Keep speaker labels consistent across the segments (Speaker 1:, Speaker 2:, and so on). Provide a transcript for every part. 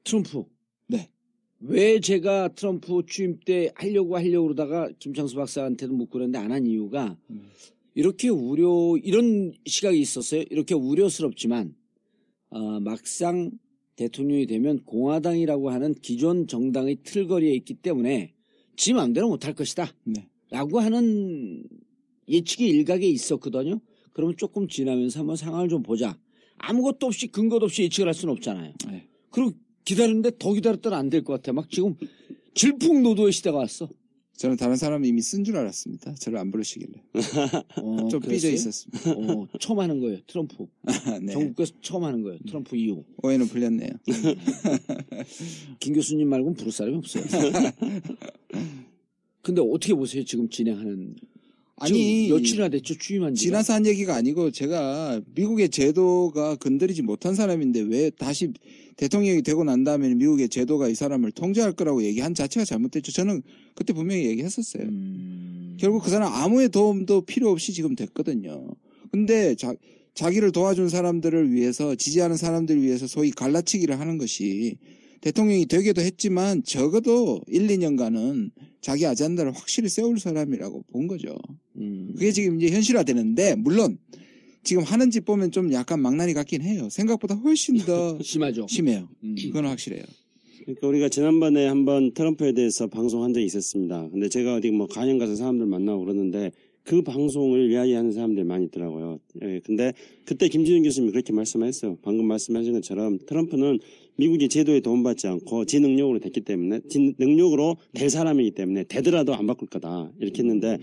Speaker 1: 트럼프.
Speaker 2: 네.
Speaker 1: 왜 제가 트럼프 취임 때 하려고 그러다가 김창수 박사한테도 묻고 그랬는데 안 한 이유가 이렇게 이런 시각이 있었어요. 이렇게 우려스럽지만 막상 대통령이 되면 공화당이라고 하는 기존 정당의 틀거리에 있기 때문에 지 마음대로 못할 것이다.
Speaker 2: 네.
Speaker 1: 라고 하는 예측이 일각에 있었거든요. 그러면 조금 지나면서 한번 상황을 좀 보자. 아무것도 없이 근거도 없이 예측을 할 수는 없잖아요.
Speaker 2: 네.
Speaker 1: 그리고 기다리는데 더 기다렸더니 안 될 것 같아. 막 지금 질풍노도의 시대가 왔어.
Speaker 2: 저는 다른 사람이 이미 쓴 줄 알았습니다. 저를 안 부르시길래. 좀 삐져 있었습니다.
Speaker 1: 처음 하는 거예요. 트럼프.
Speaker 2: 네.
Speaker 1: 전국에서 처음 하는 거예요. 트럼프 이후.
Speaker 2: 오해는 풀렸네요.
Speaker 1: 김 교수님 말고는 부를 사람이 없어요. 근데 어떻게 보세요? 지금 진행하는.
Speaker 2: 아니,
Speaker 1: 지금 며칠이나 됐죠? 취임한 지가.
Speaker 2: 지나서 한 얘기가 아니고 제가 미국의 제도가 건드리지 못한 사람인데 왜 다시 대통령이 되고 난 다음에 미국의 제도가 이 사람을 통제할 거라고 얘기한 자체가 잘못됐죠. 저는 그때 분명히 얘기했었어요. 결국 그 사람 아무의 도움도 필요 없이 지금 됐거든요. 근데 자기를 도와준 사람들을 위해서, 지지하는 사람들을 위해서 소위 갈라치기를 하는 것이 대통령이 되기도 했지만 적어도 1, 2년간은 자기 아젠다를 확실히 세울 사람이라고 본 거죠. 그게 지금 이제 현실화되는데, 물론 지금 하는 짓 보면 좀 약간 망나니 같긴 해요. 생각보다 훨씬 더
Speaker 1: 심하죠.
Speaker 2: 심해요. 그건 확실해요.
Speaker 3: 그러니까 우리가 지난번에 한번 트럼프에 대해서 방송한 적이 있었습니다. 근데 제가 어디 뭐 강연 가서 사람들 만나고 그러는데 그 방송을 이야기하는 사람들이 많이 있더라고요. 예, 근데 그때 김준현 교수님이 그렇게 말씀하셨어요. 방금 말씀하신 것처럼 트럼프는 미국의 제도에 도움받지 않고 지 능력으로 됐기 때문에, 지 능력으로 될 사람이기 때문에 되더라도 안 바꿀 거다. 이렇게 했는데,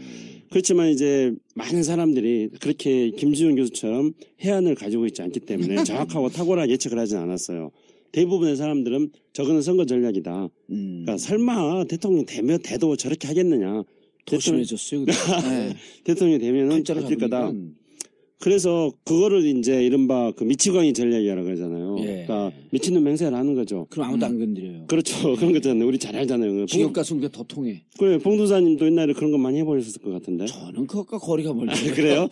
Speaker 3: 그렇지만 이제 많은 사람들이 그렇게 김준현 교수처럼 해안을 가지고 있지 않기 때문에 정확하고 탁월하게 예측을 하진 않았어요. 대부분의 사람들은 저거는 선거 전략이다. 그러니까 설마 대통령 되면 돼도 저렇게 하겠느냐.
Speaker 1: 더 심해졌어요.
Speaker 3: 네. 대통령이 되면은 바뀔 거다. 그래서 그거를 이제 이른바 그 미치광이 전략이라고 그러잖아요.
Speaker 1: 예.
Speaker 3: 그러니까 미친놈 맹세를 하는 거죠.
Speaker 1: 그럼 아무도 안 건드려요.
Speaker 3: 그렇죠. 그런 거잖아요. 우리 잘 알잖아요.
Speaker 1: 징역 가서 더 통해.
Speaker 3: 그래, 봉도사님도 옛날에 그런 거 많이 해보셨을 것 같은데.
Speaker 1: 저는 그것과 거리가 멀죠.
Speaker 3: 그래요?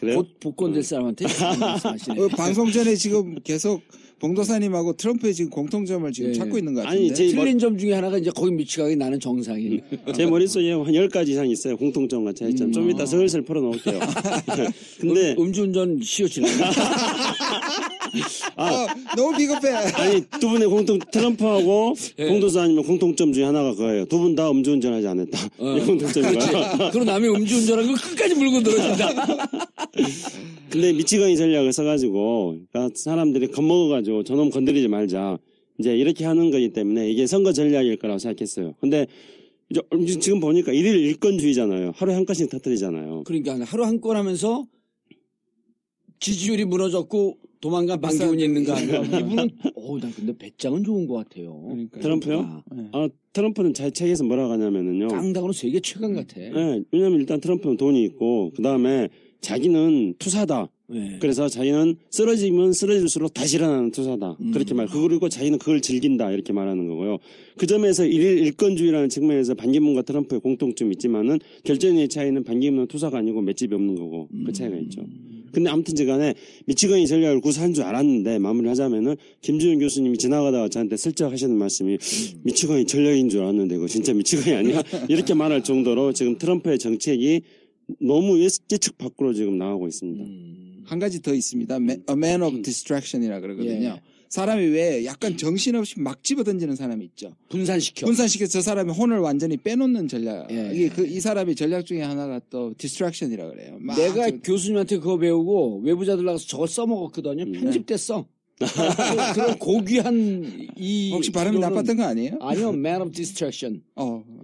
Speaker 3: 그래요?
Speaker 1: 곧 복권 될 사람한테 말씀하시네.
Speaker 2: 방송 전에 지금 계속 봉도사님하고 트럼프의 지금 공통점을 지금 찾고 있는 것 같은데.
Speaker 3: 아니,
Speaker 1: 틀린 점 중에 하나가 이제 거기 미치광이 나는 정상이.
Speaker 3: 제 머릿속에 한 10가지 이상 있어요. 공통점과 차이점. 좀 이따 슬슬 풀어놓을게요. 근데.
Speaker 1: 음주운전 시효지나.
Speaker 2: 너무 비겁해.
Speaker 3: 아니, 두 분의 트럼프하고 봉도사님의 공통점 중에 하나가 그거예요. 두 분 다 음주운전하지 않았다. 이 공통점이에요.
Speaker 1: 그럼 남의 음주운전한 거 끝까지 물고 늘어진다.
Speaker 3: 근데 미치광이 전략을 써가지고, 그러니까 사람들이 겁먹어가지고 저놈 건드리지 말자. 이제 이렇게 하는 거기 때문에 이게 선거 전략일 거라고 생각했어요. 근데 이제 지금 보니까 일일 일건주의잖아요. 하루에 한 건씩 터뜨리잖아요.
Speaker 1: 그러니까 하루 한 건 하면서 지지율이 무너졌고 도망간 반기문이 있는가. 이분은, 난 근데 배짱은 좋은 것 같아요.
Speaker 2: 그러니까요.
Speaker 3: 트럼프요? 트럼프는 자책에서 뭐라고 하냐면은요.
Speaker 1: 깡당으로 세계 최강 같아.
Speaker 3: 네, 왜냐면 일단 트럼프는 돈이 있고, 그 다음에 자기는 투사다.
Speaker 1: 네.
Speaker 3: 그래서 자기는 쓰러지면 쓰러질수록 다시 일어나는 투사다. 그렇게 그리고 자기는 그걸 즐긴다. 이렇게 말하는 거고요. 그 점에서 일일 일건주의라는 측면에서 반기문과 트럼프의 공통점이 있지만은 결정의 차이는 반기문은 투사가 아니고 맷집이 없는 거고 그 차이가 있죠. 근데 아무튼 간에 미치광이 전략을 구사한 줄 알았는데 마무리를 하자면은 김준현 교수님이 지나가다가 저한테 슬쩍 하시는 말씀이 미치광이 전략인 줄 알았는데 이거 진짜 미치광이 아니야? 이렇게 말할 정도로 지금 트럼프의 정책이 너무 예측 밖으로 지금 나가고 있습니다.
Speaker 2: 한 가지 더 있습니다. A man of distraction이라 그러거든요.
Speaker 1: 예.
Speaker 2: 사람이 왜 약간 정신없이 막 집어던지는 사람이 있죠. 분산시켜서 저 사람이 혼을 완전히 빼놓는 전략.
Speaker 1: 예.
Speaker 2: 이 사람의 전략 중에 하나가 또 distraction이라 그래요.
Speaker 1: 내가 교수님한테 그거 배우고 외부자들 나가서 저거 써먹었거든요. 편집됐어. 그런 고귀한
Speaker 2: 혹시 발음이 나빴던 거 아니에요?
Speaker 1: 아니요, man of distraction.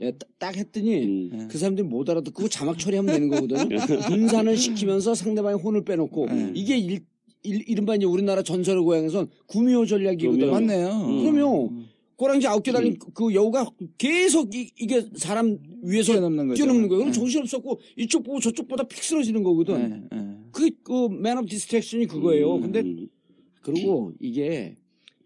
Speaker 1: 예, 딱 했더니 그 사람들이 못 알아듣고 자막 처리하면 되는 거거든요. 분산을 시키면서 상대방의 혼을 빼놓고 이게 이른바 이제 우리나라 전설의 고향에선 구미호 전략이거든요.
Speaker 2: 맞네요.
Speaker 1: 그러면 꼬랑지 9개 달린 그 여우가 계속 이게 사람 위에서 뛰어넘는 거예요. 그럼 정신없었고 이쪽 보고 저쪽 보다 픽 쓰러지는 거거든. 그 man of distraction이 그거예요. 근데 그리고 이게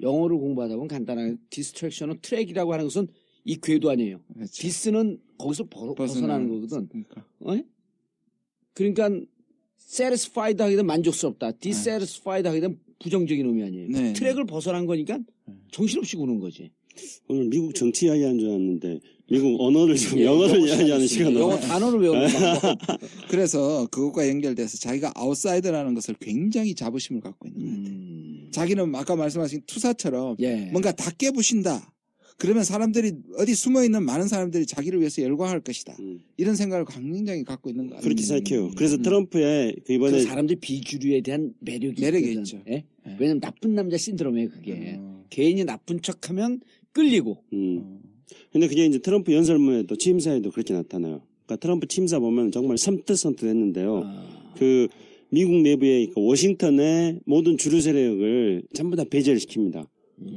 Speaker 1: 영어를 공부하다 보면 간단하게 디스트랙션은 트랙이라고 하는 것은 이 궤도 아니에요.
Speaker 2: 그렇죠.
Speaker 1: 디스는 거기서 벗어나는 거거든. 그러니까 satisfied 하게 되면 만족스럽다. dissatisfied 하게 되면 부정적인 의미 아니에요.
Speaker 2: 네.
Speaker 1: 트랙을 벗어난 거니까 정신없이 구는 거지.
Speaker 3: 오늘 미국 정치 이야기하는 줄 알았는데 미국 언어를 지금 영어를 이야기하는 시간은
Speaker 1: 영어 단어를 외우는 방법.
Speaker 2: 그래서 그것과 연결돼서 자기가 아웃사이더라는 것을 굉장히 자부심을 갖고 있는 것 같아요. 자기는 아까 말씀하신 투사처럼
Speaker 1: 예.
Speaker 2: 뭔가 다 깨부신다. 그러면 사람들이 어디 숨어 있는 많은 사람들이 자기를 위해서 열광할 것이다. 이런 생각을 굉장히 갖고 있는 것 같아요.
Speaker 3: 그렇게 생각해요. 그래서 트럼프의 그 이번에
Speaker 1: 그 사람들 비주류에 대한 매력이 있거든.
Speaker 2: 있죠.
Speaker 1: 예? 왜냐면 나쁜 남자 신드롬이에요, 그게. 개인이 나쁜 척하면 끌리고.
Speaker 3: 근데 그게 이제 트럼프 연설문에도 취임사에도 그렇게 나타나요. 그러니까 트럼프 취임사 보면 정말 섬뜩섬뜩했는데요. 그 미국 내부의 그 워싱턴의 모든 주류 세력을 전부 다 배제를 시킵니다.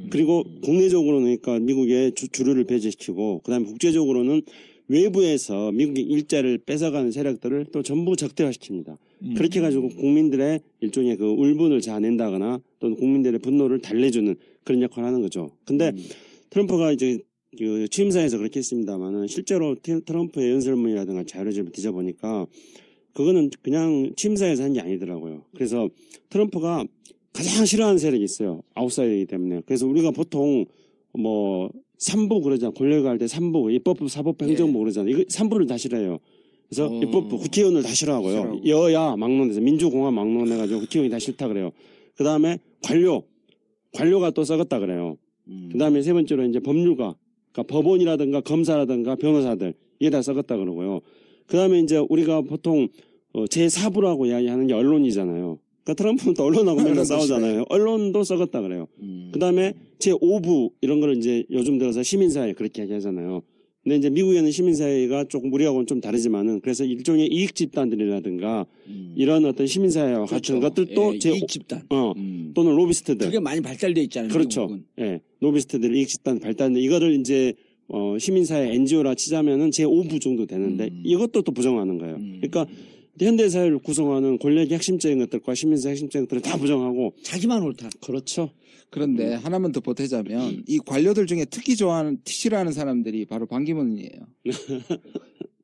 Speaker 3: 그리고 국내적으로는 그러니까 미국의 주류를 배제시키고 그다음에 국제적으로는 외부에서 미국의 일자를 뺏어가는 세력들을 또 전부 적대화시킵니다. 그렇게 해가지고 국민들의 일종의 그 울분을 자아낸다거나 또는 국민들의 분노를 달래주는 그런 역할을 하는 거죠. 근데 트럼프가 이제 그 취임사에서 그렇게 했습니다만은 실제로 트럼프의 연설문이라든가 자료집을 뒤져보니까 그거는 그냥 취임사에서 한 게 아니더라고요. 그래서 트럼프가 가장 싫어하는 세력이 있어요. 아웃사이더이기 때문에. 그래서 우리가 보통 뭐 3부 그러잖아. 권력을 할 때 3부, 입법부, 사법부, 행정부 그러잖아. 이거 3부를 다 싫어해요. 그래서 입법부, 국회의원을 다 싫어하고요. 여야 막론해서 민주공화 막론해가지고 국회의원이 다 싫다 그래요. 그 다음에 관료가 또 썩었다 그래요. 그 다음에 세 번째로 이제 법률가, 그러니까 법원이라든가 검사라든가 변호사들 이게 다 썩었다 그러고요. 그 다음에 이제 우리가 보통 제4부라고 이야기하는 게 언론이잖아요. 그러니까 트럼프는 또 언론하고 맨날 싸우잖아요. 언론도 썩었다 그래요. 그 다음에 제5부 이런 거를 이제 요즘 들어서 시민사회 그렇게 얘기하잖아요. 근데 이제 미국에는 시민사회가 조금 우리하고는 좀 다르지만은 그래서 일종의 이익 집단들이라든가 이런 어떤 시민사회와
Speaker 1: 그렇죠.
Speaker 3: 같은 것들도
Speaker 1: 예, 이익 집단.
Speaker 3: 또는 로비스트들.
Speaker 1: 그게 많이 발달돼 있잖아요.
Speaker 3: 그렇죠.
Speaker 1: 미국은.
Speaker 3: 예. 로비스트들 이익 집단 발달인데 이거를 이제 시민사회 NGO라 치자면은 제5부 정도 되는데 이것도 또 부정하는 거예요. 그러니까 현대사회를 구성하는 권력의 핵심적인 것들과 시민사회 핵심적인 것들을 다 부정하고
Speaker 1: 자기만 옳다.
Speaker 3: 그렇죠.
Speaker 2: 그런데 하나만 더 보태자면 이 관료들 중에 특히 싫어하는 사람들이 바로 반기문이에요.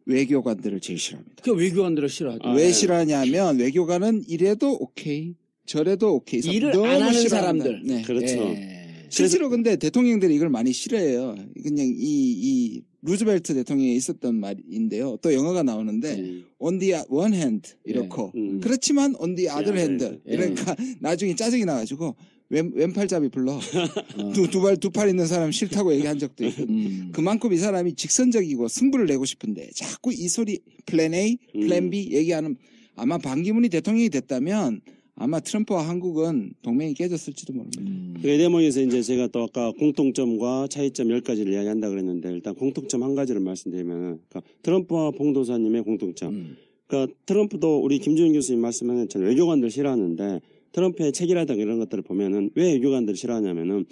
Speaker 2: 외교관들을 제일 싫어합니다.
Speaker 1: 그 외교관들을 싫어하죠.
Speaker 2: 왜 싫어하냐면 외교관은 이래도 오케이 저래도 오케이
Speaker 1: 일을
Speaker 2: 너무
Speaker 1: 안 하는
Speaker 2: 싫어한다.
Speaker 1: 사람들.
Speaker 2: 네.
Speaker 3: 그렇죠.
Speaker 1: 예.
Speaker 2: 실제로 근데 대통령들이 이걸 많이 싫어해요. 그냥 이 루즈벨트 대통령이 있었던 말인데요. 또 영어가 나오는데 on the one hand 이렇고 그렇지만 on the other hand 이러니까 나중에 짜증이 나가지고 왼팔잡이 불러 두 팔 있는 사람 싫다고 얘기한 적도 있고 그만큼 이 사람이 직선적이고 승부를 내고 싶은데 자꾸 이 소리 플랜 A, 플랜 B 얘기하는 아마 반기문이 대통령이 됐다면 아마 트럼프와 한국은 동맹이 깨졌을지도 모릅니다.
Speaker 3: 그 대목에서 이제 제가 또 아까 공통점과 차이점 10가지를 이야기한다 그랬는데 일단 공통점 한 가지를 말씀드리면 그러니까 트럼프와 봉도사님의 공통점. 그러니까 트럼프도 우리 김준일 교수님 말씀하신 것처럼 외교관들 싫어하는데 트럼프의 책이라든가 이런 것들을 보면은 왜 외교관들 싫어하냐면은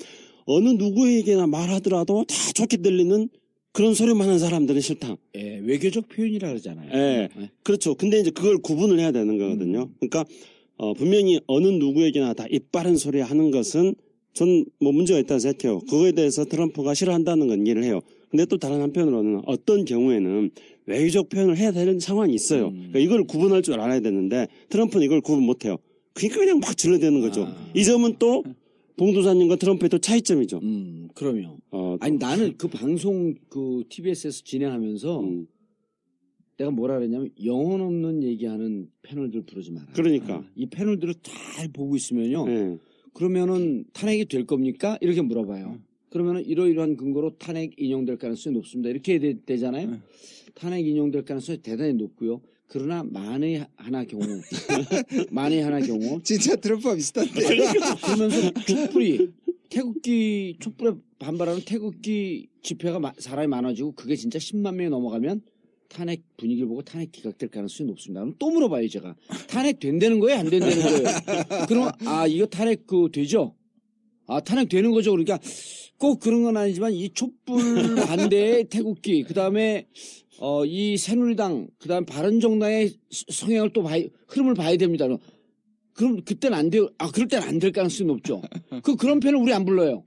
Speaker 3: 어느 누구에게나 말하더라도 다 좋게 들리는 그런 소리만 하는 사람들은 싫다.
Speaker 1: 예, 외교적 표현이라 그러잖아요.
Speaker 3: 예. 그렇죠. 근데 이제 그걸 구분을 해야 되는 거거든요. 그러니까 분명히 어느 누구에게나 다 입 바른 소리 하는 것은 전 뭐 문제가 있다고 생각해요. 그거에 대해서 트럼프가 싫어한다는 건 이해를 해요. 근데 또 다른 한편으로는 어떤 경우에는 외교적 표현을 해야 되는 상황이 있어요. 그러니까 이걸 구분할 줄 알아야 되는데 트럼프는 이걸 구분 못해요. 그러니까 그냥 막 질러대는 거죠. 이 점은 또 봉도사님과 트럼프의 또 차이점이죠.
Speaker 1: 그럼요. 아니 나는 그 방송 그 TBS에서 진행하면서 내가 뭐라 그랬냐면 영혼 없는 얘기하는 패널들 부르지 마라.
Speaker 3: 그러니까
Speaker 1: 이 패널들을 잘 보고 있으면요.
Speaker 3: 네.
Speaker 1: 그러면은 탄핵이 될 겁니까? 이렇게 물어봐요. 그러면은 이러이러한 근거로 탄핵 인용될 가능성이 높습니다. 이렇게 되잖아요. 탄핵 인용될 가능성이 대단히 높고요. 그러나 만의 하나 경우
Speaker 2: 진짜 트럼프와 비슷한데.
Speaker 1: 그러면서 촛불에 반발하는 태극기 집회가 사람이 많아지고 그게 진짜 10만 명이 넘어가면 탄핵 분위기를 보고 탄핵 기각될 가능성이 높습니다. 그럼 또 물어봐요, 제가. 탄핵 된다는 거예요? 안 된다는 거예요? 그럼, 이거 탄핵 되죠? 탄핵 되는 거죠? 그러니까 꼭 그런 건 아니지만 이 촛불 반대의 태극기, 그 다음에, 이 새누리당, 그 다음에 바른정당의 성향을 또 흐름을 봐야 됩니다. 그럼 그때는 안 돼요. 그럴 때는 안 될 가능성이 높죠. 그런 편을 우리 안 불러요.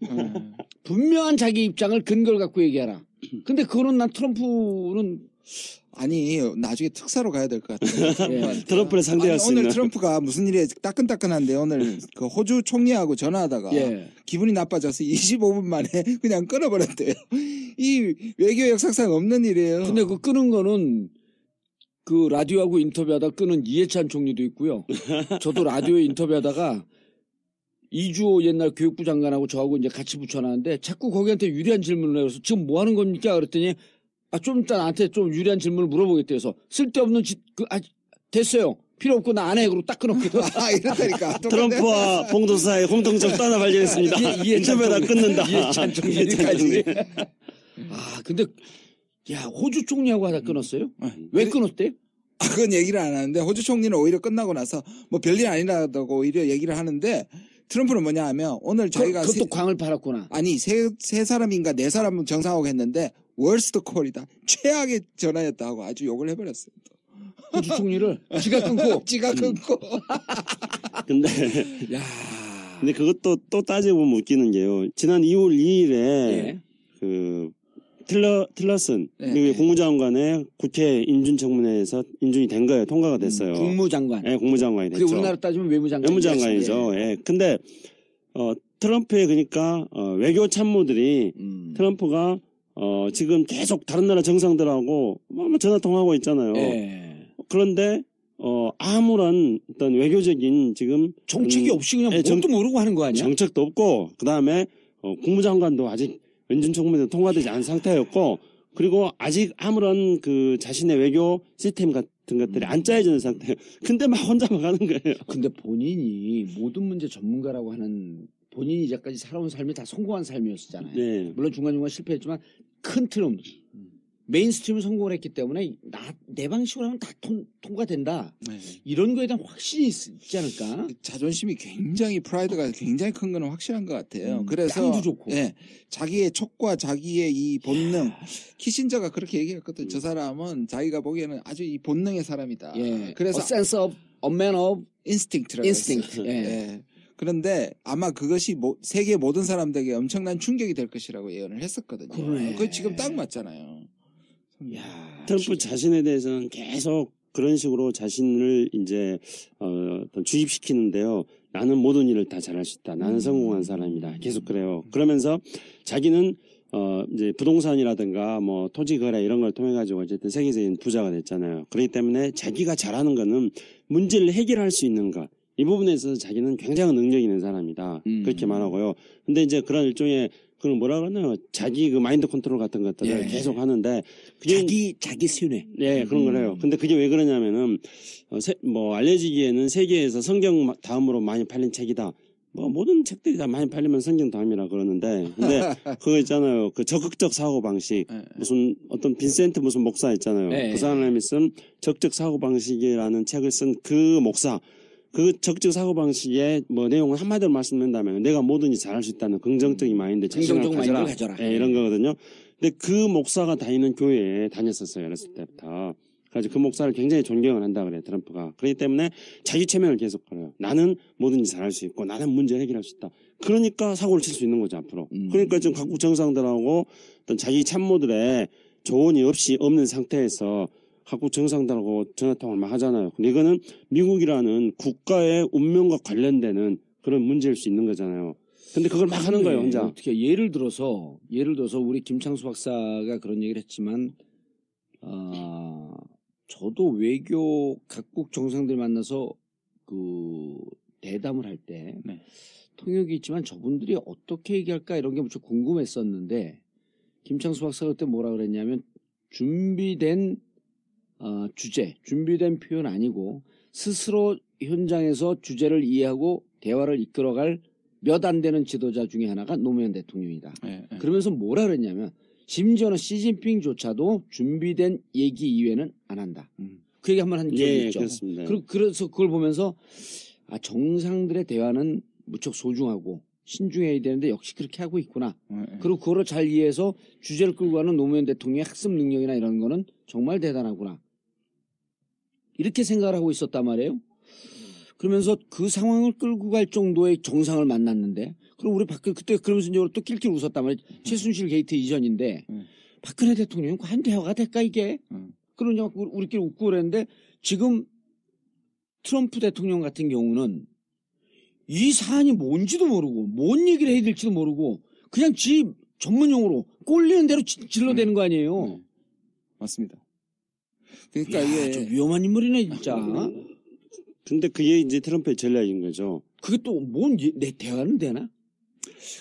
Speaker 1: 분명한 자기 입장을 근거를 갖고 얘기하라. 근데 그거는 난 트럼프는
Speaker 2: 아니 나중에 특사로 가야 될 것 같아요.
Speaker 1: 예.
Speaker 3: 트럼프를 상대할 수
Speaker 2: 오늘
Speaker 3: 있는.
Speaker 2: 트럼프가 무슨 일에 따끈따끈한데 오늘 그 호주 총리하고 전화하다가
Speaker 1: 예.
Speaker 2: 기분이 나빠져서 25분 만에 그냥 끊어버렸대요. 이 외교 역사상 없는 일이에요.
Speaker 1: 근데 그 끄는 거는 그 라디오하고 인터뷰하다 끄는 이해찬 총리도 있고요. 저도 라디오에 인터뷰하다가 이주호 옛날 교육부 장관하고 저하고 이제 같이 붙여놨는데 자꾸 거기한테 유리한 질문을 해서 지금 뭐 하는 겁니까? 그랬더니 좀 이따 나한테 좀 유리한 질문을 물어보겠대 해서 쓸데없는 됐어요. 필요 없고 나 안 해. 그러고 딱 끊었거든.
Speaker 2: 이렇다니까.
Speaker 3: 트럼프와 봉도 사이의 공통점 또 하나 발견했습니다. 인터뷰하다 끊는다.
Speaker 1: 이해찬 총리까지. 근데 야 호주 총리하고 하다 끊었어요? 왜 끊었대?
Speaker 2: 그건 얘기를 안 하는데 호주 총리는 오히려 끝나고 나서 뭐 별일 아니라고 오히려 얘기를 하는데 트럼프는 뭐냐 하면 오늘 자기가
Speaker 1: 그것도 광을 팔았구나.
Speaker 2: 아니 세 사람인가 네 사람은 정상하고 했는데 월스트 콜이다. 최악의 전화였다 하고 아주 욕을 해버렸어요.
Speaker 1: 호주 총리를 지가 끊고.
Speaker 2: 지가 끊고.
Speaker 3: 근데
Speaker 1: 야.
Speaker 3: 근데 그것도 또 따져보면 웃기는 게요. 지난 2월 2일에
Speaker 1: 예.
Speaker 3: 그 틸러슨
Speaker 2: 네.
Speaker 3: 미국의 국무장관의 국회 인준청문회에서 인준이 된 거예요. 통과가 됐어요.
Speaker 1: 국무장관.
Speaker 3: 네, 국무장관이
Speaker 1: 그게
Speaker 3: 됐죠.
Speaker 1: 우리나라 따지면 외무장관.
Speaker 3: 외무장관이죠. 예. 근데 트럼프의 그러니까 외교 참모들이 트럼프가 지금 계속 다른 나라 정상들하고 뭐 전화 통화하고 있잖아요.
Speaker 1: 예.
Speaker 3: 그런데 아무런 어떤 외교적인 지금
Speaker 1: 정책이 없이 그냥
Speaker 3: 예,
Speaker 1: 뭣도 모르고 하는 거 아니야?
Speaker 3: 정책도 없고 그다음에 국무장관도 아직 인준청문회도 통과되지 않은 상태였고 그리고 아직 아무런 그 자신의 외교 시스템 같은 것들이 안 짜여지는 상태예요. 근데 막 혼자 막 하는 거예요.
Speaker 1: 근데 본인이 모든 문제 전문가라고 하는 본인이 이제까지 살아온 삶이 다 성공한 삶이었잖아요.
Speaker 3: 네.
Speaker 1: 물론 중간중간 실패했지만 큰 틀은 메인스트림을 성공을 했기 때문에 내 방식으로 하면 다 통과된다.
Speaker 2: 네.
Speaker 1: 이런 거에 대한 확신이 있지 않을까?
Speaker 2: 자존심이 굉장히 프라이드가 굉장히 큰 거는 확실한 것 같아요. 그래서
Speaker 1: 땅도 좋고.
Speaker 2: 예, 자기의 촉과 자기의 이 본능 키신저가 그렇게 얘기했거든. 저 사람은 자기가 보기에는 아주 이 본능의 사람이다.
Speaker 1: 예.
Speaker 2: 그래서
Speaker 1: sense of a man of
Speaker 2: 인스팅트라고
Speaker 1: instinct.
Speaker 2: 했어요.
Speaker 1: 예.
Speaker 2: 예. 그런데 아마 그것이 세계 모든 사람들에게 엄청난 충격이 될 것이라고 예언을 했었거든요.
Speaker 1: 그러네.
Speaker 2: 그거 지금 딱 맞잖아요.
Speaker 1: 야,
Speaker 3: 트럼프 자신에 대해서는 계속 그런 식으로 자신을 이제 어떤 주입시키는데요. 나는 모든 일을 다 잘할 수 있다. 나는 성공한 사람이다. 계속 그래요. 그러면서 자기는 이제 부동산이라든가 뭐 토지 거래 이런 걸 통해 가지고 어쨌든 세계적인 부자가 됐잖아요. 그렇기 때문에 자기가 잘하는 거는 문제를 해결할 수 있는 것. 이 부분에 있어서 자기는 굉장히 능력 있는 사람이다. 그렇게 말하고요. 근데 이제 그런 일종의 그건 뭐라 그러나요? 자기 그 마인드 컨트롤 같은 것들을
Speaker 1: 예.
Speaker 3: 계속 하는데 그게
Speaker 1: 자기 순회.
Speaker 3: 네, 그런 거래요. 근데 그게 왜 그러냐면은 뭐 알려지기에는 세계에서 성경 다음으로 많이 팔린 책이다. 뭐 모든 책들이 다 많이 팔리면 성경 다음이라 그러는데 근데 그거 있잖아요. 그 적극적 사고 방식 무슨 어떤 빈센트 무슨 목사 있잖아요.
Speaker 1: 네.
Speaker 3: 그 사람이 쓴 적극적 사고 방식이라는 책을 쓴 그 목사 그 적극적 사고 방식의 뭐 내용을 한마디로 말씀드린다면 내가 뭐든지 잘할 수 있다는 긍정적인 마인드, 자신을
Speaker 1: 긍정적
Speaker 3: 가져라.
Speaker 1: 마인드를 가져라.
Speaker 3: 예, 이런 거거든요. 근데 그 목사가 다니는 교회에 다녔었어요. 어렸을 때부터. 그래서 그 목사를 굉장히 존경을 한다 그래요. 트럼프가. 그렇기 때문에 자기 체면을 계속 걸어요. 나는 뭐든지 잘할 수 있고 나는 문제를 해결할 수 있다. 그러니까 사고를 칠 수 있는 거죠 앞으로. 그러니까 지금 각국 정상들하고 어떤 자기 참모들의 조언이 없는 상태에서 각국 정상들하고 전화통화를 막 하잖아요. 근데 이거는 미국이라는 국가의 운명과 관련되는 그런 문제일 수 있는 거잖아요. 근데 그걸 막 하는 거예요, 혼자.
Speaker 1: 어떻게 예를 들어서 우리 김창수 박사가 그런 얘기를 했지만 저도 외교 각국 정상들 만나서 그 대담을 할 때
Speaker 2: 네.
Speaker 1: 통역이 있지만 저분들이 어떻게 얘기할까 이런 게 무척 궁금했었는데 김창수 박사가 그때 뭐라 그랬냐면 준비된 준비된 표현 아니고 스스로 현장에서 주제를 이해하고 대화를 이끌어갈 몇 안 되는 지도자 중에 하나가 노무현 대통령이다.
Speaker 2: 네.
Speaker 1: 그러면서 뭐라 그랬냐면 심지어는 시진핑조차도 준비된 얘기 이외에는 안 한다. 그 얘기 한번 한 적이
Speaker 3: 예,
Speaker 1: 있죠.
Speaker 3: 그렇습니다.
Speaker 1: 그래서 그걸 보면서 정상들의 대화는 무척 소중하고 신중해야 되는데 역시 그렇게 하고 있구나. 그리고 그거를 잘 이해해서 주제를 끌고 가는 노무현 대통령의 학습 능력이나 이런 거는 정말 대단하구나. 이렇게 생각을 하고 있었단 말이에요. 그러면서 그 상황을 끌고 갈 정도의 정상을 만났는데, 그럼 우리 그때 그러면서 이제 또 낄낄 웃었단 말이에요. 최순실 게이트 이전인데, 박근혜 대통령은 과연 대화가 될까, 이게? 그러냐 우리끼리 웃고 그랬는데 지금 트럼프 대통령 같은 경우는 이 사안이 뭔지도 모르고 뭔 얘기를 해야 될지도 모르고 그냥 지 전문용어로 꼴리는 대로 질러대는 거 아니에요.
Speaker 2: 맞습니다. 그러니까
Speaker 1: 이야,
Speaker 2: 이게
Speaker 1: 좀 위험한 인물이네 진짜.
Speaker 3: 근데 그게 이제 트럼프의 전략인 거죠.
Speaker 1: 그게 또 뭔 내 대화는 되나?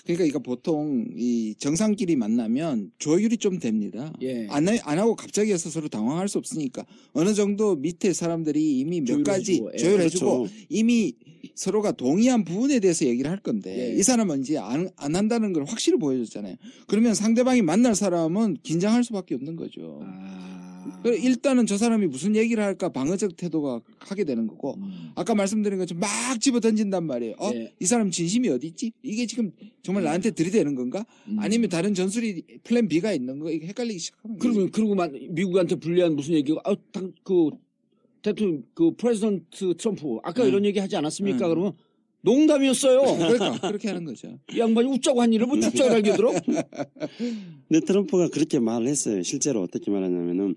Speaker 2: 그러니까 이거 보통 이 정상끼리 만나면 조율이 좀 됩니다.
Speaker 1: 예.
Speaker 2: 안 하고 갑자기 해서 서로 당황할 수 없으니까 어느 정도 밑에 사람들이 이미 몇 가지
Speaker 1: 조율해주고, 예.
Speaker 2: 조율해주고
Speaker 3: 그렇죠.
Speaker 2: 이미 서로가 동의한 부분에 대해서 얘기를 할 건데
Speaker 1: 예.
Speaker 2: 이 사람은 이제 안 한다는 걸 확실히 보여줬잖아요. 그러면 상대방이 만날 사람은 긴장할 수밖에 없는 거죠. 그래서 일단은 저 사람이 무슨 얘기를 할까 방어적 태도가 하게 되는 거고 아까 말씀드린 것처럼 막 집어 던진단 말이에요.
Speaker 1: 예.
Speaker 2: 이 사람 진심이 어디 있지? 이게 지금 정말 나한테 들이대는 건가? 아니면 다른 전술이 플랜 B가 있는 거? 이게 헷갈리기 시작하는 거죠.
Speaker 1: 그러고 미국한테 불리한 무슨 얘기가 그 대통령 그 프레지던트 트럼프 아까 이런 얘기 하지 않았습니까? 그러면 농담이었어요.
Speaker 2: 그러니까 그렇게 하는 거죠.
Speaker 1: 이 양반이 웃자고 한 일을 뭐 죽자고 알게들어?
Speaker 3: 근데 트럼프가 그렇게 말을 했어요. 실제로 어떻게 말하냐면은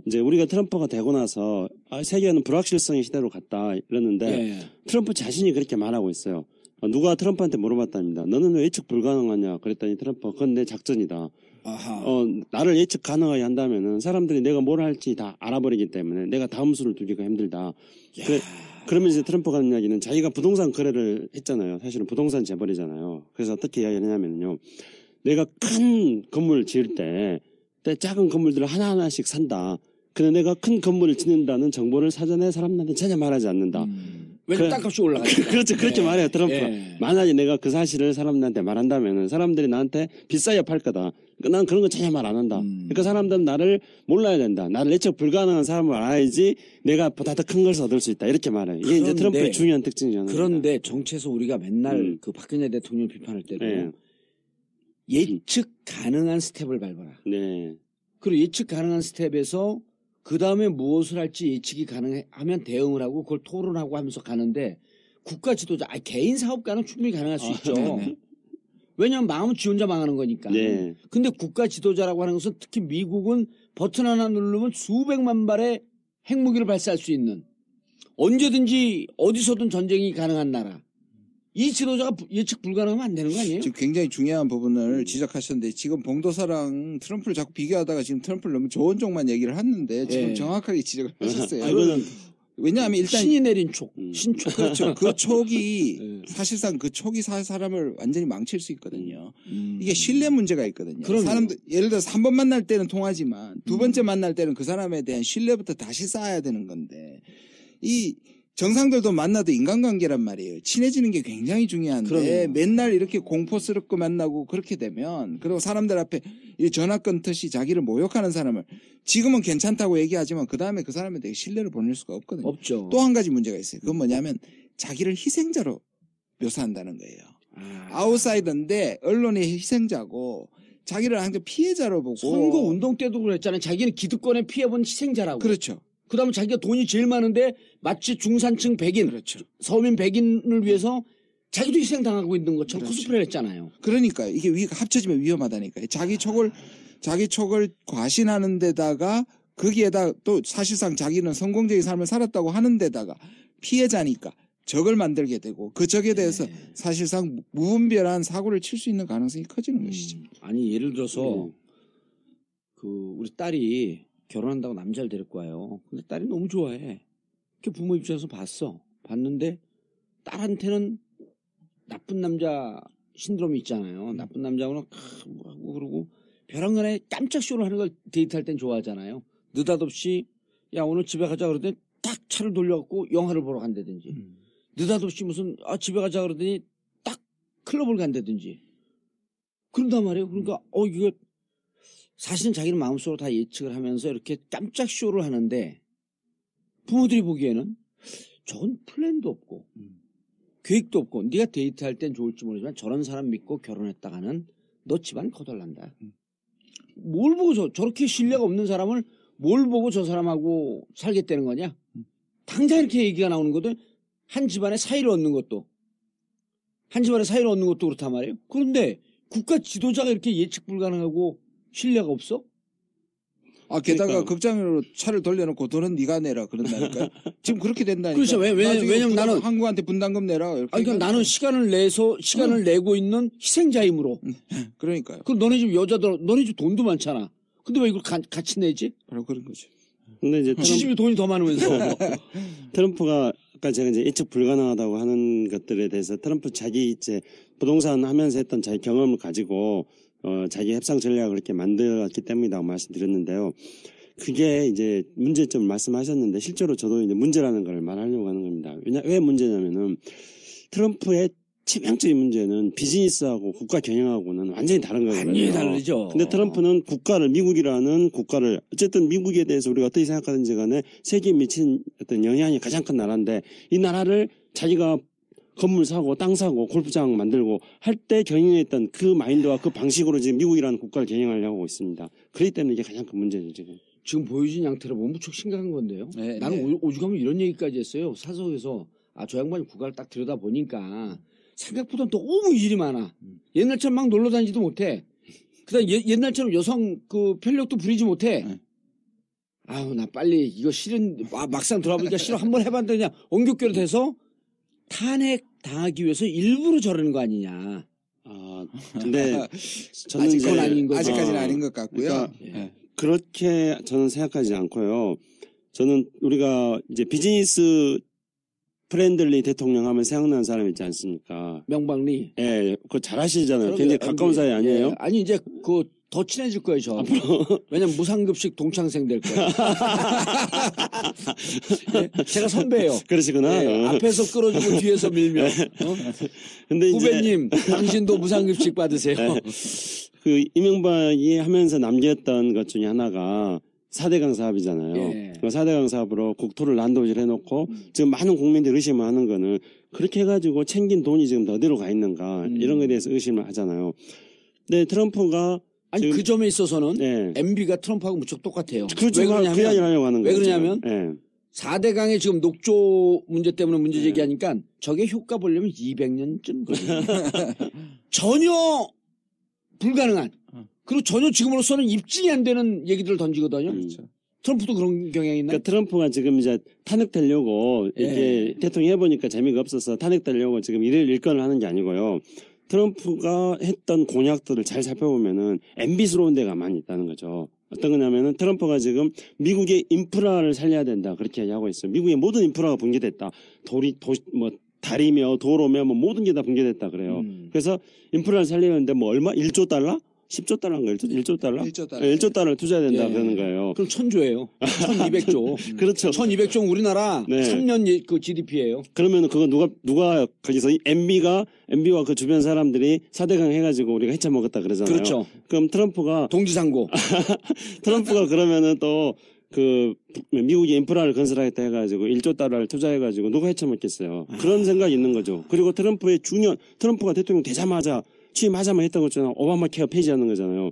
Speaker 3: 이제 우리가 트럼프가 되고 나서 세계는 불확실성의 시대로 갔다 이러는데
Speaker 1: 예.
Speaker 3: 트럼프 자신이 그렇게 말하고 있어요. 누가 트럼프한테 물어봤답니다. 너는 왜 예측 불가능하냐? 그랬더니 트럼프 그건 내 작전이다.
Speaker 1: 아하.
Speaker 3: 나를 예측 가능하게 한다면은 사람들이 내가 뭘 할지 다 알아버리기 때문에 내가 다음 수를 두기가 힘들다. 그러면 이제 트럼프가 하는 이야기는 자기가 부동산 거래를 했잖아요. 사실은 부동산 재벌이잖아요. 그래서 어떻게 이야기를 하냐면요. 내가 큰 건물 지을 때 작은 건물들을 하나하나씩 산다. 근데 내가 큰 건물을 짓는다는 정보를 사전에 사람들한테 전혀 말하지 않는다.
Speaker 1: 왜냐면 땅값이 올라가니까.
Speaker 3: 그렇죠. 그렇게 말해요. 트럼프가.
Speaker 1: 예.
Speaker 3: 만약에 내가 그 사실을 사람들한테 말한다면 사람들이 나한테 비싸게 팔 거다. 그러니까 난 그런 거 전혀 말 안 한다. 그러니까 사람들은 나를 몰라야 된다. 나를 예측 불가능한 사람을 알아야지 내가 보다 더 큰 것을 얻을 수 있다. 이렇게 말해요. 이게 이제 트럼프의 중요한 특징이 하나입니다.
Speaker 1: 그런데 정치에서 우리가 맨날 그 박근혜 대통령 비판할 때도
Speaker 3: 네.
Speaker 1: 예측 가능한 스텝을 밟아라.
Speaker 3: 네.
Speaker 1: 그리고 예측 가능한 스텝에서 그 다음에 무엇을 할지 예측이 가능하면 대응을 하고 그걸 토론하고 하면서 가는데 국가 지도자, 개인 사업가는 충분히 가능할 수 있죠.
Speaker 2: 네네.
Speaker 1: 왜냐하면 망하면 지 혼자 망하는 거니까.
Speaker 3: 네.
Speaker 1: 근데 국가 지도자라고 하는 것은 특히 미국은 버튼 하나 누르면 수백만 발의 핵무기를 발사할 수 있는 언제든지 어디서든 전쟁이 가능한 나라. 이 지도자가 예측 불가능하면 안 되는 거 아니에요?
Speaker 2: 지금 굉장히 중요한 부분을 지적하셨는데 지금 봉도사랑 트럼프를 자꾸 비교하다가 지금 트럼프를 너무 좋은 쪽만 얘기를 했는데 지금
Speaker 1: 예.
Speaker 2: 정확하게 지적을 하셨어요.
Speaker 3: 이거는
Speaker 2: 왜냐하면 일단
Speaker 1: 신이 내린 촉, 신촉.
Speaker 2: 그렇죠. 그 촉이
Speaker 1: 예.
Speaker 2: 사실상 그 촉이 사람을 완전히 망칠 수 있거든요. 이게 신뢰 문제가 있거든요.
Speaker 1: 그럼요.
Speaker 2: 사람들 예를 들어서 한 번 만날 때는 통하지만 두 번째 만날 때는 그 사람에 대한 신뢰부터 다시 쌓아야 되는 건데 이 정상들도 만나도 인간관계란 말이에요. 친해지는 게 굉장히 중요한데
Speaker 1: 그럼요.
Speaker 2: 맨날 이렇게 공포스럽고 만나고 그렇게 되면 그리고 사람들 앞에 이 전화 끊듯이 자기를 모욕하는 사람을 지금은 괜찮다고 얘기하지만 그 다음에 그 사람에 대해 신뢰를 보낼 수가 없거든요.
Speaker 1: 없죠.
Speaker 2: 또 한 가지 문제가 있어요. 그건 뭐냐면 자기를 희생자로 묘사한다는 거예요. 아웃사이더인데 언론의 희생자고 자기를 항상 피해자로 보고
Speaker 1: 선거 운동 때도 그랬잖아요. 자기는 기득권에 피해본 희생자라고.
Speaker 2: 그렇죠.
Speaker 1: 그다음에 자기가 돈이 제일 많은데 마치 중산층 백인,
Speaker 2: 그렇죠.
Speaker 1: 서민 백인을 위해서 자기도 희생당하고 있는 것처럼
Speaker 2: 그렇죠.
Speaker 1: 코스프레를 했잖아요.
Speaker 2: 그러니까 이게 합쳐지면 위험하다니까요. 자기 촉을 과신하는 데다가 거기에다 또 사실상 자기는 성공적인 삶을 살았다고 하는 데다가 피해자니까 적을 만들게 되고 그 적에 대해서 사실상 무분별한 사고를 칠 수 있는 가능성이 커지는 것이죠.
Speaker 1: 아니 예를 들어서 그 우리 딸이 결혼한다고 남자를 데리고 와요. 근데 딸이 너무 좋아해. 그 부모 입장에서 봤는데 딸한테는 나쁜 남자 신드롬이 있잖아요. 나쁜 남자구나 뭐 그러고 벼랑간에 깜짝 쇼를 하는 걸 데이트할 땐 좋아하잖아요. 느닷없이 야 오늘 집에 가자 그러더니 딱 차를 돌려갖고 영화를 보러 간다든지 느닷없이 무슨 집에 가자 그러더니 딱 클럽을 간다든지 그런단 말이에요. 그러니까 이거 사실은 자기는 마음속으로 다 예측을 하면서 이렇게 깜짝 쇼를 하는데 부모들이 보기에는 저건 플랜도 없고 계획도 없고 네가 데이트할 땐 좋을지 모르지만 저런 사람 믿고 결혼했다가는 너 집안 거덜난다. 뭘 보고 저렇게 신뢰가 없는 사람을 뭘 보고 저 사람하고 살겠다는 거냐? 당장 이렇게 얘기가 나오는 것도 한 집안의 사이를 얻는 것도 그렇단 말이에요. 그런데 국가 지도자가 이렇게 예측 불가능하고 신뢰가 없어?
Speaker 2: 게다가
Speaker 3: 그러니까.
Speaker 2: 극장으로 차를 돌려놓고 돈은 네가 내라 그런다니까요. 지금 그렇게 된다니까.
Speaker 1: 그렇죠. 왜냐면 나는
Speaker 2: 한국한테 분담금 내라. 이렇게
Speaker 1: 아니, 그러니까 나는 시간을 내고 있는 희생자이므로.
Speaker 2: 그러니까요.
Speaker 1: 그럼 너네 집 너네 집 돈도 많잖아. 근데 왜 이걸 같이 내지?
Speaker 2: 바로 그런 거죠.
Speaker 3: 근데 이제
Speaker 1: 지집이 돈이 더 많으면서.
Speaker 3: 트럼프가 아까 제가 이제 예측 불가능하다고 하는 것들에 대해서 트럼프 자기 이제 부동산 하면서 했던 자기 경험을 가지고 자기 협상 전략을 그렇게 만들었기 때문이라고 말씀드렸는데요. 그게 이제 문제점을 말씀하셨는데 실제로 저도 이제 문제라는 걸 말하려고 하는 겁니다. 왜 문제냐면은 트럼프의 치명적인 문제는 비즈니스하고 국가 경영하고는 완전히 다른 거거든요.
Speaker 1: 완전히 다르죠.
Speaker 3: 근데 트럼프는 미국이라는 국가를 어쨌든 미국에 대해서 우리가 어떻게 생각하든지 간에 세계에 미친 어떤 영향이 가장 큰 나라인데 이 나라를 자기가 건물 사고 땅 사고 골프장 만들고 할 때 경영했던 그 마인드와 그 방식으로 지금 미국이라는 국가를 경영하려고 하고 있습니다. 그렇기 때문에 이게 가장 큰 문제죠 지금.
Speaker 1: 지금 보여준 양태로 무척 심각한 건데요.
Speaker 2: 네,
Speaker 1: 나는
Speaker 2: 네.
Speaker 1: 오죽하면 이런 얘기까지 했어요. 사석에서 저 양반이 국가를 딱 들여다보니까 생각보다 너무 일이 많아. 옛날처럼 막 놀러 다니지도 못해. 그다음 옛날처럼 여성 그 편력도 부리지 못해.
Speaker 2: 네.
Speaker 1: 아우 나 빨리 이거 싫은 막상 들어보니까 싫어 한번 해봤는데 그냥 엉겹결 돼서 탄핵 당하기 위해서 일부러 저러는 거 아니냐.
Speaker 3: 근데 저는
Speaker 2: 아직
Speaker 3: 이제
Speaker 1: 그건 아닌 거죠.
Speaker 2: 아직까지는 아닌 것 같고요.
Speaker 3: 그러니까
Speaker 2: 예.
Speaker 3: 그렇게 저는 생각하지 않고요. 저는 우리가 이제 비즈니스 프렌들리 대통령 하면 생각나는 사람 있지 않습니까?
Speaker 1: 명박리.
Speaker 3: 예, 그거 잘 아시잖아요.
Speaker 1: 그러게요.
Speaker 3: 굉장히 가까운 사이 아니에요?
Speaker 1: 예. 아니 이제 더 친해질 거예요 저. 왜냐면 무상급식 동창생 될 거예요. 예? 제가 선배예요.
Speaker 3: 그러시구나.
Speaker 1: 예, 앞에서 끌어주고 뒤에서 밀며.
Speaker 3: 근데 이제
Speaker 1: 후배님, 당신도 무상급식 받으세요.
Speaker 3: 그 이명박이 하면서 남겼던 것 중에 하나가 4대강 사업이잖아요.
Speaker 1: 예.
Speaker 3: 그 4대강 사업으로 국토를 난도질 해놓고 지금 많은 국민들이 의심을 하는 거는 그렇게 해가지고 챙긴 돈이 지금 어디로 가 있는가 이런 거에 대해서 의심을 하잖아요. 근데 트럼프가
Speaker 1: 아니
Speaker 3: 지금-
Speaker 1: 그 점에 있어서는
Speaker 3: 예.
Speaker 1: MB가 트럼프하고 무척 똑같아요.
Speaker 3: 그
Speaker 1: 왜
Speaker 3: 이야기를
Speaker 1: 그러냐면
Speaker 3: 하려고 하는
Speaker 1: 왜
Speaker 3: 거예요.
Speaker 1: 그러냐면
Speaker 3: 지금. 예.
Speaker 1: 4대강의 지금 녹조 문제 때문에 문제 제기하니까 저게 효과 보려면 200년쯤 걸려요. 전혀 불가능한. 그리고 전혀 지금으로서는 입증이 안 되는 얘기들을 던지거든요.
Speaker 2: 그렇죠.
Speaker 1: 트럼프도 그런 경향이 있나요?
Speaker 3: 그러니까 트럼프가 지금 이제 탄핵되려고 이렇게 대통령 해보니까 재미가 없어서 탄핵되려고 지금 일건을 하는 게 아니고요. 트럼프가 했던 공약들을 잘 살펴보면은 MB스러운 데가 많이 있다는 거죠. 어떤 거냐면은 트럼프가 지금 미국의 인프라를 살려야 된다 그렇게 얘기하고 있어요. 미국의 모든 인프라가 붕괴됐다. 다리며 도로며 뭐 모든 게 다 붕괴됐다 그래요. 그래서 인프라를 살리는데 뭐 얼마? 1조 달러? 10조 달러인가요? 1조 달러?
Speaker 2: 1조 달러.
Speaker 3: 1조 달러를 투자해야 된다
Speaker 1: 예.
Speaker 3: 그러는 거예요.
Speaker 1: 그럼 1000조예요. 1200조.
Speaker 3: 그렇죠.
Speaker 1: 1200조 우리나라
Speaker 3: 네.
Speaker 1: 3년 그 GDP예요.
Speaker 3: 그러면 그거 누가 거기서 MB와 그 주변 사람들이 4대강 해가지고 우리가 헤쳐 먹었다 그러잖아요.
Speaker 1: 그렇죠.
Speaker 3: 그럼 트럼프가
Speaker 1: 동지상고.
Speaker 3: 그러면은 또 그 미국이 인프라를 건설하겠다 해가지고 1조 달러를 투자해가지고 누가 헤쳐 먹겠어요. 그런 생각이 있는 거죠. 그리고 트럼프가 대통령 되자마자 취임하자마자 했던 것처럼 오바마 케어 폐지하는 거잖아요.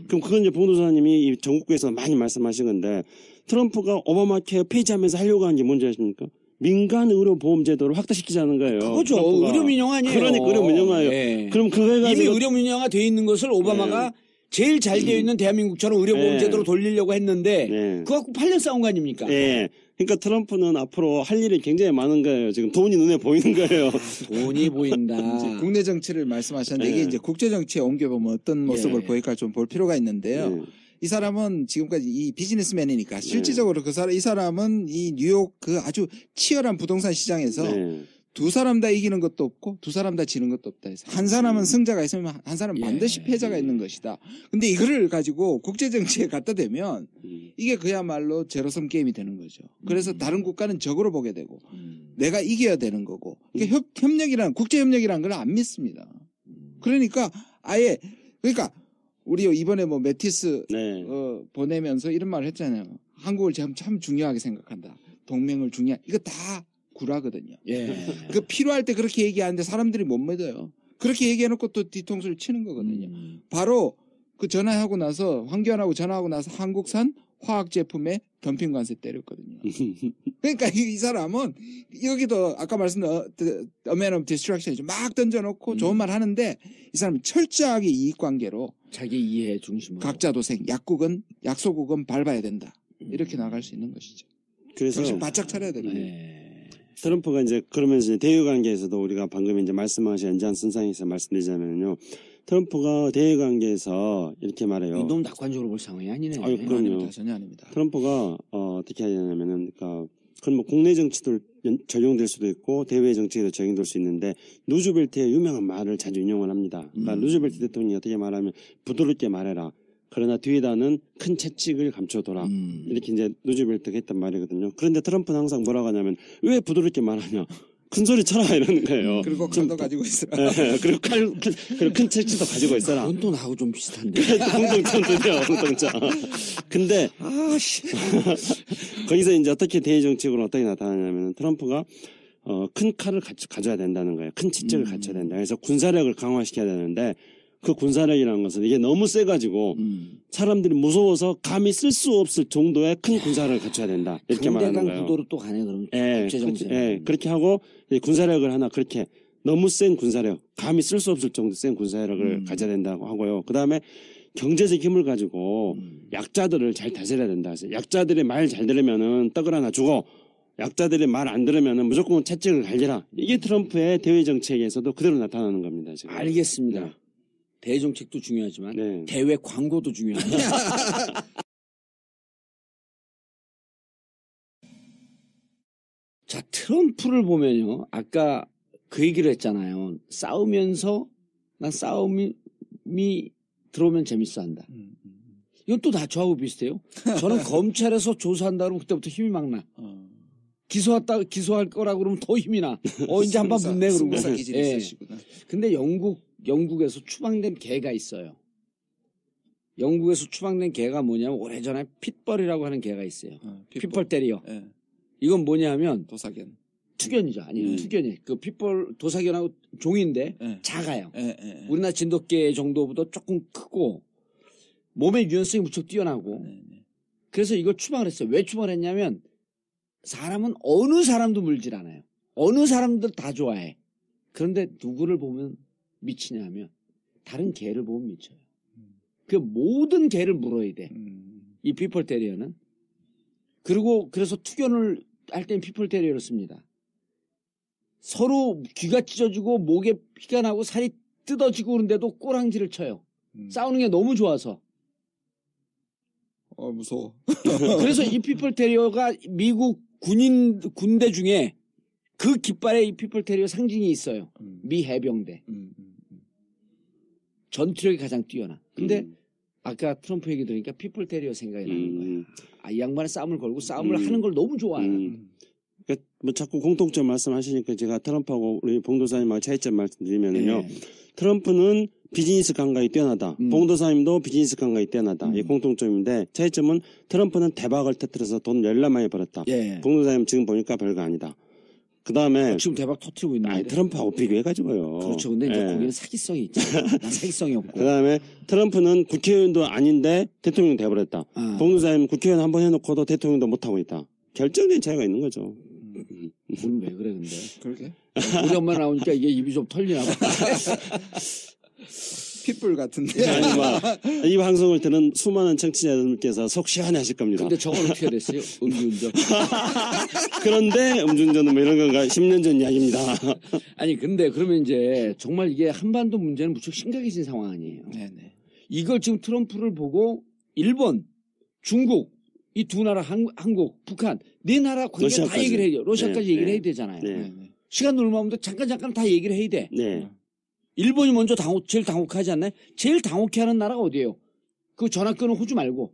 Speaker 3: 그럼 그건 이제 봉도사님이 이 전국구에서 많이 말씀하신 건데 트럼프가 오바마 케어 폐지하면서 하려고 하는 게 뭔지 아십니까? 민간 의료 보험 제도를 확대시키자는 거예요.
Speaker 1: 그거죠.
Speaker 3: 트럼프가.
Speaker 1: 의료 민영 아니에요.
Speaker 3: 그러니까 의료 민영화예요.
Speaker 1: 예.
Speaker 3: 그럼 그거
Speaker 1: 이미
Speaker 3: 해가지고
Speaker 1: 의료 민영화 돼 있는 것을 오바마가 제일 잘 되어 있는 대한민국처럼 의료보험
Speaker 3: 네.
Speaker 1: 제도로 돌리려고 했는데
Speaker 3: 네.
Speaker 1: 그거 갖고 8년 싸운 거 아닙니까?
Speaker 3: 예. 그러니까 트럼프는 앞으로 할 일이 굉장히 많은 거예요. 지금 돈이 눈에 보이는 거예요.
Speaker 1: 돈이 보인다.
Speaker 2: 국내 정치를 말씀하셨는데
Speaker 3: 네.
Speaker 2: 이게 이제 국제 정치에 옮겨보면 어떤 모습을
Speaker 1: 예.
Speaker 2: 보일까 좀 볼 필요가 있는데요.
Speaker 3: 네.
Speaker 2: 이 사람은 지금까지 이 비즈니스맨이니까 실질적으로 이 사람은 이 뉴욕 그 아주 치열한 부동산 시장에서
Speaker 3: 네.
Speaker 2: 두 사람 다 이기는 것도 없고 두 사람 다 지는 것도 없다 해서 한 사람은 승자가 있으면 한 사람은
Speaker 1: 예.
Speaker 2: 반드시 패자가 있는 것이다. 근데 이거를 가지고 국제 정치에 갖다 대면 이게 그야말로 제로섬 게임이 되는 거죠. 그래서 다른 국가는 적으로 보게 되고 내가 이겨야 되는 거고 이게 협력이란 국제 협력이라는 걸 안 믿습니다. 그러니까 그러니까 우리 이번에 뭐 메티스
Speaker 3: 네.
Speaker 2: 보내면서 이런 말을 했잖아요. 한국을 참 중요하게 생각한다. 동맹을 이거 다 구라거든요.
Speaker 1: 예.
Speaker 2: 그 필요할 때 그렇게 얘기하는데 사람들이 못 믿어요. 그렇게 얘기해놓고 또 뒤통수를 치는 거거든요. 바로 그 전화하고 나서 황교안하고 전화하고 나서 한국산 화학 제품에 덤핑 관세 때렸거든요. 그러니까 이 사람은 여기도 아까 말씀드린 A Man of Distraction이죠. 막 던져놓고 좋은 말 하는데 이 사람은 철저하게 이익관계로
Speaker 1: 자기 이해 중심으로.
Speaker 2: 각자 도생, 약소국은 밟아야 된다. 이렇게 나갈 수 있는 것이죠.
Speaker 3: 그래서
Speaker 2: 정신 바짝 차려야 됩니다.
Speaker 1: 네.
Speaker 3: 트럼프가 이제 그러면서 이제 대외 관계에서도 우리가 방금 이제 말씀하신 연장선상에서 말씀드리자면요. 트럼프가 대외 관계에서 이렇게 말해요.
Speaker 1: 너무 낙관적으로 볼 상황이 아니네.
Speaker 3: 아유, 그럼요.
Speaker 2: 아닙니다. 전혀 아닙니다.
Speaker 3: 트럼프가 어떻게 하냐면은 그러니까 그건 뭐 국내 정치도 적용될 수도 있고 대외 정치에도 적용될 수 있는데 루즈벨트의 유명한 말을 자주 인용을 합니다. 그러니까 루즈벨트 대통령이 어떻게 말하면 부드럽게 말해라. 그러나 뒤에다는 큰 채찍을 감춰둬라. 이렇게 이제 루즈벨트가 했단 말이거든요. 그런데 트럼프는 항상 뭐라고 하냐면 왜 부드럽게 말하냐. 큰 소리 쳐라 이러는 거예요.
Speaker 2: 그리고 칼도 가지고 있어라.
Speaker 3: 네, 그리고 그리고 큰 채찍도 가지고 있어라.
Speaker 1: 그건 또 나하고 좀 비슷한데.
Speaker 3: 공동점들이요, 공동점. 근데
Speaker 1: 아씨.
Speaker 3: 거기서 이제 어떻게 대외 정책으로 어떻게 나타나냐면 트럼프가 큰 칼을 가져야 된다는 거예요. 큰 채찍을 갖춰야 된다. 그래서 군사력을 강화시켜야 되는데 그 군사력이라는 것은 이게 너무 세가지고 사람들이 무서워서 감히 쓸 수 없을 정도의 큰 군사력을 갖춰야 된다. 이렇게 말하는
Speaker 1: 강대강
Speaker 3: 거예요.
Speaker 1: 구도로 또 가네 그럼.
Speaker 3: 예,
Speaker 1: 국제정세.
Speaker 3: 그렇게 하고 군사력을 하나 그렇게 너무 센 군사력, 감히 쓸 수 없을 정도 센 군사력을 가져야 된다고 하고요. 그 다음에 경제적 힘을 가지고 약자들을 잘 다스려야 된다. 약자들이 말 잘 들으면은 떡을 하나 주고 약자들이 말 안 들으면은 무조건 채찍을 갈리라. 이게 트럼프의 대외 정책에서도 그대로 나타나는 겁니다. 지금.
Speaker 1: 알겠습니다.
Speaker 3: 네.
Speaker 1: 대정책도 중요하지만
Speaker 3: 네.
Speaker 1: 대외 광고도 중요합니다. 자, 트럼프를 보면요. 아까 그 얘기를 했잖아요. 싸우면서 난 싸움이 들어오면 재밌어 한다. 이건 또 다 저하고 비슷해요. 저는 검찰에서 조사한다 그러면 그때부터 힘이 막 나. 기소할 거라 그러면 더 힘이 나. 이제 한번 붙네 그러고.
Speaker 2: 승부사 기질이
Speaker 1: 예.
Speaker 2: 있으시구나.
Speaker 1: 근데 영국에서 추방된 개가 있어요. 영국에서 추방된 개가 뭐냐면 오래전에 핏벌이라고 하는 개가 있어요. 핏벌 테리어.
Speaker 2: 예.
Speaker 1: 이건 뭐냐면
Speaker 2: 도사견.
Speaker 1: 투견이죠. 아니 투견이. 그 핏벌 도사견하고 종인데
Speaker 2: 예.
Speaker 1: 작아요.
Speaker 2: 예.
Speaker 1: 우리나라 진돗개 정도보다 조금 크고 몸의 유연성이 무척 뛰어나고 그래서 이걸 추방을 했어요. 왜 추방을 했냐면 사람은 어느 사람도 물질 않아요. 어느 사람들 다 좋아해. 그런데 누구를 보면 미치냐 하면 다른 개를 보면 미쳐요. 그 모든 개를 물어야 돼. 이 피플 테리어는. 그리고 그래서 투견을 할 때는 피플 테리어를 씁니다. 서로 귀가 찢어지고 목에 피가 나고 살이 뜯어지고 그런데도 꼬랑지를 쳐요. 싸우는 게 너무 좋아서.
Speaker 2: 무서워.
Speaker 1: 그래서 이 피플 테리어가 미국 군대 중에 그 깃발에 이 피플 테리어 상징이 있어요. 미 해병대. 전투력이 가장 뛰어나. 근데 아까 트럼프 얘기 들으니까 피플 테리어 생각이 나는 거예요. 이 양반의 싸움을 걸고 싸움을 하는 걸 너무 좋아해요.
Speaker 3: 그러니까 뭐 자꾸 공통점 말씀하시니까 제가 트럼프하고 우리 봉도사님하고 차이점 말씀드리면요. 트럼프는 비즈니스 감각이 뛰어나다. 봉도사님도 비즈니스 감각이 뛰어나다. 이 공통점인데 차이점은 트럼프는 대박을 터뜨려서 돈 열나 많이 벌었다.
Speaker 1: 예.
Speaker 3: 봉도사님 지금 보니까 별거 아니다. 그 다음에
Speaker 1: 지금 대박 터뜨리고 있는데.
Speaker 3: 트럼프하고 비교해가지고요.
Speaker 1: 그렇죠. 근데 이제 거기는 사기성이 있잖아요. 난 사기성이 없고.
Speaker 3: 그 다음에 트럼프는 국회의원도 아닌데 대통령 돼버렸다. 봉도사님 국회의원 한번 해놓고도 대통령도 못하고 있다. 결정적인 차이가 있는 거죠.
Speaker 1: 우린 왜 그래 근데.
Speaker 2: 그러게.
Speaker 1: 우리 엄마 나오니까 이게 입이 좀 털리나 봐.
Speaker 2: 핏불 같은데.
Speaker 3: 아니, 이 방송을 듣는 수많은 청취자분께서 속 시원해 하실 겁니다.
Speaker 1: 근데 저건 어떻게 됐어요? 음주운전.
Speaker 3: 그런데 음주운전은 뭐 이런 건가? 10년 전 이야기입니다.
Speaker 1: 아니 근데 그러면 이제 정말 이게 한반도 문제는 무척 심각해진 상황 아니에요.
Speaker 2: 네네.
Speaker 1: 이걸 지금 트럼프를 보고 일본, 중국 이 두 나라 한국, 북한 네 나라 관계 다
Speaker 3: 러시아까지.
Speaker 1: 얘기를 해요. 러시아까지
Speaker 3: 네,
Speaker 1: 얘기를
Speaker 3: 네.
Speaker 1: 해야 되잖아요.
Speaker 3: 네.
Speaker 1: 시간 얼마 없는데 잠깐 다 얘기를 해야 돼.
Speaker 3: 네.
Speaker 1: 일본이 먼저 제일 당혹하지 않나요? 제일 당혹해하는 나라가 어디예요? 그 전화 끊은 호주 말고.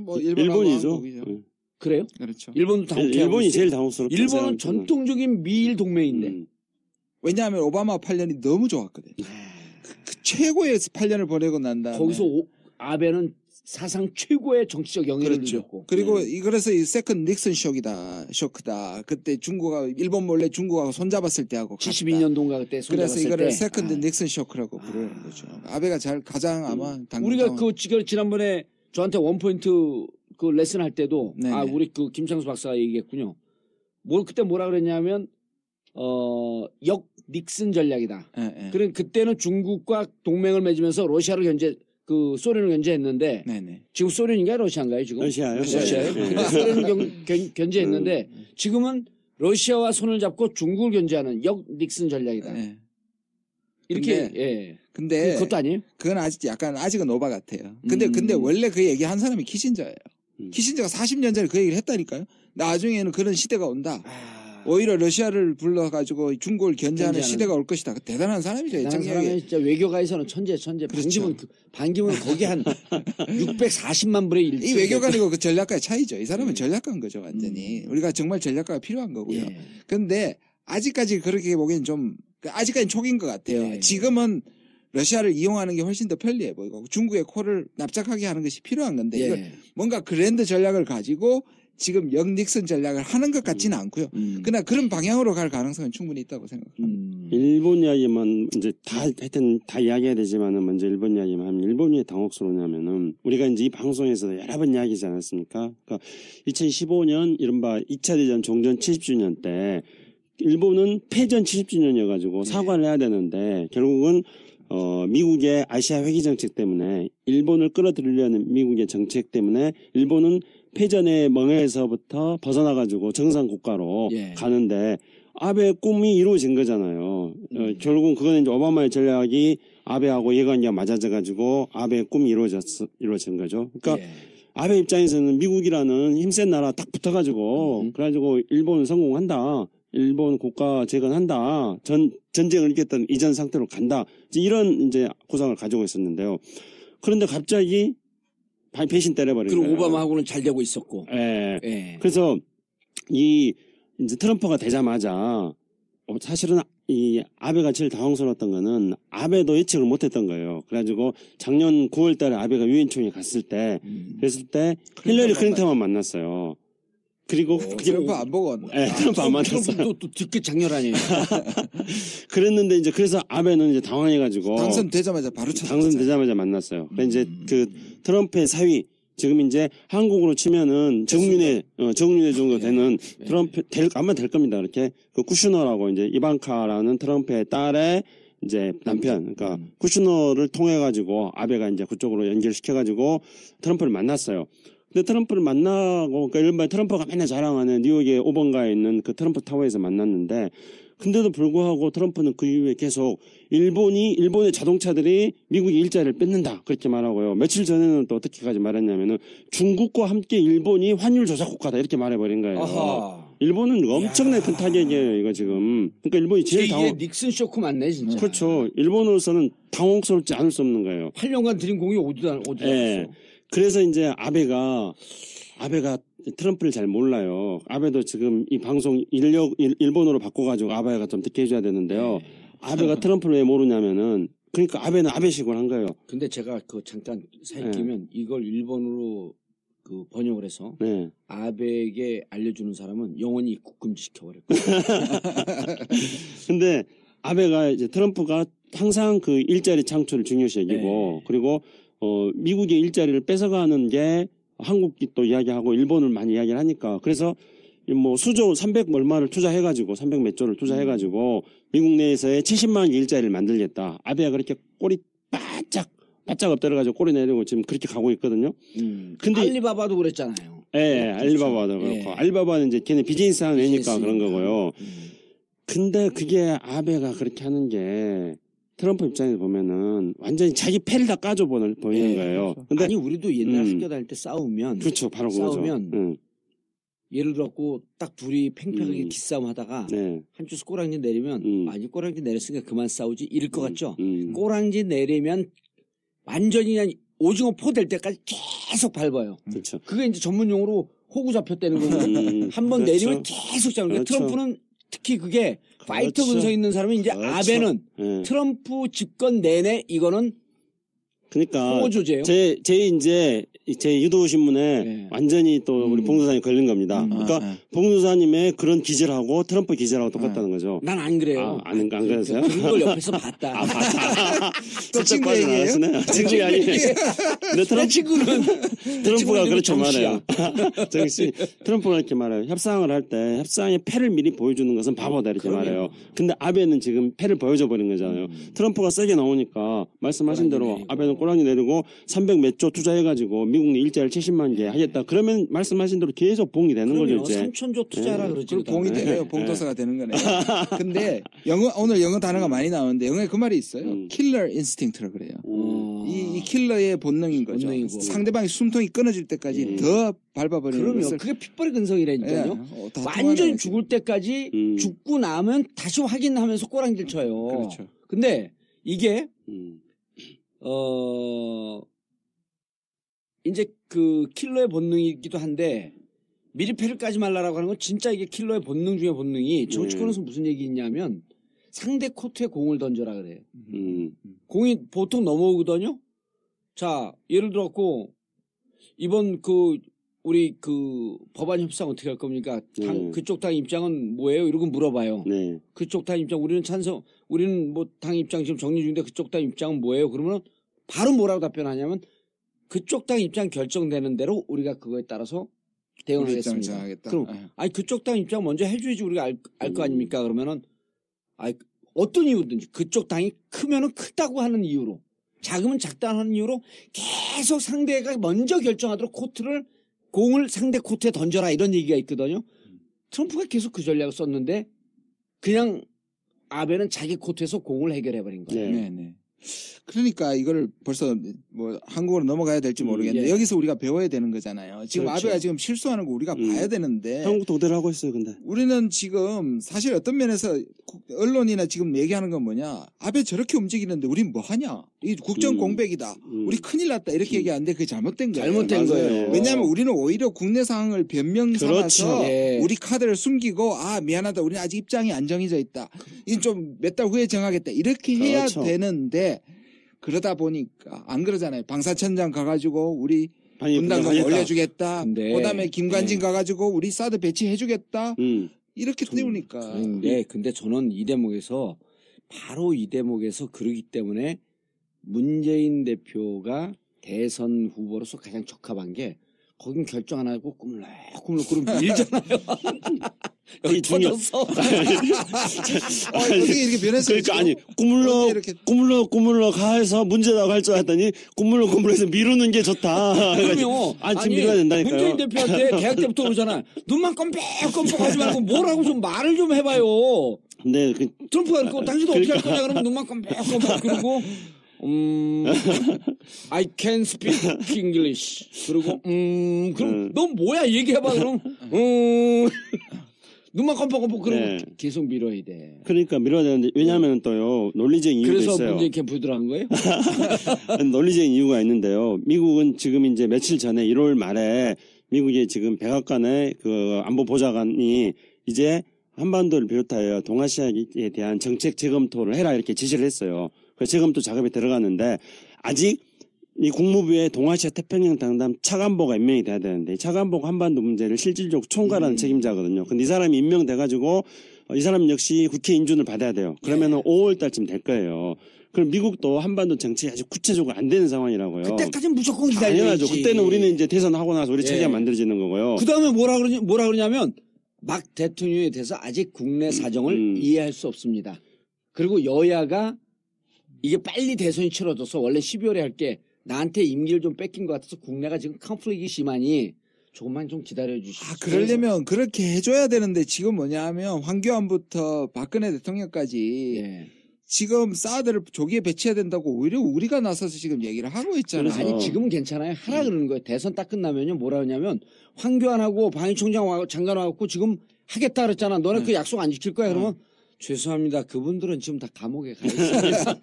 Speaker 2: 뭐
Speaker 3: 일본이죠.
Speaker 2: 한국이죠.
Speaker 1: 그래요?
Speaker 2: 그렇죠.
Speaker 1: 일본도 당혹해.
Speaker 3: 일본이 제일 당혹스럽죠.
Speaker 1: 일본은 전통적인 미일 동맹인데.
Speaker 2: 왜냐하면 오바마 8년이 너무 좋았거든. 그 최고의 8년을 보내고 난 다음에
Speaker 1: 거기서 아베는 사상 최고의 정치적 영예를
Speaker 2: 그렇죠.
Speaker 1: 누렸고.
Speaker 2: 그리고 그래서 이 세컨 닉슨 쇼크다. 그때 일본 몰래 중국하고 손잡았을 때하고
Speaker 1: 72년도인가 그때
Speaker 2: 그래서
Speaker 1: 손잡았을
Speaker 2: 이거를
Speaker 1: 때.
Speaker 2: 세컨드 닉슨 쇼크라고 부르는 거죠. 아베가 가장 아마
Speaker 1: 우리가 지난번에 저한테 원포인트 그 레슨 할 때도
Speaker 2: 네네.
Speaker 1: 우리 그 김창수 박사가 얘기했군요. 그때 뭐라 그랬냐면 역 닉슨 전략이다.
Speaker 2: 예.
Speaker 1: 그래 그때는 중국과 동맹을 맺으면서 러시아를 그 소련을 견제했는데
Speaker 2: 네네.
Speaker 1: 지금 소련인가요, 러시아인가요 지금?
Speaker 3: 러시아요.
Speaker 1: 러시아예요.
Speaker 3: 네.
Speaker 1: 근데 소련을 견제했는데 지금은 러시아와 손을 잡고 중국을 견제하는 역 닉슨 전략이다.
Speaker 2: 네.
Speaker 1: 이렇게
Speaker 2: 근데-
Speaker 1: 예.
Speaker 2: 근데
Speaker 1: 그것도 아니에요?
Speaker 2: 그건 아직은 오바 같아요. 근데 원래 그 얘기 한 사람이 키신저예요. 키신저가 40년 전에 그 얘기를 했다니까요. 나중에는 그런 시대가 온다. 오히려 러시아를 불러가지고 중국을 견제하는 시대가 올 것이다. 대단한 사람이죠.
Speaker 1: 대단한 사람이 진짜 외교가에서는 천재.
Speaker 2: 그렇죠.
Speaker 1: 반기문 거기 한 640만 불의 일.
Speaker 2: 이 외교관이고 그 전략가의 차이죠. 이 사람은 전략가인 거죠, 완전히. 우리가 정말 전략가가 필요한 거고요.
Speaker 1: 예.
Speaker 2: 근데 아직까지 그렇게 보기엔 좀 아직까지 초기인 것 같아요.
Speaker 1: 예.
Speaker 2: 지금은 러시아를 이용하는 게 훨씬 더 편리해 보이고 중국의 코를 납작하게 하는 것이 필요한 건데 이걸
Speaker 1: 예.
Speaker 2: 뭔가 그랜드 전략을 가지고 지금 역 닉슨 전략을 하는 것 같지는 않고요. 그러나 그런 방향으로 갈 가능성은 충분히 있다고 생각합니다.
Speaker 3: 일본 이야기만 이제 하여튼 다 이야기해야 되지만은 먼저 일본 이야기만 하면 일본이 왜 당혹스러우냐면은 우리가 이제 이 방송에서 여러 번 이야기하지 않았습니까? 그러니까 2015년 이른바 2차 대전 종전 70주년 때 일본은 패전 70주년이어가지고 사과를 해야 되는데 결국은 미국의 아시아 회귀 정책 때문에 일본을 끌어들이려는 미국의 정책 때문에 일본은 패전의 멍에서부터 벗어나가지고 정상 국가로
Speaker 1: 예.
Speaker 3: 가는데 아베의 꿈이 이루어진 거잖아요. 결국은 그거는 이제 오바마의 전략이 아베하고 이해관계가 맞아져가지고 아베의 꿈이 이루어진 거죠. 그러니까
Speaker 1: 예.
Speaker 3: 아베 입장에서는 미국이라는 힘센 나라 딱 붙어가지고 그래가지고 일본은 성공한다. 일본 국가 재건한다. 전쟁을 이겼던 이전 상태로 간다. 이런 이제 구상을 가지고 있었는데요. 그런데 갑자기 배신 때려버린
Speaker 1: 그리고
Speaker 3: 거예요.
Speaker 1: 오바마하고는 잘 되고 있었고.
Speaker 3: 예.
Speaker 1: 예.
Speaker 3: 그래서 이제 트럼프가 되자마자 사실은 이 아베가 제일 당황스러웠던 거는 아베도 예측을 못했던 거예요. 그래가지고 작년 9월달에 아베가 유엔 총회 갔을 때 그랬을 때 힐러리 클린턴만 만났어요. 그리고
Speaker 2: 트럼프 안 보고 왔나?
Speaker 3: 예, 트럼프 안 만났어요.
Speaker 1: 또 뒤끝 장렬 아니에요.
Speaker 3: 그랬는데 이제 그래서 아베는 이제 당황해가지고
Speaker 2: 당선되자마자 바로 찾았어요.
Speaker 3: 당선되자마자 만났어요. 그래서 이제 그 트럼프의 사위 지금 이제 한국으로 치면은 정윤회 정도 되는 트럼프 아마 될 겁니다. 이렇게 그 쿠슈너라고 이제 이방카라는 트럼프의 딸의 이제 남편, 그러니까 쿠슈너를 통해 가지고 아베가 이제 그쪽으로 연결시켜 가지고 트럼프를 만났어요. 근데 트럼프를 만나고 그러니까 일반 트럼프가 맨날 자랑하는 뉴욕의 5번가에 있는 그 트럼프 타워에서 만났는데 근데도 불구하고 트럼프는 그 이후에 계속 일본의 자동차들이 미국의 일자리를 뺏는다 그렇게 말하고요. 며칠 전에는 또 어떻게까지 말했냐면은 중국과 함께 일본이 환율 조작 국가다 이렇게 말해버린 거예요.
Speaker 1: 아하.
Speaker 3: 일본은 엄청나게 큰 타격이에요 이거 지금. 그러니까 일본이 제일
Speaker 1: 이게 닉슨 쇼크 맞네 진짜.
Speaker 3: 그렇죠. 일본으로서는 당혹스럽지 않을 수 없는 거예요.
Speaker 1: 8년간 들인 공이 어디다
Speaker 3: 예.
Speaker 1: 갔어.
Speaker 3: 그래서 이제 아베가 트럼프를 잘 몰라요. 아베도 지금 이 방송 일본어로 바꿔가지고 아베가 좀 듣게 해줘야 되는데요. 아베가 트럼프를 왜 모르냐면은 그러니까 아베는 아베식으로 한 거예요.
Speaker 1: 근데 제가 그 잠깐 사이
Speaker 3: 네.
Speaker 1: 끼면 이걸 일본어로 그 번역을 해서
Speaker 3: 네.
Speaker 1: 아베에게 알려주는 사람은 영원히 입국 금지시켜버릴 거예요.
Speaker 3: 근데 아베가 이제 트럼프가 항상 그 일자리 창출을 중요시 여기고
Speaker 1: 네.
Speaker 3: 그리고 미국의 일자리를 뺏어가는 게 한국이 또 이야기하고 일본을 많이 이야기를 하니까 그래서 뭐 수조 300 얼마를 투자해가지고 300 몇 조를 투자해가지고 미국 내에서의 70만 개 일자리를 만들겠다. 아베가 그렇게 꼬리 바짝 엎드려가지고 꼬리 내리고 지금 그렇게 가고 있거든요. 근데
Speaker 1: 알리바바도 그랬잖아요.
Speaker 3: 예, 알리바바도 그렇고
Speaker 1: 예.
Speaker 3: 알리바바는 이제 걔네 비즈니스 하는 애니까 그런
Speaker 1: 비즈니스니까.
Speaker 3: 거고요. 근데 그게 아베가 그렇게 하는 게 트럼프 입장에서 보면은 완전히 자기 패를 다 까줘 보이는
Speaker 1: 예,
Speaker 3: 거예요.
Speaker 2: 그렇죠.
Speaker 3: 근데
Speaker 1: 아니 우리도 옛날
Speaker 3: 음.
Speaker 1: 학교 다닐 때 싸우면
Speaker 3: 그렇죠, 바로 그거죠.
Speaker 1: 싸우면 예를 들어갖고 딱 둘이 팽팽하게
Speaker 3: 음.
Speaker 1: 기싸움 하다가
Speaker 3: 네,
Speaker 1: 한줄 꼬랑지 내리면 아니 꼬랑지 내렸으니까 그만 싸우지 이럴 것 같죠.
Speaker 3: 음.
Speaker 1: 꼬랑지 내리면 완전히 그냥 오징어 포 될 때까지 계속 밟아요.
Speaker 3: 그렇죠.
Speaker 1: 그게 이제 전문 용어로 호구 잡혔다는 거고 한 번
Speaker 3: 그렇죠.
Speaker 1: 내리면 계속 잡는 거예요.
Speaker 3: 그렇죠.
Speaker 1: 트럼프는 특히 그게 파이터
Speaker 3: 그렇죠.
Speaker 1: 근성에 있는 사람이 이제
Speaker 3: 그렇죠.
Speaker 1: 아베는
Speaker 3: 예.
Speaker 1: 트럼프 집권 내내 이거는
Speaker 3: 그러니까
Speaker 1: 호구 조제예요.
Speaker 3: 제 유도 신문에
Speaker 1: 네.
Speaker 3: 완전히 또 우리 봉도사님 걸린 겁니다. 그러니까 봉도사님의 그런 기질하고 트럼프 기질하고 똑같다는 거죠.
Speaker 1: 난 안 그래요.
Speaker 3: 안 그러세요?
Speaker 1: 그런 걸 옆에서 봤다.
Speaker 2: 또 친구 얘기예요?
Speaker 3: 하시네요. 친구 아니에요. 근데
Speaker 1: 내 친구는
Speaker 3: 트럼프가 그렇게
Speaker 1: 정씨야.
Speaker 3: 말해요. 정씨. 트럼프가 이렇게 말해요. 협상을 할 때 협상의 패를 미리 보여주는 것은 바보다 이렇게
Speaker 1: 그럼요.
Speaker 3: 말해요. 근데 아베는 지금 패를 보여줘 버린 거잖아요. 트럼프가 세게 나오니까 말씀하신 대로
Speaker 1: 내리고.
Speaker 3: 아베는 꼬랑지 내리고 300 몇 조 투자해가지고 미국 일자리 70만 개 하겠다. 그러면 말씀하신 대로 계속 봉이 되는 거죠. 이제.
Speaker 1: 3천조 투자라 그러지.
Speaker 2: 그리고 봉이 되네요. 봉도사가 되는 거네요. 근데 오늘 영어 단어가 많이 나오는데 영어에 그 말이 있어요. 킬러 인스팅트라 그래요. 이 킬러의 본능인 거죠.
Speaker 1: 본능이고.
Speaker 2: 상대방이 숨통이 끊어질 때까지 더 밟아버리는
Speaker 1: 그럼요.
Speaker 2: 것을.
Speaker 1: 그게 핏벌의 근성이라니까요.
Speaker 2: 다
Speaker 1: 완전히
Speaker 2: 통하는
Speaker 1: 죽을 때까지 죽고 나면 다시 확인하면서 꼬랑지를 쳐요.
Speaker 2: 그렇죠.
Speaker 1: 근데 이게
Speaker 3: 음.
Speaker 1: 이제 그 킬러의 본능이기도 한데 미리 패를 까지 말라라고 하는 건 진짜 이게 킬러의 본능 중에 본능이 정치권에서 무슨 얘기 있냐면 상대 코트에 공을 던져라 그래요. 공이 보통 넘어오거든요. 자, 예를 들었고 이번 우리 법안 협상 어떻게 할 겁니까? 그쪽 당 입장은 뭐예요? 이러고 물어봐요.
Speaker 3: 네.
Speaker 1: 그쪽 당 입장 우리는 뭐 당 입장 지금 정리 중인데 그쪽 당 입장은 뭐예요? 그러면 바로 뭐라고 답변하냐면 그쪽 당 입장 결정되는 대로 우리가 그거에 따라서 대응을 하겠습니다.
Speaker 2: 하겠다.
Speaker 1: 그럼 아니 그쪽 당 입장 먼저 해줘야지 우리가 알 거 아닙니까? 그러면은 어떤 이유든지 그쪽 당이 크면은 크다고 하는 이유로 작으면 작다는 하는 이유로 계속 상대가 먼저 결정하도록 공을 상대 코트에 던져라 이런 얘기가 있거든요. 트럼프가 계속 그 전략을 썼는데 그냥 아베는 자기 코트에서 공을 해결해버린 거예요.
Speaker 2: 네. 그러니까 이거를 벌써 뭐 한국어로 넘어가야 될지 모르겠는데
Speaker 1: 예.
Speaker 2: 여기서 우리가 배워야 되는 거잖아요. 지금
Speaker 1: 그렇죠.
Speaker 2: 아베가 지금 실수하는 거 우리가 봐야 되는데
Speaker 3: 한국도 그대로 하고 있어요. 근데
Speaker 2: 우리는 지금 사실 어떤 면에서 언론이나 지금 얘기하는 건 뭐냐. 아베 저렇게 움직이는데 우린 뭐 하냐. 이 국정 공백이다. 우리 큰일 났다. 이렇게 얘기하는데 그게 잘못된 거예요.
Speaker 1: 잘못된 거예요.
Speaker 2: 왜냐하면 우리는 오히려 국내 상황을 변명 삼아서
Speaker 3: 그렇죠.
Speaker 1: 예.
Speaker 2: 우리 카드를 숨기고 미안하다. 우리는 아직 입장이 안 정해져 있다. 이건 좀 몇 달 후에 정하겠다. 이렇게 해야
Speaker 3: 그렇죠.
Speaker 2: 되는데 그러다 보니까 안 그러잖아요. 방사천장 가가지고 우리 분담금
Speaker 3: 분담하겠다.
Speaker 2: 올려주겠다.
Speaker 1: 근데,
Speaker 2: 그다음에 김관진 가가지고 우리 사드 배치해주겠다. 이렇게 때우니까.
Speaker 1: 근데 저는 바로 이 대목에서 그러기 때문에 문재인 대표가 대선 후보로서 가장 적합한 게 거긴 결정 안 하고 꾸물럭꾸물럭 그럼 밀잖아요. 여기 터졌어.
Speaker 2: 어떻게 이렇게 변했어요?
Speaker 3: 그러니까 아니 꾸물럭 해서 문제라고 할 줄 알았더니 꾸물럭해서 미루는 게 좋다.
Speaker 1: 그럼요.
Speaker 3: 지금 밀어야 된다니까요.
Speaker 1: 문재인 대표한테 대학 때부터 그러잖아. 눈만 껌뻑껌뻑하지 말고 뭐라고 좀 말을 좀 해봐요.
Speaker 3: 네,
Speaker 1: 트럼프가 그러고 당신도 어떻게 할 거냐 그러면 눈만 껌뻑껌뻑 그러고 I can speak English. 그리고 그럼 너 뭐야 얘기해봐 그럼 눈만 껌뻑껌뻑 그러면 계속 밀어야 돼.
Speaker 3: 그러니까 밀어야 되는데 왜냐하면 또요 논리적인 이유가
Speaker 1: 그래서
Speaker 3: 있어요.
Speaker 1: 문재인 캠프 들어간 거예요?
Speaker 3: 논리적인 이유가 있는데요. 미국은 지금 이제 며칠 전에 1월 말에 미국의 지금 백악관의 그 안보 보좌관이 이제 한반도를 비롯하여 동아시아에 대한 정책 재검토를 해라 이렇게 지시를 했어요. 그래서 재검토 작업에 들어갔는데 아직 이 국무부의 동아시아 태평양 당담 차관보가 임명이 돼야 되는데 이 차관보가 한반도 문제를 실질적으로 총괄하는 책임자거든요. 근데 이 사람이 임명돼가지고 이 사람 역시 국회 인준을 받아야 돼요. 그러면은 5월 달쯤 될 거예요. 그럼 미국도 한반도 정책이 아직 구체적으로 안 되는 상황이라고요.
Speaker 1: 그때까지는 무조건 기다려야지.
Speaker 3: 당연하죠. 그때는 우리는 이제 대선하고 나서 우리 체제가 만들어지는 거고요.
Speaker 1: 그 다음에 뭐라 그러냐면 막 대통령에 대해서 아직 국내 사정을 이해할 수 없습니다. 그리고 여야가 이게 빨리 대선이 치러져서 원래 12월에 할 게 나한테 임기를 좀 뺏긴 것 같아서 국내가 지금 컨플릭이 심하니 조금만 좀 기다려주시죠.
Speaker 2: 그러려면 그렇게 해줘야 되는데 지금 뭐냐 하면 황교안부터 박근혜 대통령까지 지금 사드를 조기에 배치해야 된다고 오히려 우리가 나서서 지금 얘기를 하고 있잖아요.
Speaker 1: 아니 지금은 괜찮아요. 하라 그러는 거예요. 대선 딱 끝나면요 뭐라 하냐면 황교안하고 방위총장 장관 와갖고 지금 하겠다 그랬잖아. 너네 그 약속 안 지킬 거야. 그러면 죄송합니다. 그분들은 지금 다 감옥에 가 있습니다.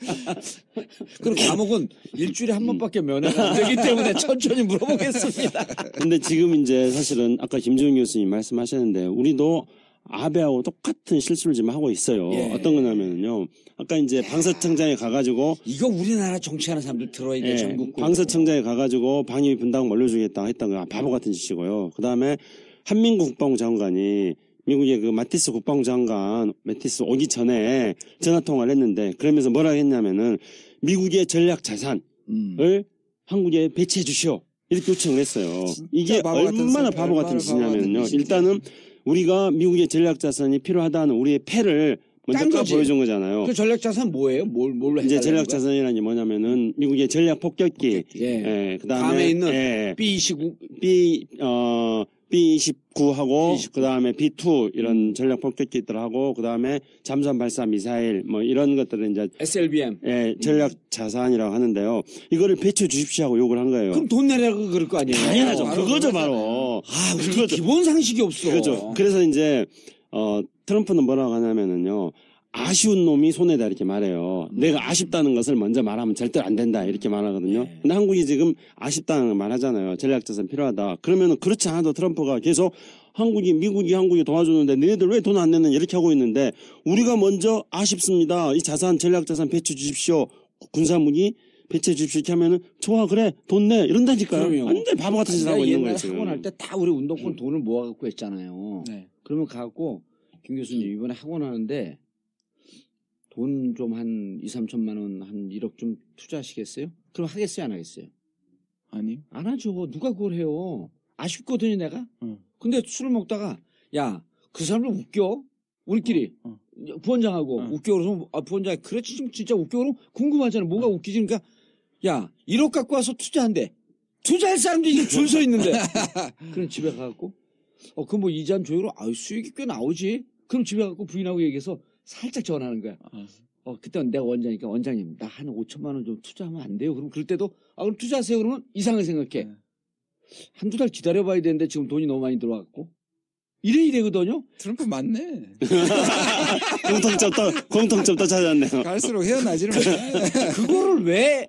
Speaker 1: 그리고 감옥은 일주일에 한 번밖에 면회가 안 되기 때문에 천천히 물어보겠습니다.
Speaker 3: 근데 지금 이제 사실은 아까 김종인 교수님 말씀하셨는데 우리도 아베하고 똑같은 실수를 지금 하고 있어요. 어떤 거냐면요. 아까 이제 방사청장에 가가지고
Speaker 1: 이거 우리나라 정치하는 사람들 들어야 돼. 전국
Speaker 3: 방사청장에 가가지고 방위 분담금 올려주겠다 했던 거 바보 같은 짓이고요. 그 다음에 한민국 국방부 장관이 미국의 그 마티스 국방부 장관 마티스 오기 전에 전화 통화를 했는데 그러면서 뭐라 했냐면은 미국의 전략 자산을 한국에 배치해 주시오 이렇게 요청을 했어요. 이게 얼마나 바보 같은 짓이냐면요. 일단은 우리가 미국의 전략 자산이 필요하다는 우리의 패를 먼저
Speaker 1: 딴 거지.
Speaker 3: 보여준 거잖아요.
Speaker 1: 그 전략 자산 뭐예요? 뭘로
Speaker 3: 이제
Speaker 1: 해달라는
Speaker 3: 전략
Speaker 1: 거야?
Speaker 3: 자산이라는 게 뭐냐면은 미국의 전략 폭격기,
Speaker 1: 예.
Speaker 3: 예, 그다음에
Speaker 1: 밤에 있는
Speaker 3: 예,
Speaker 1: B29
Speaker 3: B29하고
Speaker 1: B29.
Speaker 3: 그다음에 B2 이런 전략 폭격기들하고 그다음에 잠수함 발사 미사일 뭐 이런 것들을 이제
Speaker 1: SLBM.
Speaker 3: 예, 전략 자산이라고 하는데요. 이거를 배치해 주십시오 하고 요구를 한 거예요.
Speaker 1: 그럼 돈 내라고 그럴 거 아니에요?
Speaker 3: 당연하죠.
Speaker 2: 바로
Speaker 3: 그거죠,
Speaker 2: 그거잖아요.
Speaker 3: 바로.
Speaker 1: 아, 우리
Speaker 3: 그거죠.
Speaker 1: 기본 상식이 없어.
Speaker 3: 그죠. 그래서 이제 트럼프는 뭐라고 하냐면은요. 아쉬운 놈이 손해다 이렇게 말해요. 내가 아쉽다는 것을 먼저 말하면 절대 안 된다 이렇게 말하거든요.
Speaker 1: 네.
Speaker 3: 근데 한국이 지금 아쉽다는 말 하잖아요. 전략자산 필요하다. 그러면은 그렇지 않아도 트럼프가 계속 미국이 한국이 도와주는데 너희들 왜 돈 안 내는 이렇게 하고 있는데 우리가 먼저 아쉽습니다. 이 자산 전략자산 배치해 주십시오. 군사무기 배치해 주십시오 이렇게 하면은 좋아 그래 돈 내 이런다니까요.
Speaker 1: 그럼요.
Speaker 3: 완전 바보 같은 짓 하고 있는 거예요
Speaker 1: 옛날에
Speaker 3: 지금.
Speaker 1: 학원 할 때 다 우리 운동권 돈을 모아갖고 했잖아요.
Speaker 2: 네.
Speaker 1: 그러면 가갖고 김 교수님 이번에 학원 하는데 돈 좀 한 2, 3천만 원, 한 1억 좀 투자하시겠어요? 그럼 하겠어요, 안 하겠어요?
Speaker 2: 아니.
Speaker 1: 안 하죠. 누가 그걸 해요? 아쉽거든요, 내가.
Speaker 2: 응.
Speaker 1: 근데 술을 먹다가 야, 그 사람들 웃겨? 우리끼리 부원장하고 웃겨 그러면 부원장이 그렇지 지금 진짜 웃겨 그러면 궁금하잖아. 뭐가 웃기지? 그러니까 야, 1억 갖고 와서 투자한대. 투자할 사람들이 지금 줄 서 있는데. 그럼 집에 가갖고 그럼 뭐 이자 한 조율로 수익이 꽤 나오지. 그럼 집에 가갖고 부인하고 얘기해서 살짝 전화하는 거야. 그때 내가 원장이니까 원장님 나 한 5천만 원 좀 투자하면 안 돼요? 그럼 그럴 때도 그럼 투자하세요. 그러면 이상하게 생각해. 한두 달 기다려봐야 되는데 지금 돈이 너무 많이 들어왔고 이래거든요.
Speaker 2: 트럼프 맞네.
Speaker 3: 공통점도 찾았네요.
Speaker 2: 갈수록 헤어나지를 못해.
Speaker 1: 그거를 왜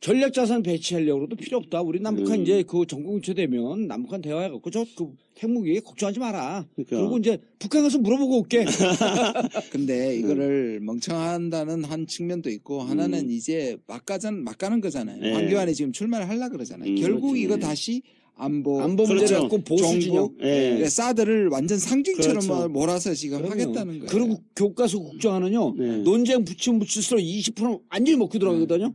Speaker 1: 전략자산 배치하려고 해도 필요 없다. 우리 남북한 이제 그 정공유체되면 남북한 대화해갖고 그 핵무기 걱정하지 마라.
Speaker 3: 그러니까.
Speaker 1: 그리고 이제 북한 가서 물어보고 올게.
Speaker 2: 근데 이거를 멍청한다는 한 측면도 있고 하나는 이제 막 가는 거잖아요.
Speaker 3: 네.
Speaker 2: 황교안이 지금 출마를 하려고 그러잖아요. 결국
Speaker 3: 그렇죠.
Speaker 2: 이거
Speaker 3: 네.
Speaker 2: 다시 안보
Speaker 1: 문제를
Speaker 3: 그렇죠.
Speaker 1: 갖고 보수 진영.
Speaker 3: 예.
Speaker 2: 사드를 완전 상징처럼
Speaker 3: 그렇죠.
Speaker 2: 몰아서 지금
Speaker 1: 그럼요.
Speaker 2: 하겠다는 거예요.
Speaker 1: 그리고 교과서 국정화는요.
Speaker 3: 네.
Speaker 1: 논쟁 붙일수록 20% 완전히 먹고 들어가거든요.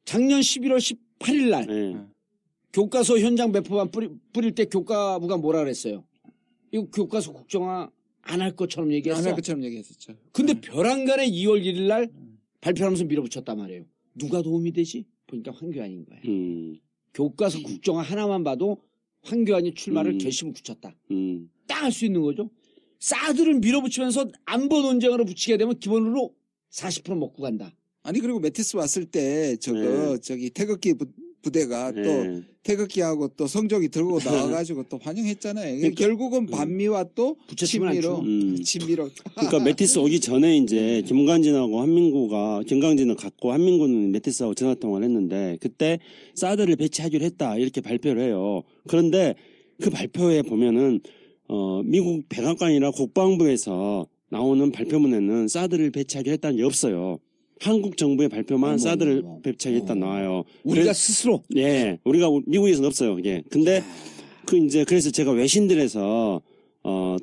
Speaker 1: 작년 11월 18일 날
Speaker 3: 예.
Speaker 1: 교과서 현장 배포만 뿌릴 때 교과부가 뭐라 그랬어요? 이거 교과서 국정화 안 할 것처럼 얘기했어.
Speaker 2: 안 할 것처럼 얘기했었죠.
Speaker 1: 근데 벼랑간에 2월 1일 날 발표하면서 밀어붙였단 말이에요. 누가 도움이 되지? 보니까 황교안인 거야. 교과서 국정화 하나만 봐도 황교안이 출마를 결심을 굳혔다. 딱 할 수 있는 거죠. 사드를 밀어붙이면서 안보 논쟁으로 붙이게 되면 기본으로 40% 먹고 간다.
Speaker 2: 아니 그리고 메티스 왔을 때 저기 태극기 부대가 또
Speaker 3: 네.
Speaker 2: 태극기하고 또 성적이 들고 나와가지고 또 환영했잖아요.
Speaker 3: 그러니까,
Speaker 2: 결국은 반미와 또
Speaker 1: 부채춤을 안
Speaker 2: 친미로
Speaker 1: 추고.
Speaker 2: 친미로.
Speaker 3: 그러니까 메티스 오기 전에 이제 김관진하고 김광진은 갔고 한민구는 메티스하고 전화 통화를 했는데 그때 사드를 배치하기로 했다 이렇게 발표를 해요. 그런데 그 발표에 보면은 미국 백악관이나 국방부에서 나오는 발표문에는 사드를 배치하기로 했다는 게 없어요. 한국 정부의 발표만 사드를 배치하겠다 나와요.
Speaker 1: 우리가 스스로.
Speaker 3: 예, 미국에서는 없어요, 그게. 근데 그래서 제가 외신들에서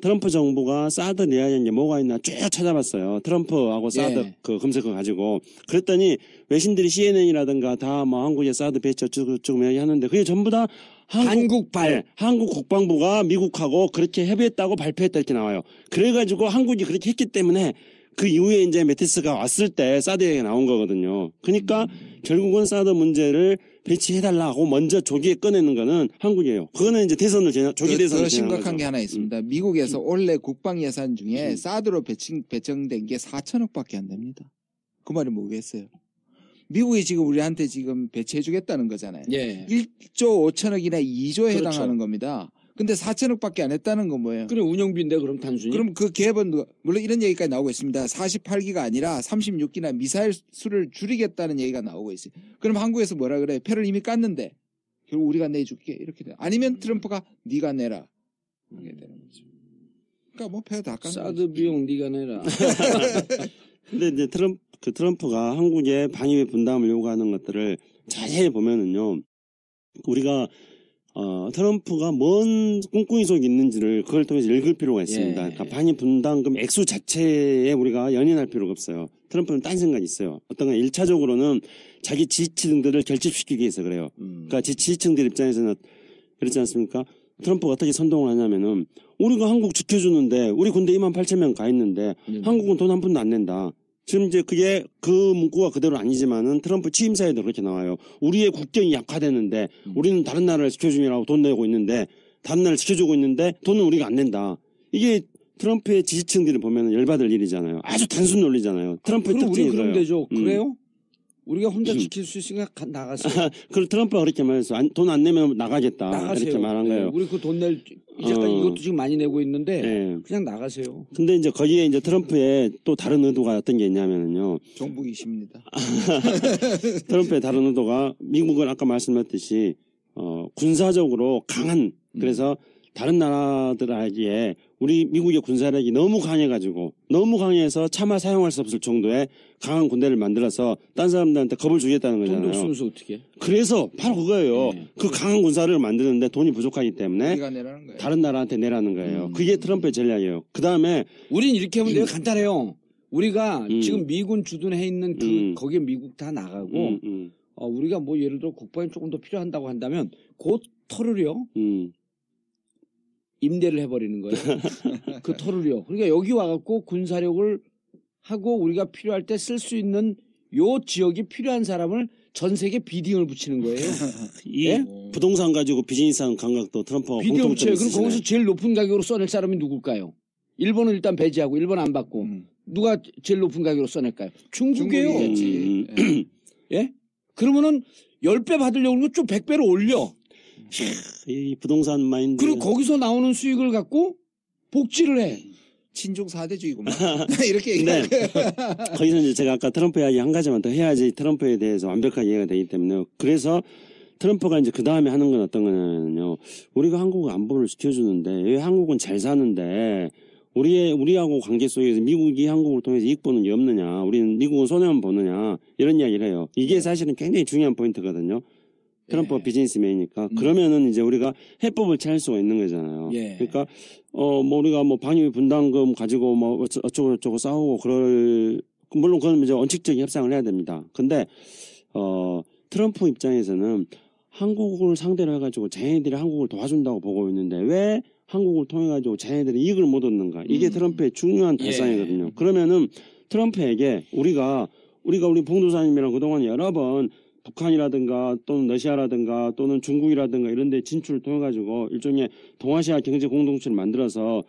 Speaker 3: 트럼프 정부가 사드 내야 되는 게 뭐가 있나 쭉 찾아봤어요. 트럼프하고 사드
Speaker 1: 예.
Speaker 3: 그 검색어 가지고. 그랬더니 외신들이 CNN이라든가 다 뭐 한국에 사드 배치 어쩌고 이야기하는데 그게 전부 다
Speaker 1: 한국발.
Speaker 3: 한국 국방부가 미국하고 그렇게 협의했다고 발표했다 이렇게 나와요. 그래가지고 한국이 그렇게 했기 때문에 그 이후에 이제 메티스가 왔을 때 사드 얘기가 나온 거거든요. 그러니까 결국은 사드 문제를 배치해달라고 먼저 조기에 꺼내는 거는 한국이에요. 그거는 이제 조기 대선을
Speaker 2: 더 심각한 게 하나 있습니다. 미국에서 올해 국방 예산 중에 사드로 배정된 게 4천억밖에 안 됩니다. 그 말이 뭐겠어요? 미국이 지금 우리한테 지금 배치해주겠다는 거잖아요.
Speaker 1: 예.
Speaker 2: 1조 5천억이나 2조에
Speaker 1: 그렇죠.
Speaker 2: 해당하는 겁니다. 근데 4천억밖에 안 했다는 건 뭐예요?
Speaker 1: 그래 운영비인데 그럼 단순히.
Speaker 2: 그럼 그 개입은 물론 이런 얘기까지 나오고 있습니다. 48기가 아니라 36기나 미사일 수를 줄이겠다는 얘기가 나오고 있어요. 그럼 한국에서 뭐라 그래? 표를 이미 깠는데 결국 우리가 내줄게 이렇게 돼. 아니면 트럼프가 네가 내라 이렇게 되는 거죠. 그러니까 뭐 표 다 깠는
Speaker 1: 사드
Speaker 2: 거죠.
Speaker 1: 비용 네가 내라.
Speaker 3: 근데 이제 트럼프가 한국의 방위비 분담을 요구하는 것들을 자세히 보면은요, 우리가 트럼프가 뭔 꿍꿍이 속에 있는지를 그걸 통해서 읽을 필요가 있습니다.
Speaker 1: 예.
Speaker 3: 그러니까 방위 분담금 액수 자체에 우리가 연연할 필요가 없어요. 트럼프는 딴 생각이 있어요. 어떤 건 1차적으로는 자기 지지층들을 결집시키기 위해서 그래요. 그러니까 지지층들 입장에서는 그렇지 않습니까? 트럼프가 어떻게 선동을 하냐면은 우리가 한국 지켜주는데 우리 군대 28,000명 가 있는데 한국은 돈 한 푼도 안 낸다. 지금 이제 그게 그 문구가 그대로 아니지만은 트럼프 취임사에도 그렇게 나와요. 우리의 국경이 약화되는데 우리는 다른 나라를 지켜주느라고 돈 내고 있는데 다른 나라를 지켜주고 있는데 돈은 우리가 안 낸다. 이게 트럼프의 지지층들이 보면 열받을 일이잖아요. 아주 단순 논리잖아요. 트럼프의
Speaker 1: 그럼 우리
Speaker 3: 특징이
Speaker 1: 그럼
Speaker 3: 그래요.
Speaker 1: 되죠. 그래요? 우리가 혼자 지킬 수 있으니까 나가세요.
Speaker 3: 그 트럼프가 그렇게 말했어. 돈 안 내면 나가겠다.
Speaker 1: 나가세요.
Speaker 3: 이렇게 말한 거예요.
Speaker 1: 우리 그 돈 낼 이제까지 이것도 지금 많이 내고 있는데
Speaker 3: 예.
Speaker 1: 그냥 나가세요.
Speaker 3: 근데 이제 거기에 이제 트럼프의 또 다른 의도가 어떤 게 있냐면요.
Speaker 2: 종북이십니다.
Speaker 3: 트럼프의 다른 의도가 미국은 아까 말씀드렸듯이 군사적으로 강한 그래서 다른 나라들에게 우리 미국의 군사력이 너무 강해가지고 너무 강해서 차마 사용할 수 없을 정도의 강한 군대를 만들어서 딴 사람들한테 겁을 주겠다는
Speaker 1: 돈도
Speaker 3: 거잖아요.
Speaker 1: 없으면서 어떻게?
Speaker 3: 그래서 바로 그거예요.
Speaker 1: 네.
Speaker 3: 그 강한 군사를 만드는데 돈이 부족하기 때문에
Speaker 2: 우리가 내라는 거예요.
Speaker 3: 다른 나라한테 내라는 거예요. 그게 트럼프의 전략이에요. 그 다음에
Speaker 1: 우린 이렇게 하면 돼요. 간단해요. 우리가 지금 미군 주둔해 있는 거기에 미국 다 나가고 우리가 뭐 예를 들어 국방이 조금 더 필요한다고 한다면 그 터를요. 임대를 해버리는 거예요. 그 터를요. 그러니까 여기 와갖고 군사력을 하고 우리가 필요할 때 쓸 수 있는 요 지역이 필요한 사람을 전 세계 비딩을 붙이는 거예요.
Speaker 3: 이
Speaker 1: 예?
Speaker 3: 부동산 가지고 비즈니스하는 감각도 트럼프가
Speaker 1: 비딩을
Speaker 3: 공통점이
Speaker 1: 붙여요. 그럼
Speaker 3: 있으시네.
Speaker 1: 거기서 제일 높은 가격으로 써낼 사람이 누굴까요? 일본은 일단 배제하고 일본 안 받고 누가 제일 높은 가격으로 써낼까요? 중국이에요.
Speaker 2: 중국이겠지.
Speaker 1: 예? 그러면은 10배 받으려고 그러면 좀 100배로 올려.
Speaker 3: 이 부동산 마인드.
Speaker 1: 그리고 거기서 나오는 수익을 갖고 복지를 해.
Speaker 2: 친중 사대주의구만. 이렇게
Speaker 3: 네.
Speaker 2: 얘기해.
Speaker 3: 거기서 이제 제가 아까 트럼프 이야기 한 가지만 더 해야지 트럼프에 대해서 완벽하게 이해가 되기 때문에 그래서 트럼프가 이제 그 다음에 하는 건 어떤 거냐면요. 우리가 한국 안보를 지켜주는데 왜 한국은 잘 사는데 우리하고 관계 속에서 미국이 한국을 통해서 이익 보는 게 없느냐. 우리는 미국은 손해만 보느냐. 이런 이야기를 해요. 이게 사실은 굉장히 중요한 포인트거든요. 트럼프가 비즈니스맨이니까. 그러면은 이제 우리가 해법을 찾을 수가 있는 거잖아요.
Speaker 1: 예.
Speaker 3: 그러니까, 뭐 우리가 뭐 방위 분담금 가지고 뭐 어쩌고저쩌고 싸우고 물론 그건 이제 원칙적인 협상을 해야 됩니다. 근데, 트럼프 입장에서는 한국을 상대로 해가지고 쟤네들이 한국을 도와준다고 보고 있는데 왜 한국을 통해가지고 쟤네들이 이익을 못 얻는가. 이게 트럼프의 중요한 발상이거든요. 그러면은 트럼프에게 우리가 우리 봉도사님이랑 그동안 여러 번 북한이라든가 또는 러시아라든가 또는 중국이라든가 이런 데 진출을 통해가지고 일종의 동아시아 경제 공동체를 만들어서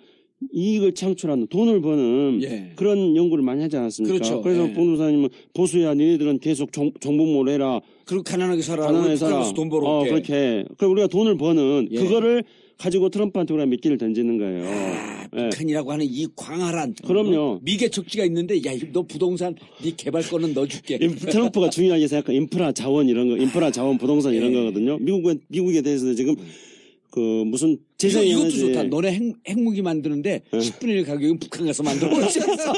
Speaker 3: 이익을 창출하는 돈을 버는
Speaker 1: 예.
Speaker 3: 그런 연구를 많이 하지 않았습니까?
Speaker 1: 그렇죠.
Speaker 3: 그래서
Speaker 1: 예.
Speaker 3: 봉도사님은 보수야 니네들은 계속 정보몰 해라.
Speaker 1: 그리고 가난하게 살아.
Speaker 3: 가난하게 살아.
Speaker 1: 북한에서 돈 벌어올게.
Speaker 3: 그렇게. 그럼 우리가 돈을 버는
Speaker 1: 예.
Speaker 3: 그거를 가지고 트럼프한테 우리가 미끼를 던지는 거예요. 예.
Speaker 1: 북한이라고 하는 이 광활한
Speaker 3: 그럼요.
Speaker 1: 미개 적지가 있는데 야 너 부동산 네 개발권은 넣어줄게.
Speaker 3: 트럼프가 중요하게 생각한 인프라 자원 이런 거, 인프라 자원 부동산 이런 거거든요. 미국에 대해서 지금 그 무슨 재생
Speaker 1: 이것도
Speaker 3: 에너지
Speaker 1: 좋다. 너네 핵무기 만드는데 10분의 1 가격은 북한 가서 만들어 볼 수 있어.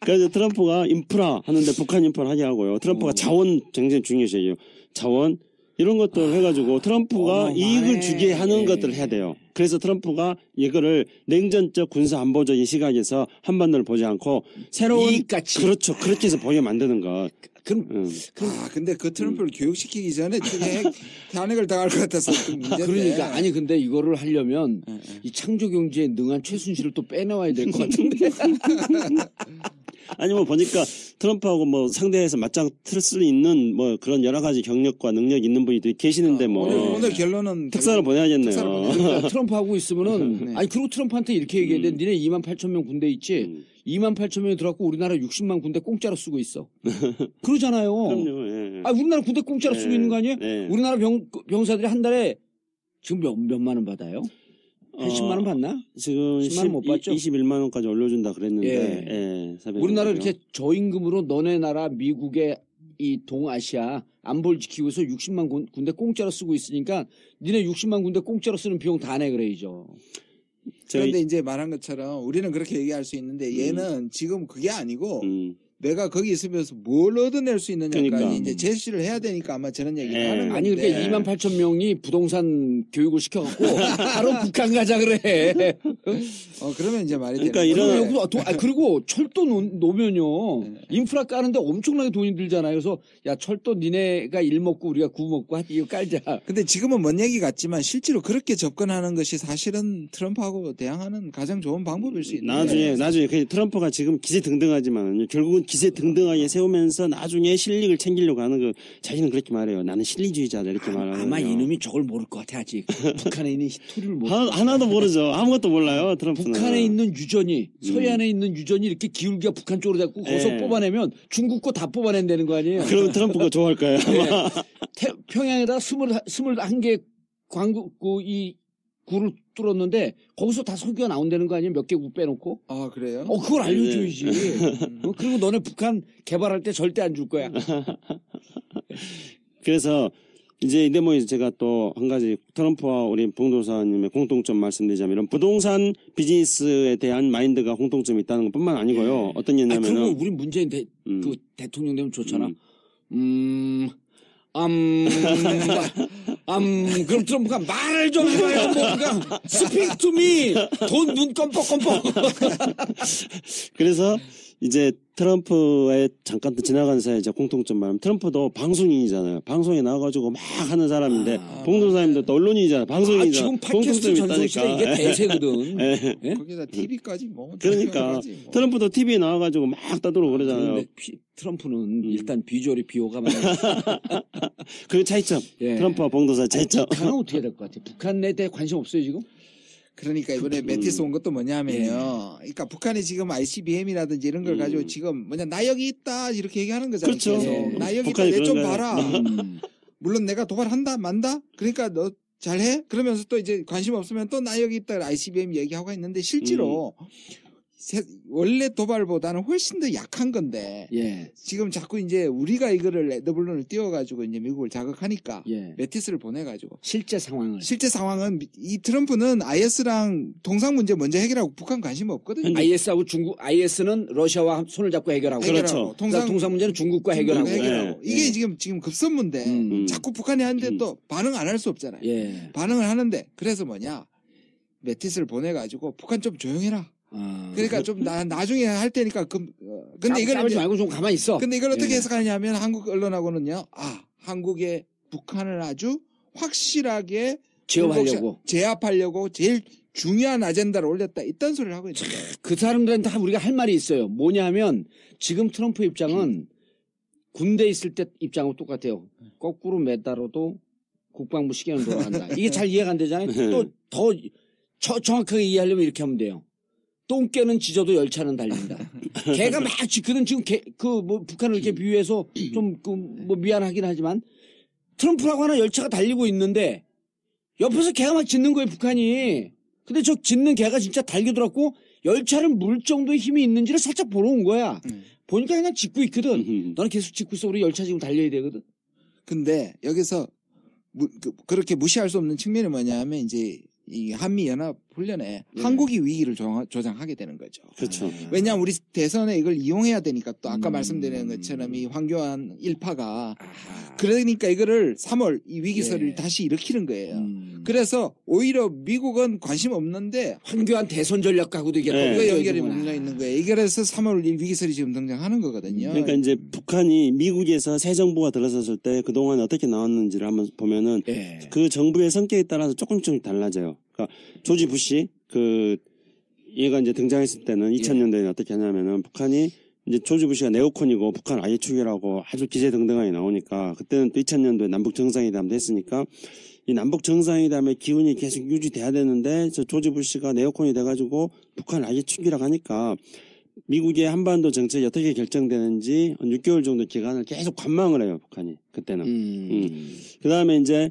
Speaker 3: 그래서 트럼프가 인프라 하는데 북한 인프라 하게 하고요. 트럼프가 자원 굉장히 중요시해요. 자원 이런 것들 해가지고 트럼프가 이익을 주게 하는 것들을 해야 돼요. 그래서 트럼프가 이거를 냉전적 군사 안보적인 시각에서 한반도를 보지 않고 새로운
Speaker 1: 이익같이.
Speaker 3: 그렇죠. 그렇게 해서 보게 만드는 것.
Speaker 1: 그럼
Speaker 2: 근데 그 트럼프를 교육시키기 전에 탄핵을 당할 것 같아서 좀 문제인데.
Speaker 1: 그러니까 아니 근데 이거를 하려면 이 창조 경제에 능한 최순실을 또 빼놓아야 될 것 같은데.
Speaker 3: 아니 뭐 보니까 트럼프하고 뭐 상대해서 맞짱 틀 수 있는 뭐 그런 여러 가지 경력과 능력 있는 분이 계시는데 뭐
Speaker 2: 오늘 결론은
Speaker 3: 특사를 보내야겠네요.
Speaker 2: 특사를
Speaker 1: 그러니까 트럼프 하고 있으면은 아니 그리고 트럼프한테 이렇게 얘기해야 돼. 니네 28,000명 군대 있지. 28,000명이 들어갔고 우리나라 60만 군대 공짜로 쓰고 있어. 그러잖아요.
Speaker 3: 그럼요. 예.
Speaker 1: 아 우리나라 군대 공짜로 쓰고 있는 거 아니에요?
Speaker 3: 예.
Speaker 1: 우리나라 병사들이 한 달에 지금 몇만 원 받아요? 한 10만 원 받나?
Speaker 3: 지금
Speaker 1: 10만 원 못 받죠?
Speaker 3: 21만 원까지 올려준다 그랬는데
Speaker 1: 예.
Speaker 3: 400만
Speaker 1: 우리나라
Speaker 3: 원이요.
Speaker 1: 이렇게 저임금으로 너네 나라 미국의 이 동아시아 안보를 지키고 있어 60만 군대 공짜로 쓰고 있으니까 니네 60만 군대 공짜로 쓰는 비용 다 내 그래야죠.
Speaker 2: 그런데 이제 말한 것처럼 우리는 그렇게 얘기할 수 있는데 얘는 지금 그게 아니고 내가 거기 있으면서 뭘 얻어낼 수 있느냐까지
Speaker 3: 그러니까.
Speaker 2: 이제 제시를 해야 되니까 아마 저런 얘기를 하는 건데.
Speaker 1: 아니 그러니까 28,000명이 부동산 교육을 시켜갖고 바로 북한 가자 그래.
Speaker 2: 그러면 이제 말이
Speaker 3: 그러니까
Speaker 2: 되는
Speaker 3: 이런-
Speaker 2: 건데.
Speaker 1: 그리고 철도 놓으면요.
Speaker 2: 네.
Speaker 1: 인프라 까는데 엄청나게 돈이 들잖아요. 그래서 야 철도 니네가 일 먹고 우리가 구 먹고 이거 깔자.
Speaker 2: 근데 지금은 먼 얘기 같지만 실제로 그렇게 접근하는 것이 사실은 트럼프하고 대항하는 가장 좋은 방법일 수 있는데.
Speaker 3: 나중에 그 트럼프가 지금 기세등등하지만 결국은 기세등등하게 세우면서 나중에 실력을 챙기려고 하는 거 자기는 그렇게 말해요. 나는 실리주의자다 이렇게 말하는
Speaker 1: 아마 이놈이 저걸 모를 것 같아 아직. 북한에 있는 히스토리를 모르.
Speaker 3: 하나도 모르죠. 아무것도 몰라요. 트럼프는.
Speaker 1: 북한에 있는 유전이 서해안에 있는 유전이 이렇게 기울기가 북한 쪽으로 잡고 거기서
Speaker 3: 예.
Speaker 1: 뽑아내면 중국 거 다 뽑아낸다는 거 아니에요?
Speaker 3: 그러면 트럼프가 좋아할 거예요. 아마.
Speaker 1: 평양에다 21개 광구 이 구를 뚫었는데 거기서 다 석유가 나온다는 거 아니에요? 몇 개 구 빼놓고?
Speaker 2: 아, 그래요?
Speaker 1: 그걸 알려줘야지. 그리고 너네 북한 개발할 때 절대 안 줄 거야.
Speaker 3: 그래서 이제 이 대목에서 제가 또 한 가지 트럼프와 우리 봉도사님의 공통점 말씀드리자면 이런 부동산 비즈니스에 대한 마인드가 공통점이 있다는 것뿐만 아니고요. 어떤
Speaker 1: 그리고
Speaker 3: 얘기냐면은
Speaker 1: 우리 문재인
Speaker 3: 음.
Speaker 1: 그 대통령 되면 좋잖아. 그럼 트럼프가 말을 좀 해봐요. 뭔가 speak to me. 돈 눈 껌뻑껌뻑.
Speaker 3: 그래서 이제 트럼프의 잠깐 또 지나간 사이에 이제 공통점 말하면 트럼프도 방송인이잖아요. 방송에 나와가지고 막 하는 사람인데 봉도사님도 또 언론인이잖아요. 방송인이잖아요.
Speaker 1: 지금 팟캐스트 전성시대 이게 대세거든.
Speaker 3: 예.
Speaker 1: 예?
Speaker 2: 거기다 TV까지 뭐.
Speaker 3: 그러니까
Speaker 2: TV까지 뭐.
Speaker 3: 트럼프도 TV에 나와가지고 막 떠들고 그러잖아요.
Speaker 1: 그런데 트럼프는 일단 비주얼이 비호가 많아요.
Speaker 3: 그 차이점.
Speaker 1: 예.
Speaker 3: 트럼프와 봉도사 차이점.
Speaker 1: 북한은 어떻게 될 것 같아? 북한에 대해 관심 없어요 지금?
Speaker 2: 그러니까 이번에 메티스 온 것도 뭐냐면요. 그러니까 북한이 지금 ICBM이라든지 이런 걸 가지고 지금 나 여기 있다 이렇게 얘기하는 거잖아요.
Speaker 3: 그렇죠.
Speaker 2: 계속. 나 여기 있다.
Speaker 3: 북한이
Speaker 2: 내 좀
Speaker 3: 그런
Speaker 2: 봐라. 물론 내가 도발한다 만다. 그러니까 너 잘해. 그러면서 또 이제 관심 없으면 또 나 여기 있다. ICBM 얘기하고 있는데 실제로 원래 도발보다는 훨씬 더 약한 건데
Speaker 1: 예.
Speaker 2: 지금 자꾸 이제 우리가 이거를 레드블론을 띄워가지고 이제 미국을 자극하니까
Speaker 1: 예.
Speaker 2: 메티스를 보내가지고
Speaker 1: 실제 상황을.
Speaker 2: 실제 상황은 이 트럼프는 IS랑 동상 문제 먼저 해결하고 북한 관심 없거든요.
Speaker 1: IS하고 중국, IS는 러시아와 손을 잡고 해결하고.
Speaker 3: 그렇죠.
Speaker 1: 동상 문제는 중국과 해결하고.
Speaker 2: 해결하고.
Speaker 3: 예.
Speaker 2: 이게 지금 급선무인데 자꾸 북한이 하는데 또 반응 안 할 수 없잖아요.
Speaker 1: 예.
Speaker 2: 반응을 하는데 그래서 뭐냐 메티스를 보내가지고 북한 좀 조용해라. 그러니까 좀 나중에 할 테니까 근데 이거는
Speaker 1: 싸우지
Speaker 2: 이제
Speaker 1: 말고 좀 가만히 있어.
Speaker 2: 근데 이걸 어떻게
Speaker 1: 예.
Speaker 2: 해석하냐면 한국 언론하고는요. 한국의 북한을 아주 확실하게 제압하려고 제일 중요한 아젠다를 올렸다. 이딴 소리를 하고 있는 거예요.
Speaker 1: 그 사람들한테 우리가 할 말이 있어요. 뭐냐면 지금 트럼프 입장은 군대 있을 때 입장하고 똑같아요. 거꾸로 매달아도 국방부 시계는 돌아간다. 이게 잘 이해가 안 되잖아요. 또 더 정확하게 이해하려면 이렇게 하면 돼요. 똥개는 짖어도 열차는 달린다. 걔가 막 그는 지금 북한을 이렇게 비유해서 좀 미안하긴 하지만 트럼프라고 하는 열차가 달리고 있는데 옆에서 걔가 막 짖는 거예요, 북한이. 근데 저 짖는 걔가 진짜 달겨들었고 열차를 물 정도의 힘이 있는지를 살짝 보러 온 거야. 보니까 그냥 짖고 있거든. 너는 계속 짖고 있어. 우리 열차 지금 달려야 되거든.
Speaker 2: 근데 여기서 그렇게 무시할 수 없는 측면이 뭐냐면 이제 이 한미 연합 훈련에 한국이 위기를 조장하게 되는 거죠.
Speaker 3: 그렇죠.
Speaker 2: 왜냐하면 우리 대선에 이걸 이용해야 되니까 또 아까 말씀드린 것처럼 이 황교안 일파가 그러니까 이거를 3월 이 위기설을 다시 일으키는 거예요. 그래서 오히려 미국은 관심 없는데
Speaker 1: 황교안 대선 전략하고도 이게
Speaker 2: 거기가 연결이 물려 있는 거예요. 이게 그래서 3월 위기설이 지금 등장하는 거거든요.
Speaker 3: 그러니까 이제 북한이 미국에서 새 정부가 들어섰을 때 그동안 어떻게 나왔는지를 한번 보면은 그 정부의 성격에 따라서 조금씩 달라져요. 그러니까 조지 부시 얘가 이제 등장했을 때는 2000년대에 어떻게 하냐면은 북한이 이제 조지 부시가 네오콘이고 북한 아예 축이라고 아주 기세등등하게 나오니까 그때는 또 2000년도에 남북 정상회담도 했으니까 이 남북 정상회담의 기운이 계속 유지돼야 되는데 저 조지 부시가 네오콘이 돼가지고 북한 아예 축이라고 하니까 미국의 한반도 정책이 어떻게 결정되는지 한 6개월 정도 기간을 계속 관망을 해요, 북한이 그때는. 그 다음에 이제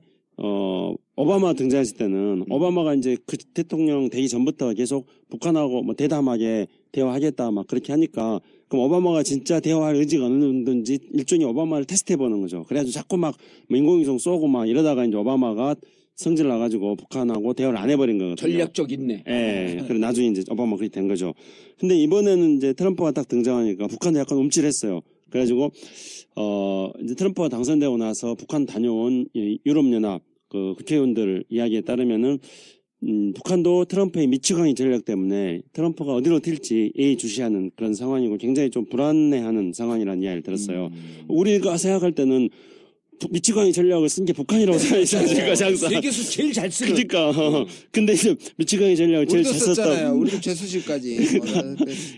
Speaker 3: 오바마 등장했을 때는 오바마가 이제 그 대통령 되기 전부터 계속 북한하고 뭐 대담하게 대화하겠다 막 그렇게 하니까 그럼 오바마가 진짜 대화할 의지가 어느 정도인지 일종의 오바마를 테스트해 보는 거죠. 그래가지고 자꾸 막 인공위성 쏘고 막 이러다가 이제 오바마가 성질 나가지고 북한하고 대화를 안 해버린 거거든요.
Speaker 1: 전략적 있네.
Speaker 3: 예. 그리고 나중에 이제 오바마 그렇게 된 거죠. 근데 이번에는 이제 트럼프가 딱 등장하니까 북한도 약간 움찔했어요. 그래가지고 이제 트럼프가 당선되고 나서 북한 다녀온 유럽연합 그 국회의원들 이야기에 따르면은 북한도 트럼프의 미치광이 전략 때문에 트럼프가 어디로 튈지 예의주시하는 그런 상황이고 굉장히 좀 불안해하는 상황이라는 이야기를 들었어요. 우리가 생각할 때는 미치광이 전략을 쓴 게 북한이라고 생각했지 않습니까? 항상.
Speaker 1: 세계에서 제일 잘 쓰는.
Speaker 3: 그러니까. 근데 이제 미치광이 전략을 제일
Speaker 2: 우리도
Speaker 3: 잘
Speaker 2: 썼잖아요.
Speaker 3: 썼다고.
Speaker 2: 우리도 최수실까지.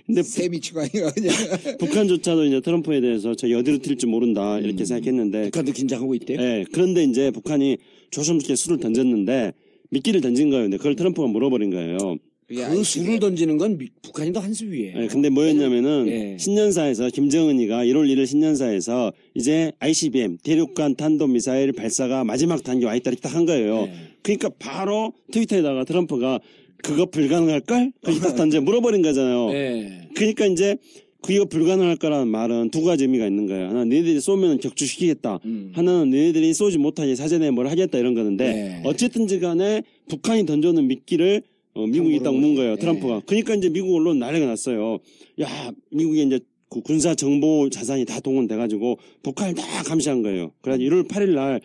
Speaker 3: 근데
Speaker 2: 새 미치광이가 그냥.
Speaker 3: 북한조차도 이제 트럼프에 대해서 저희 어디로 튈지 모른다 이렇게 생각했는데.
Speaker 1: 북한도 긴장하고 있대요.
Speaker 3: 예. 그런데 이제 북한이 조심스럽게 수를 던졌는데 미끼를 던진 거예요. 근데 그걸 트럼프가 물어버린 거예요.
Speaker 1: 그 수를 던지는 건 북한이 더 한 수 위에요.
Speaker 3: 예, 근데 뭐였냐면은
Speaker 1: 예.
Speaker 3: 신년사에서 김정은이가 1월 1일 신년사에서 이제 ICBM 대륙간 탄도미사일 발사가 마지막 단계 와 있다 이렇게 딱 한 거예요.
Speaker 1: 예.
Speaker 3: 그러니까 바로 트위터에다가 트럼프가 그거 불가능할걸? 그렇게 딱 던져 물어버린 거잖아요.
Speaker 1: 예.
Speaker 3: 그러니까 이제 그거 불가능할 거라는 말은 두 가지 의미가 있는 거예요. 하나, 너희들이 쏘면 격추시키겠다. 하나는 너희들이 쏘지 못하게 사전에 뭘 하겠다 이런 거는데
Speaker 1: 네.
Speaker 3: 어쨌든지 간에 북한이 던져놓은 미끼를 미국이 딱 문 거예요. 트럼프가. 그러니까 이제 미국 언론 난리가 났어요. 야, 미국이 이제 그 군사 정보 자산이 다 동원돼가지고 북한을 다 감시한 거예요. 그래가지고 1월 8일 날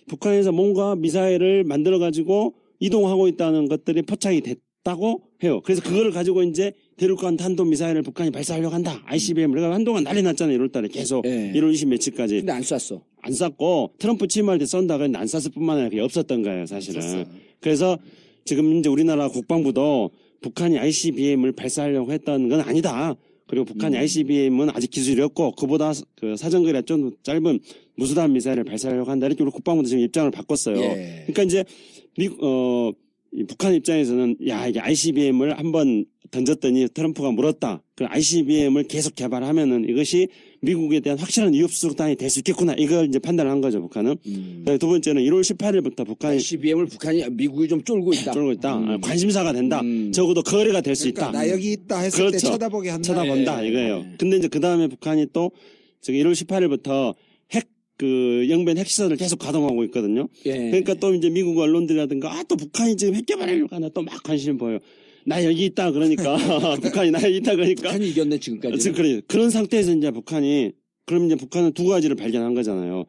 Speaker 3: 북한에서 뭔가 미사일을 만들어가지고 이동하고 있다는 것들이 포착이 됐다고 해요. 그래서 그거를 가지고 이제 대륙간 탄도미사일을 북한이 발사하려고 한다. ICBM을. 그러니까 한동안 난리 났잖아요. 1월 달에 계속.
Speaker 1: 예.
Speaker 3: 1월 20 며칠까지.
Speaker 1: 근데 안 쐈어.
Speaker 3: 안 쐈고 트럼프 취임할 때 쏜다 그랬는데 안 쐈을 뿐만 아니라 그게 없었던 거예요. 사실은. 그래서 지금 이제 우리나라 국방부도 북한이 ICBM을 발사하려고 했던 건 아니다. 그리고 북한이 ICBM은 아직 기술이 없고 그보다 그 사정거리가 좀 짧은 무수단 미사일을 발사하려고 한다. 이렇게 우리 국방부도 지금 입장을 바꿨어요.
Speaker 1: 예.
Speaker 3: 그러니까 이제 이 북한 입장에서는 야 이게 ICBM을 한번 던졌더니 트럼프가 물었다. 그 ICBM을 계속 개발하면은 이것이 미국에 대한 확실한 위협 수단이 될 수 있겠구나. 이걸 이제 판단을 한 거죠 북한은. 두 번째는 1월 18일부터 북한이
Speaker 1: ICBM을 북한이 미국이 좀 쫄고 있다.
Speaker 3: 쫄고 있다. 관심사가 된다. 적어도 거래가 될 수
Speaker 2: 그러니까
Speaker 3: 있다.
Speaker 2: 나 여기 있다 했을 때
Speaker 3: 그렇죠.
Speaker 2: 쳐다보게 한다.
Speaker 3: 쳐다본다
Speaker 1: 예.
Speaker 3: 이거예요. 근데 이제 그 다음에 북한이 또 저기 1월 18일부터 영변 핵시설을 계속 가동하고 있거든요.
Speaker 1: 예.
Speaker 3: 그러니까 또 이제 미국 언론들이라든가 또 북한이 지금 핵 개발하려고 하나 또 막 관심 보여요. 나 여기 있다 그러니까 북한이 나 여기 있다 그러니까
Speaker 1: 북한이 이겼네 지금까지.
Speaker 3: 지금 그래 그런 상태에서 이제 북한이 그럼 이제 북한은 두 가지를 발견한 거잖아요.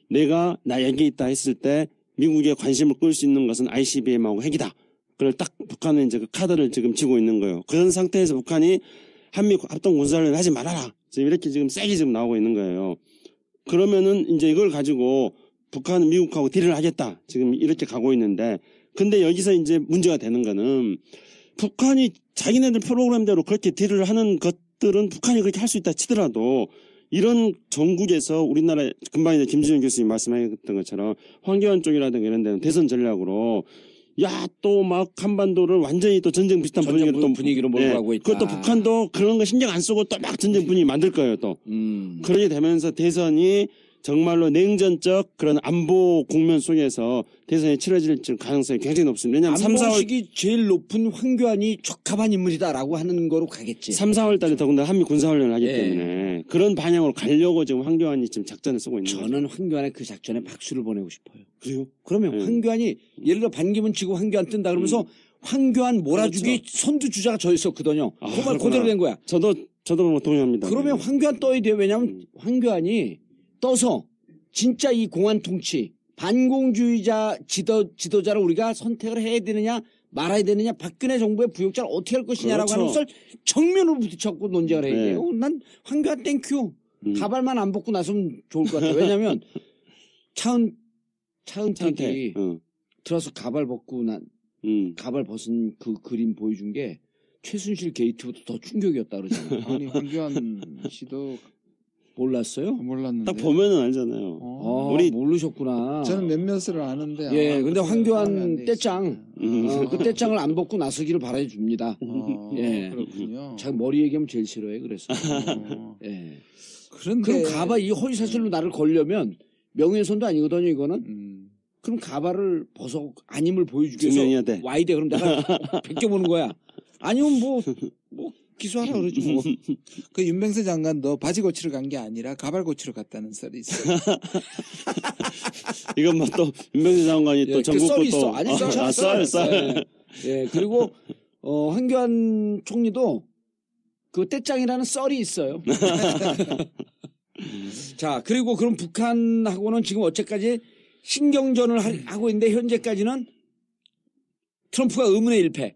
Speaker 3: 내가 나 여기 있다 했을 때 미국의 관심을 끌 수 있는 것은 ICBM하고 핵이다. 그걸 딱 북한은 이제 그 카드를 지금 쥐고 있는 거예요. 그런 상태에서 북한이 한미 합동 군사훈련 하지 말아라. 지금 이렇게 지금 세게 지금 나오고 있는 거예요. 그러면은 이제 이걸 가지고 북한은 미국하고 딜을 하겠다. 지금 이렇게 가고 있는데 근데 여기서 이제 문제가 되는 거는 북한이 자기네들 프로그램대로 그렇게 딜을 하는 것들은 북한이 그렇게 할 수 있다 치더라도 이런 전국에서 우리나라 금방 이제 김진영 교수님 말씀하셨던 것처럼 황교안 쪽이라든가 이런 데는 대선 전략으로 야 또 막 한반도를 완전히 또 전쟁 비슷한
Speaker 1: 분위기로 몰고 가고 있다.
Speaker 3: 그것도 북한도 그런 거 신경 안 쓰고 또 막 전쟁 분위기 만들 거예요 또. 그렇게 되면서 대선이 정말로 냉전적 그런 안보 국면 속에서 대선이 치러질 가능성이 굉장히 높습니다. 왜냐하면 3, 4월
Speaker 1: 안보식이 제일 높은 황교안이 적합한 인물이다라고 하는 거로 가겠지.
Speaker 3: 3, 4월 달에 더군다나 한미 군사훈련을 하기
Speaker 1: 예.
Speaker 3: 때문에 그런 방향으로 가려고 지금 황교안이 지금 작전을 쓰고 있는 거죠.
Speaker 1: 저는 황교안의 그 작전에 박수를 보내고 싶어요.
Speaker 3: 그래요?
Speaker 1: 그러면
Speaker 3: 예.
Speaker 1: 황교안이 예를 들어 반기문 치고 황교안 뜬다 그러면서 황교안 몰아주기 선두주자가 저 있었거든요. 그 말
Speaker 3: 그렇구나.
Speaker 1: 그대로 된 거야.
Speaker 3: 저도 뭐 동의합니다.
Speaker 1: 그러면 황교안 떠야 돼요. 왜냐하면 황교안이 떠서 진짜 이 공안 통치 반공주의자 지도자를 우리가 선택을 해야 되느냐 말아야 되느냐 박근혜 정부의 부역자를 어떻게 할 것이냐라고
Speaker 3: 그렇죠.
Speaker 1: 하는 것을 정면으로 부딪혔고 논쟁을 해야
Speaker 3: 네.
Speaker 1: 돼요. 난 황교안 땡큐. 가발만 안 벗고 나서면 좋을 것 같아요. 왜냐하면 차은택이 들어서 가발 벗고 가발 벗은 그 그림 보여준 게 최순실 게이트보다 더 충격이었다 그러잖아요.
Speaker 2: 아니 황교안 씨도
Speaker 1: 몰랐어요?
Speaker 2: 몰랐는데.
Speaker 3: 딱 보면은 알잖아요.
Speaker 1: 우리 모르셨구나.
Speaker 2: 저는 몇몇을 아는데.
Speaker 1: 예,
Speaker 2: 아마
Speaker 1: 근데
Speaker 2: 그렇게
Speaker 1: 황교안
Speaker 2: 마음에 안 돼
Speaker 1: 떼짱,
Speaker 2: 있어요.
Speaker 1: 그 떼짱을 안 벗고 나서기를 바라줍니다. 예.
Speaker 2: 그렇군요.
Speaker 1: 제가 머리 얘기하면 제일 싫어해, 그래서.
Speaker 2: 어.
Speaker 1: 예.
Speaker 2: 그런데
Speaker 1: 그럼 가발, 이 허위사실로 나를 걸려면 명예훼손도 아니거든요, 이거는. 그럼 가발을 벗어, 아님을 보여주기
Speaker 3: 증명해야
Speaker 1: 위해서
Speaker 3: 돼.
Speaker 1: 와야 돼. 그럼 내가 베껴보는 거야. 아니면 기소하라 그러지 뭐.
Speaker 2: 그 윤병세 장관도 바지 고치러 간 게 아니라 가발 고치러 갔다는 썰이 있어요.
Speaker 3: 이건 뭐 또 윤병세 장관이 또
Speaker 1: 그
Speaker 3: 전국
Speaker 1: 썰이
Speaker 3: 또
Speaker 1: 있어. 아니,
Speaker 3: 썰.
Speaker 1: 예, 그리고, 황교안 총리도 그 떼짱이라는 썰이 있어요. 자, 그리고 그럼 북한하고는 지금 어째까지 신경전을 하고 있는데 현재까지는 트럼프가 의문의 1패.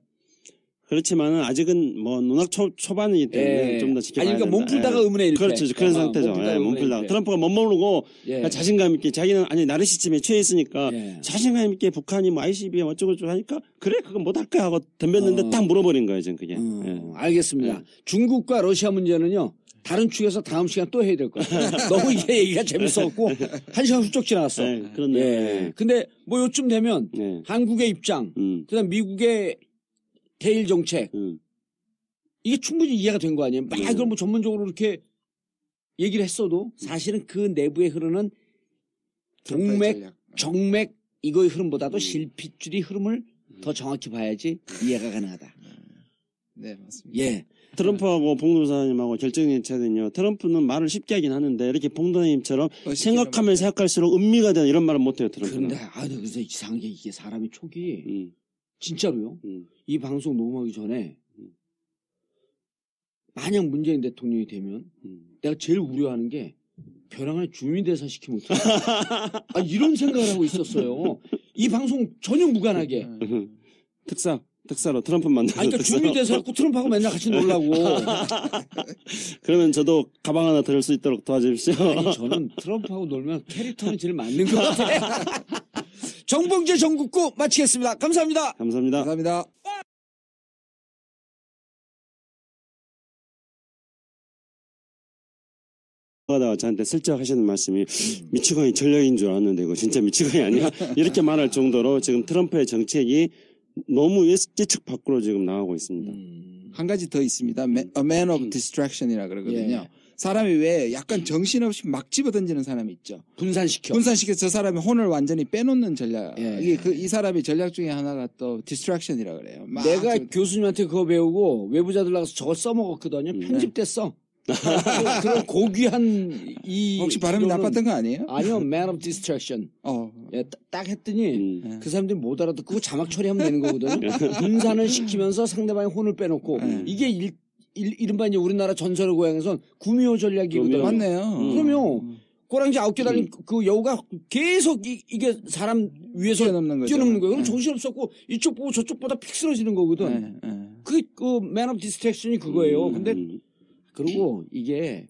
Speaker 3: 그렇지만은 아직은 뭐 눈악 초반이기 때문에
Speaker 1: 예.
Speaker 3: 좀 더 지켜봐야
Speaker 1: 아니, 그러니까
Speaker 3: 된다.
Speaker 1: 몸풀다가
Speaker 3: 예.
Speaker 1: 의문의 1패.
Speaker 3: 그렇죠. 그런 상태죠. 예, 몸풀다가. 트럼프가 못 모르고
Speaker 1: 예.
Speaker 3: 자신감 있게 자기는 아니 나르시즘에 취해 있으니까
Speaker 1: 예.
Speaker 3: 자신감 있게 북한이 뭐 ICBM 어쩌고저쩌고 하니까 그래 그건 못할 거야 하고 덤볐는데 딱 물어버린 거예요 지금 그게. 예.
Speaker 1: 알겠습니다.
Speaker 3: 예.
Speaker 1: 중국과 러시아 문제는요. 다른 축에서 다음 시간 또 해야 될 것 같아요. 너무 이게 얘기가 재밌었고 1시간 훌쩍 지나갔어.
Speaker 3: 예, 그렇네요.
Speaker 1: 예. 근데 뭐 요쯤 되면
Speaker 3: 예.
Speaker 1: 한국의 입장, 그다음 미국의 대일 정책 이게 충분히 이해가 된 거 아니에요? 막 이걸 뭐 전문적으로 이렇게 얘기를 했어도 사실은 그 내부에 흐르는 동맥, 정맥 이거의 흐름보다도 실핏줄이 흐름을 더 정확히 봐야지 이해가 가능하다.
Speaker 2: 네, 맞습니다.
Speaker 1: 예.
Speaker 3: 트럼프하고 봉도사님하고 결정이 차는요. 트럼프는 말을 쉽게 하긴 하는데 이렇게 봉도사님처럼 생각하면 생각할수록 은미가 되는 이런 말은 못해요. 트럼프는.
Speaker 1: 그런데 그래서 이상한 게 이게 사람이 촉이 진짜로요. 이 방송 녹음하기 전에 만약 문재인 대통령이 되면 내가 제일 우려하는 게 벼랑을 주민대사 시키면 어떡해. 이런 생각을 하고 있었어요. 이 방송 전혀 무관하게.
Speaker 3: 특사로 트럼프 만나서.
Speaker 1: 그러니까 주민대사 갖고 트럼프하고 맨날 같이 놀라고.
Speaker 3: 그러면 저도 가방 하나 들을 수 있도록 도와주십시오.
Speaker 1: 아니, 저는 트럼프하고 놀면 캐릭터는 제일 맞는 것 같아요. 정봉재 전국구 마치겠습니다. 감사합니다.
Speaker 3: 감사합니다.
Speaker 2: 감사합니다.
Speaker 3: 하다가 저한테 슬쩍 하시는 말씀이 미치광이 전략인 줄 알았는데 이거 진짜 미치광이 아니야? 이렇게 말할 정도로 지금 트럼프의 정책이 너무 예측 밖으로 지금 나가고 있습니다.
Speaker 2: 한 가지 더 있습니다. A man of distraction이라 그러거든요.
Speaker 1: 예.
Speaker 2: 사람이 왜 약간 정신없이 막 집어던지는 사람이 있죠. 분산시켜서 저 사람의 혼을 완전히 빼놓는 전략.
Speaker 1: 예.
Speaker 2: 이게 이 사람의 전략 중에 하나가 또 distraction이라 그래요. 막
Speaker 1: 내가 교수님한테 그거 배우고 외부자들 나가서 저거 써먹었거든요. 편집됐어. 그런 고귀한
Speaker 2: 혹시 발음이
Speaker 1: 이거는-
Speaker 2: 나빴던 거 아니에요?
Speaker 1: 아니요, man of distraction. 예, 딱 했더니 그 사람들이 못 알아듣고 자막 처리하면 되는 거거든요. 분산을 시키면서 상대방의 혼을 빼놓고 이게 이른바 이제 우리나라 전설의 고향에선 구미호 전략이거든요.
Speaker 2: 맞네요.
Speaker 1: 그럼요. 꼬랑지 9개 달린 그 여우가 계속 이게 사람 위에서
Speaker 2: 뛰어넘는 거죠.
Speaker 1: 뛰어넘는 거예요. 그럼 정신없었고 이쪽 보고 저쪽보다 픽 쓰러지는 거거든.
Speaker 2: 네.
Speaker 1: 그 man of distraction이 그거예요. 근데 그리고 이게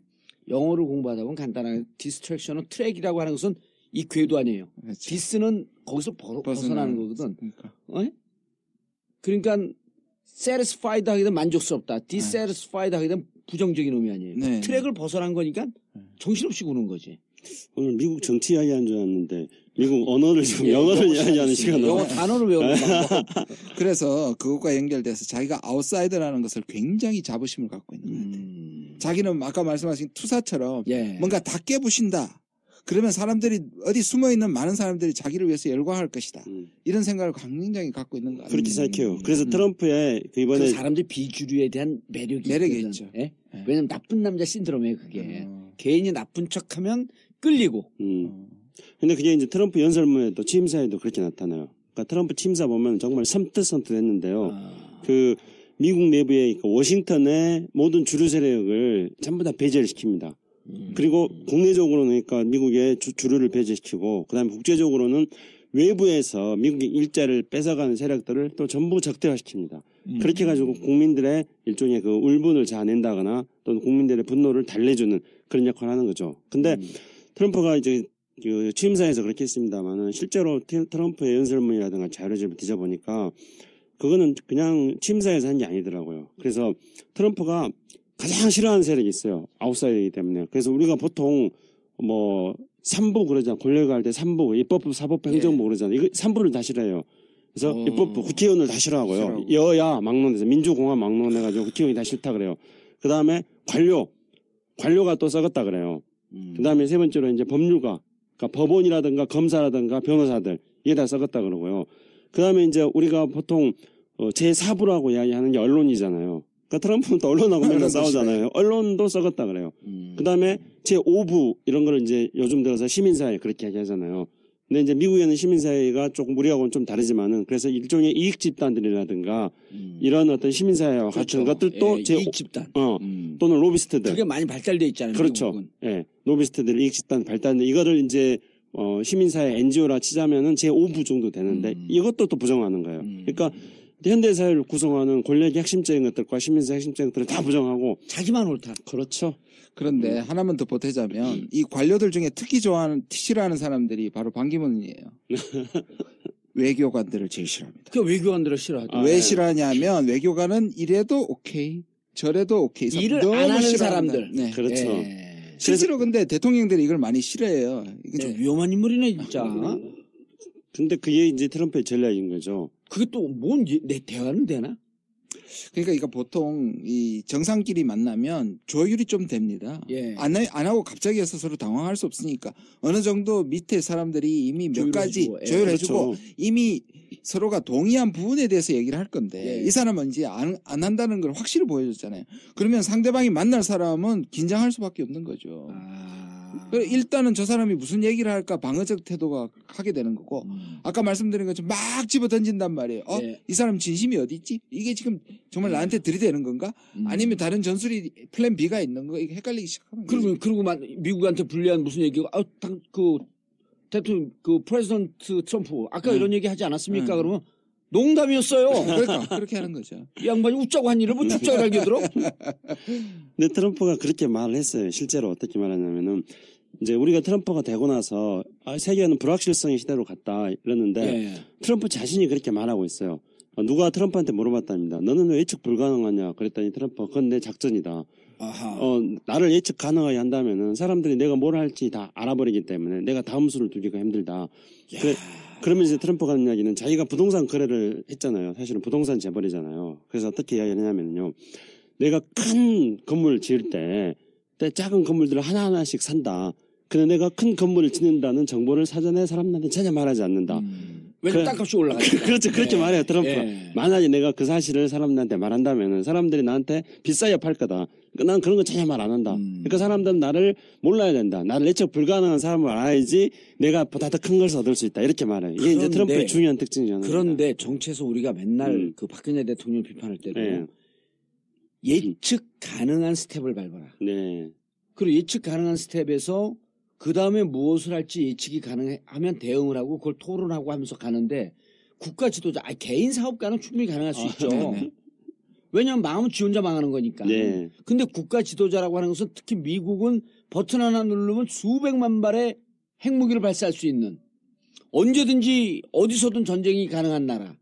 Speaker 1: 영어를 공부하다 보면 간단하게 distraction은 트랙이라고 하는 것은 이 궤도 아니에요.
Speaker 2: 그렇죠.
Speaker 1: 디스는 거기서 벗어나는 거거든.
Speaker 2: 그러니까.
Speaker 1: 그러니까 satisfied 하게 되면 만족스럽다. dissatisfied 하게 되면 부정적인 의미 아니에요.
Speaker 2: 네.
Speaker 1: 트랙을 벗어난 거니까 정신없이 구는 거지.
Speaker 3: 오늘 미국 정치 이야기한 줄 알았는데 미국 언어를 지금 영어를 이야기하는 시간으로.
Speaker 1: 영어 단어를 외우는 방법.
Speaker 2: 그래서 그것과 연결돼서 자기가 아웃사이더라는 것을 굉장히 자부심을 갖고 있는 것 같아요. 자기는 아까 말씀하신 투사처럼
Speaker 1: 예.
Speaker 2: 뭔가 다 깨부신다. 그러면 사람들이 어디 숨어있는 많은 사람들이 자기를 위해서 열광할 것이다. 이런 생각을 굉장히 갖고 있는 것 같아요.
Speaker 3: 그렇게 생각해요. 그래서 트럼프의 그 이번에
Speaker 1: 그 사람들 비주류에 대한 매력이
Speaker 2: 있거든.
Speaker 1: 있죠. 예? 왜냐면 나쁜 남자 신드롬이에요, 그게. 개인이 나쁜 척하면 끌리고.
Speaker 3: 근데 그게 이제 트럼프 연설문에도 취임사에도 그렇게 나타나요. 그러니까 트럼프 취임사 보면 정말 섬뜩섬뜩했는데요. 그 미국 내부에 그 워싱턴의 모든 주류 세력을 전부 다 배제를 시킵니다. 그리고 국내적으로는 그러니까 미국의 주류를 배제시키고 그다음에 국제적으로는 외부에서 미국의 일자를 뺏어가는 세력들을 또 전부 적대화시킵니다. 그렇게 해가지고 국민들의 일종의 그 울분을 자아낸다거나 또는 국민들의 분노를 달래주는 그런 역할을 하는 거죠. 근데 트럼프가 이제 그 취임사에서 그렇게 했습니다만은 실제로 트럼프의 연설문이라든가 자료집을 뒤져보니까 그거는 그냥 취임사에서 한 게 아니더라고요. 그래서 트럼프가 가장 싫어하는 세력이 있어요. 아웃사이더이기 때문에. 그래서 우리가 보통 뭐 3부 그러잖아. 권력을 할 때 3부, 입법부, 사법부, 행정부 그러잖아요. 이거 3부를 다 싫어해요. 그래서 입법부, 국회의원을 다 싫어하고요. 여야 막론해서 민주공화 막론해가지고 국회의원이 다 싫다 그래요. 그 다음에 관료가 또 썩었다 그래요. 그 다음에 세 번째로 이제 법률가, 그러니까 법원이라든가 검사라든가 변호사들 이게 다 썩었다 그러고요. 그 다음에 이제 우리가 보통 제4부라고 이야기하는 게 언론이잖아요. 그러니까 트럼프는 또 언론하고 맨날 싸우잖아요. 언론도 썩었다 그래요. 그 다음에 제5부 이런 거를 이제 요즘 들어서 시민사회 그렇게 얘기하잖아요. 근데 이제 미국에는 시민사회가 조금 우리하고는 좀 다르지만은 그래서 일종의 이익 집단들이라든가 이런 어떤 시민사회와
Speaker 1: 그렇죠.
Speaker 3: 같은 것들도
Speaker 1: 예, 이익 집단.
Speaker 3: 또는 로비스트들.
Speaker 1: 그게 많이 발달돼 있잖아요.
Speaker 3: 그렇죠.
Speaker 1: 미국은.
Speaker 3: 예. 로비스트들 이익 집단 발달인데 이거를 이제 시민사회 NGO라 치자면은 제5부 정도 되는데 이것도 또 부정하는 거예요. 그러니까 현대사회를 구성하는 권력의 핵심적인 것들과 시민사회 핵심적인 것들을 다 부정하고
Speaker 1: 자기만 옳다.
Speaker 3: 그렇죠.
Speaker 2: 그런데 하나만 더 보태자면 이 관료들 중에 특히 싫어하는 사람들이 바로 반기문이에요. 외교관들을 제일 싫어합니다.
Speaker 1: 그 외교관들을 싫어하죠.
Speaker 2: 왜
Speaker 3: 네.
Speaker 2: 싫어하냐면 외교관은 이래도 오케이 저래도 오케이
Speaker 1: 일을
Speaker 2: 너무
Speaker 1: 안 하는
Speaker 2: 싫어한다.
Speaker 1: 사람들.
Speaker 2: 네.
Speaker 3: 그렇죠.
Speaker 1: 예.
Speaker 2: 실제로 근데 대통령들이 이걸 많이 싫어해요. 이게
Speaker 1: 좀
Speaker 2: 좀
Speaker 1: 위험한 인물이네 진짜.
Speaker 3: 근데 그게 이제 트럼프의 전략인 거죠.
Speaker 1: 그게 또 뭔 내 대화는 되나?
Speaker 2: 그러니까 이거 보통 이 정상끼리 만나면 조율이 좀 됩니다.
Speaker 1: 예.
Speaker 2: 안 하고 갑자기 해서 서로 당황할 수 없으니까 어느 정도 밑에 사람들이 이미 몇 가지
Speaker 1: 조율해주고, 예.
Speaker 2: 조율해주고
Speaker 3: 그렇죠.
Speaker 2: 이미 서로가 동의한 부분에 대해서 얘기를 할 건데
Speaker 1: 예.
Speaker 2: 이 사람은 이제 안 한다는 걸 확실히 보여줬잖아요. 그러면 상대방이 만날 사람은 긴장할 수밖에 없는 거죠. 그래서 일단은 저 사람이 무슨 얘기를 할까 방어적 태도가 하게 되는 거고 아까 말씀드린 것처럼 막 집어 던진단 말이에요.
Speaker 1: 예.
Speaker 2: 이 사람 진심이 어디 있지? 이게 지금 정말 나한테 들이대는 건가? 아니면 다른 전술이 플랜 B가 있는 거? 이게 헷갈리기 시작하는 거죠.
Speaker 1: 그러고 미국한테 불리한 무슨 얘기가 대통령 프레지던트 트럼프 아까 이런 얘기 하지 않았습니까? 그러면 농담이었어요.
Speaker 2: 그러니까 그렇게 하는 거죠.
Speaker 1: 이 양반이 웃자고 한 일을 뭐 춥자고 알겠더라.
Speaker 3: 근데 트럼프가 그렇게 말을 했어요. 실제로 어떻게 말하냐면은 이제 우리가 트럼프가 되고 나서 세계는 불확실성의 시대로 갔다 이러는데
Speaker 1: 예.
Speaker 3: 트럼프 자신이 그렇게 말하고 있어요. 누가 트럼프한테 물어봤답니다. 너는 왜 예측 불가능하냐? 그랬더니 트럼프가 그건 내 작전이다.
Speaker 1: 아하.
Speaker 3: 나를 예측 가능하게 한다면은 사람들이 내가 뭘 할지 다 알아버리기 때문에 내가 다음 수를 두기가 힘들다. 그러면 이제 트럼프가 하는 이야기는 자기가 부동산 거래를 했잖아요. 사실은 부동산 재벌이잖아요. 그래서 어떻게 이야기를 하냐면요. 내가 큰 건물을 지을 때 작은 건물들을 하나하나씩 산다. 근데 내가 큰 건물을 짓는다는 정보를 사전에 사람들한테 전혀 말하지 않는다.
Speaker 1: 왜냐면 땅값이 올라가니까.
Speaker 3: 그렇죠. 그렇게
Speaker 1: 예.
Speaker 3: 말해요, 트럼프가.
Speaker 1: 예.
Speaker 3: 만약에 내가 그 사실을 사람들한테 말한다면은 사람들이 나한테 비싸게 팔 거다. 그러니까 난 그런 거 전혀 말 안 한다. 그러니까 사람들은 나를 몰라야 된다. 나를 예측 불가능한 사람을 알아야지 내가 보다 더 큰 걸 얻을 수 있다. 이렇게 말해요. 이게 이제 트럼프의 중요한 특징이잖아요.
Speaker 1: 그런데 정치에서 우리가 맨날 그 박근혜 대통령 비판할 때도
Speaker 3: 네.
Speaker 1: 예측 가능한 스텝을 밟아라.
Speaker 3: 네.
Speaker 1: 그리고 예측 가능한 스텝에서 그 다음에 무엇을 할지 예측이 가능하면 대응을 하고 그걸 토론하고 하면서 가는데 국가 지도자, 개인 사업가는 충분히 가능할 수 있죠.
Speaker 2: 네네.
Speaker 1: 왜냐하면 망하면 지 혼자 망하는 거니까.
Speaker 3: 네.
Speaker 1: 근데 국가 지도자라고 하는 것은 특히 미국은 버튼 하나 누르면 수백만 발의 핵무기를 발사할 수 있는 언제든지 어디서든 전쟁이 가능한 나라.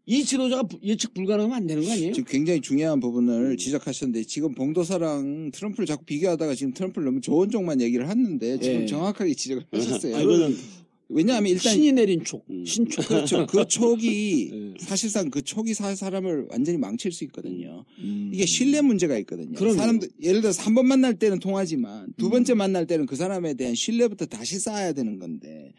Speaker 1: 이 지도자가 예측 불가능하면 안 되는 거 아니에요?
Speaker 2: 지금 굉장히 중요한 부분을 지적하셨는데 지금 봉도사랑 트럼프를 자꾸 비교하다가 지금 트럼프를 너무 좋은 쪽만 얘기를 했는데 지금
Speaker 1: 예.
Speaker 2: 정확하게 지적을 하셨어요.
Speaker 3: 이거는
Speaker 2: 왜냐하면 일단
Speaker 1: 신이 내린 촉, 신촉.
Speaker 2: 그렇죠. 그 촉이
Speaker 1: 예.
Speaker 2: 사실상 그 촉이 사람을 완전히 망칠 수 있거든요. 이게 신뢰 문제가 있거든요.
Speaker 1: 그럼요.
Speaker 2: 사람들 예를 들어서 한 번 만날 때는 통하지만 두 번째 만날 때는 그 사람에 대한 신뢰부터 다시 쌓아야 되는 건데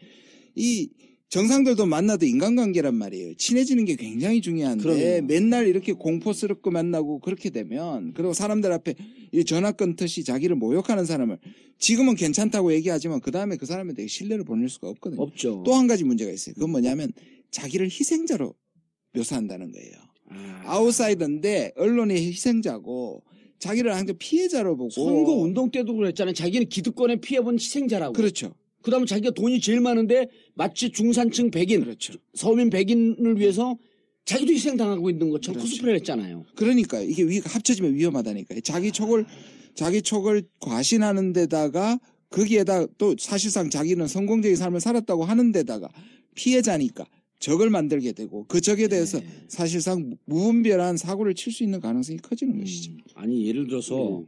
Speaker 2: 이 정상들도 만나도 인간관계란 말이에요. 친해지는 게 굉장히 중요한데
Speaker 1: 그럼요.
Speaker 2: 맨날 이렇게 공포스럽고 만나고 그렇게 되면 그리고 사람들 앞에 이 전화 끊듯이 자기를 모욕하는 사람을 지금은 괜찮다고 얘기하지만 그 다음에 그 사람에 대해 신뢰를 보낼 수가 없거든요.
Speaker 1: 없죠.
Speaker 2: 또 한 가지 문제가 있어요. 그건 뭐냐면 자기를 희생자로 묘사한다는 거예요. 아웃사이더인데 언론의 희생자고 자기를 항상 피해자로 보고
Speaker 1: 선거 운동 때도 그랬잖아요. 자기는 기득권에 피해본 희생자라고.
Speaker 2: 그렇죠.
Speaker 1: 그다음에 자기가 돈이 제일 많은데 마치 중산층 백인,
Speaker 2: 그렇죠.
Speaker 1: 서민 백인을 위해서 자기도 희생당하고 있는 것처럼
Speaker 2: 그렇죠.
Speaker 1: 코스프레를 했잖아요.
Speaker 2: 그러니까 이게 합쳐지면 위험하다니까요. 자기 촉을 과신하는 데다가 거기에다 또 사실상 자기는 성공적인 삶을 살았다고 하는 데다가 피해자니까 적을 만들게 되고 그 적에 대해서 사실상 무분별한 사고를 칠 수 있는 가능성이 커지는 것이죠.
Speaker 1: 아니 예를 들어서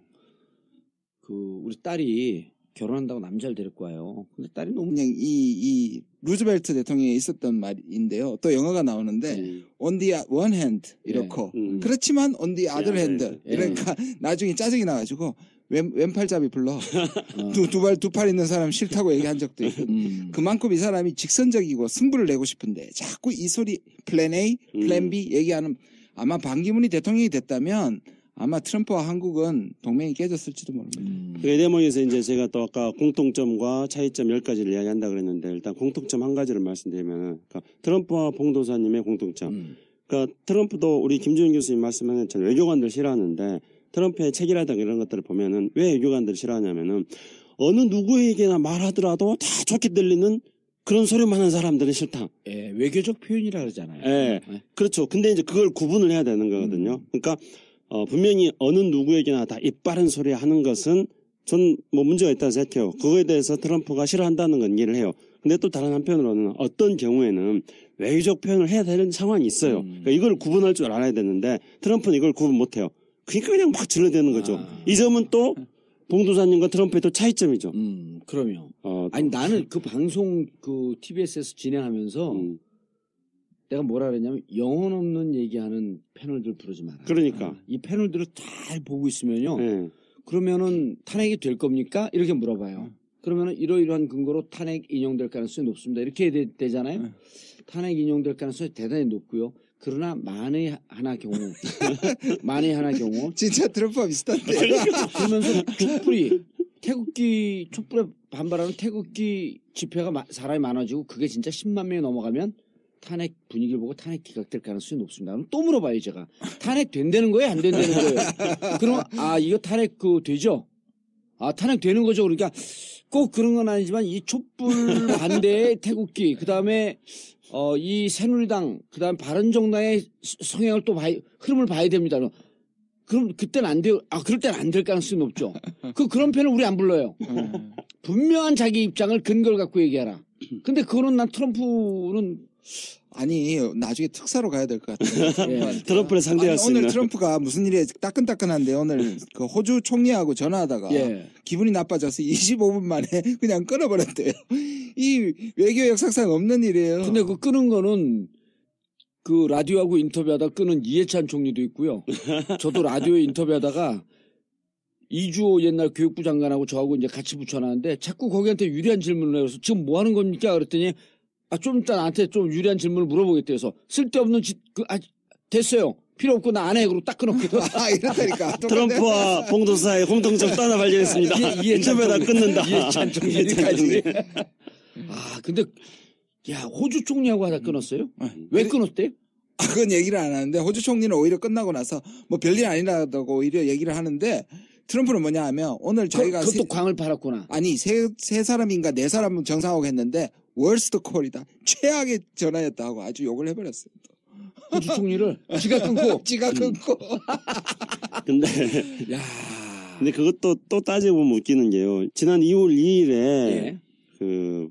Speaker 1: 우리 딸이 결혼한다고 남자를 데리고 와요. 근데 딸이 너무
Speaker 2: 그냥 이 루즈벨트 대통령이 있었던 말인데요. 또 영어가 나오는데 on the one hand 이렇고 그렇지만 on the other hand 그러니까 나중에 짜증이 나가지고 왼팔잡이 불러 두 팔 있는 사람 싫다고 얘기한 적도 있고 그만큼 이 사람이 직선적이고 승부를 내고 싶은데 자꾸 이 소리 플랜 A, 플랜 B 얘기하는 아마 반기문이 대통령이 됐다면 아마 트럼프와 한국은 동맹이 깨졌을지도 모릅니다.
Speaker 3: 그 대목에서 이제 제가 또 아까 공통점과 차이점 10가지를 이야기한다 그랬는데 일단 공통점 한 가지를 말씀드리면 그러니까 트럼프와 봉도사님의 공통점. 그러니까 트럼프도 우리 김준일 교수님 말씀하신 것처럼 외교관들 싫어하는데 트럼프의 책이라든가 이런 것들을 보면은 왜 외교관들을 싫어하냐면은 어느 누구에게나 말하더라도 다 좋게 들리는 그런 소리만 하는 사람들은 싫다.
Speaker 1: 예, 외교적 표현이라 그러잖아요.
Speaker 3: 예, 그렇죠. 근데 이제 그걸 구분을 해야 되는 거거든요. 그러니까 분명히 어느 누구에게나 다 입 바른 소리 하는 것은 전 뭐 문제가 있다고 생각해요. 그거에 대해서 트럼프가 싫어한다는 건 이해를 해요. 근데 또 다른 한편으로는 어떤 경우에는 외교적 표현을 해야 되는 상황이 있어요. 그러니까 이걸 구분할 줄 알아야 되는데 트럼프는 이걸 구분 못해요. 그러니까 그냥 막 질러대는 거죠. 이 점은 또 봉도사님과 트럼프의 또 차이점이죠.
Speaker 1: 그럼요. 아니 나는 그 방송 그 TBS에서 진행하면서 내가 뭐라 그랬냐면 영혼 없는 얘기하는 패널들 부르지 마라.
Speaker 3: 그러니까
Speaker 1: 이 패널들을 잘 보고 있으면요.
Speaker 3: 예.
Speaker 1: 그러면은 탄핵이 될 겁니까? 이렇게 물어봐요. 그러면은 이러이러한 근거로 탄핵 인용될 가능성이 높습니다. 이렇게 되잖아요. 탄핵 인용될 가능성이 대단히 높고요. 그러나 만에 하나 경우
Speaker 2: 진짜 트럼프와 비슷한데.
Speaker 1: 그러면서 촛불에 반발하는 태극기 집회가 사람이 많아지고 그게 진짜 10만 명이 넘어가면 탄핵 분위기를 보고 탄핵 기각될 가능성이 높습니다. 그럼 또 물어봐요, 제가. 탄핵 된다는 거예요? 안 된다는 거예요? 그럼, 이거 탄핵 되죠? 탄핵 되는 거죠? 그러니까 꼭 그런 건 아니지만 이 촛불 반대의 태극기, 그 다음에, 이 새누리당, 그 다음에 바른정당의 성향을 또 흐름을 봐야 됩니다. 그럼 그때는 안 돼요. 그럴 때는 안 될 가능성이 높죠. 그런 편을 우리 안 불러요. 분명한 자기 입장을 근거를 갖고 얘기하라. 근데 그거는 난 트럼프는
Speaker 2: 아니 나중에 특사로 가야 될 것 같아요.
Speaker 3: 예. 트럼프를 상대할 수 있는.
Speaker 2: 오늘 트럼프가 무슨 일에 따끈따끈한데 오늘 그 호주 총리하고 전화하다가 기분이 나빠져서 25분 만에 그냥 끊어버렸대요. 이 외교 역사상 없는 일이에요.
Speaker 1: 근데 그 끄는 거는 그 라디오하고 인터뷰하다 끄는 이해찬 총리도 있고요. 저도 라디오에 인터뷰하다가 이주호 옛날 교육부 장관하고 저하고 이제 같이 붙여놨는데 자꾸 거기한테 유리한 질문을 해서 지금 뭐 하는 겁니까? 그랬더니 좀 이따 나한테 좀 유리한 질문을 물어보겠대요. 그래서 쓸데없는 됐어요. 필요 없고 나 안 해. 그러고 딱 끊었거든.
Speaker 2: 이렇다니까.
Speaker 3: 트럼프와 봉도사의 공통점 또 하나 발견했습니다. 인터뷰하다 끊는다.
Speaker 1: 이해찬 총리까지. 근데 야 호주 총리하고 하다 끊었어요? 왜 끊었대요?
Speaker 2: 그건 얘기를 안 하는데 호주 총리는 오히려 끝나고 나서 뭐 별일 아니라고 오히려 얘기를 하는데 트럼프는 뭐냐 하면 오늘 자기가
Speaker 1: 그것도 광을 팔았구나.
Speaker 2: 아니 세 사람인가 네 사람 정상하고 했는데 월스트 콜이다. 최악의 전화였다고 아주 욕을 해버렸어요.
Speaker 1: 호주 총리를 지가 끊고.
Speaker 3: 근데 그것도 또 따지고 보면 웃기는 게요. 지난 2월 2일에 그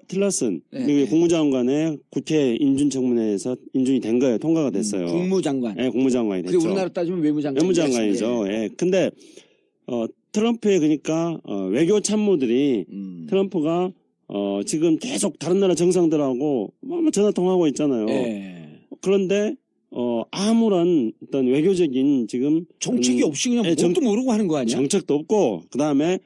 Speaker 3: 틸러슨 미국의 국무장관의 국회 인준청문회에서 인준이 된 거예요. 통과가 됐어요.
Speaker 1: 국무장관.
Speaker 3: 네, 국무장관이 됐죠.
Speaker 1: 그게 우리나라 따지면 외무장관.
Speaker 3: 외무장관이죠. 예. 근데 트럼프의 그러니까 외교 참모들이 트럼프가 지금 계속 다른 나라 정상들하고 전화 통화하고 있잖아요. 그런데 아무런 어떤 외교적인 지금
Speaker 1: 정책이 없이 그냥 뭣도 모르고 하는 거 아니야?
Speaker 3: 정책도 없고 그다음에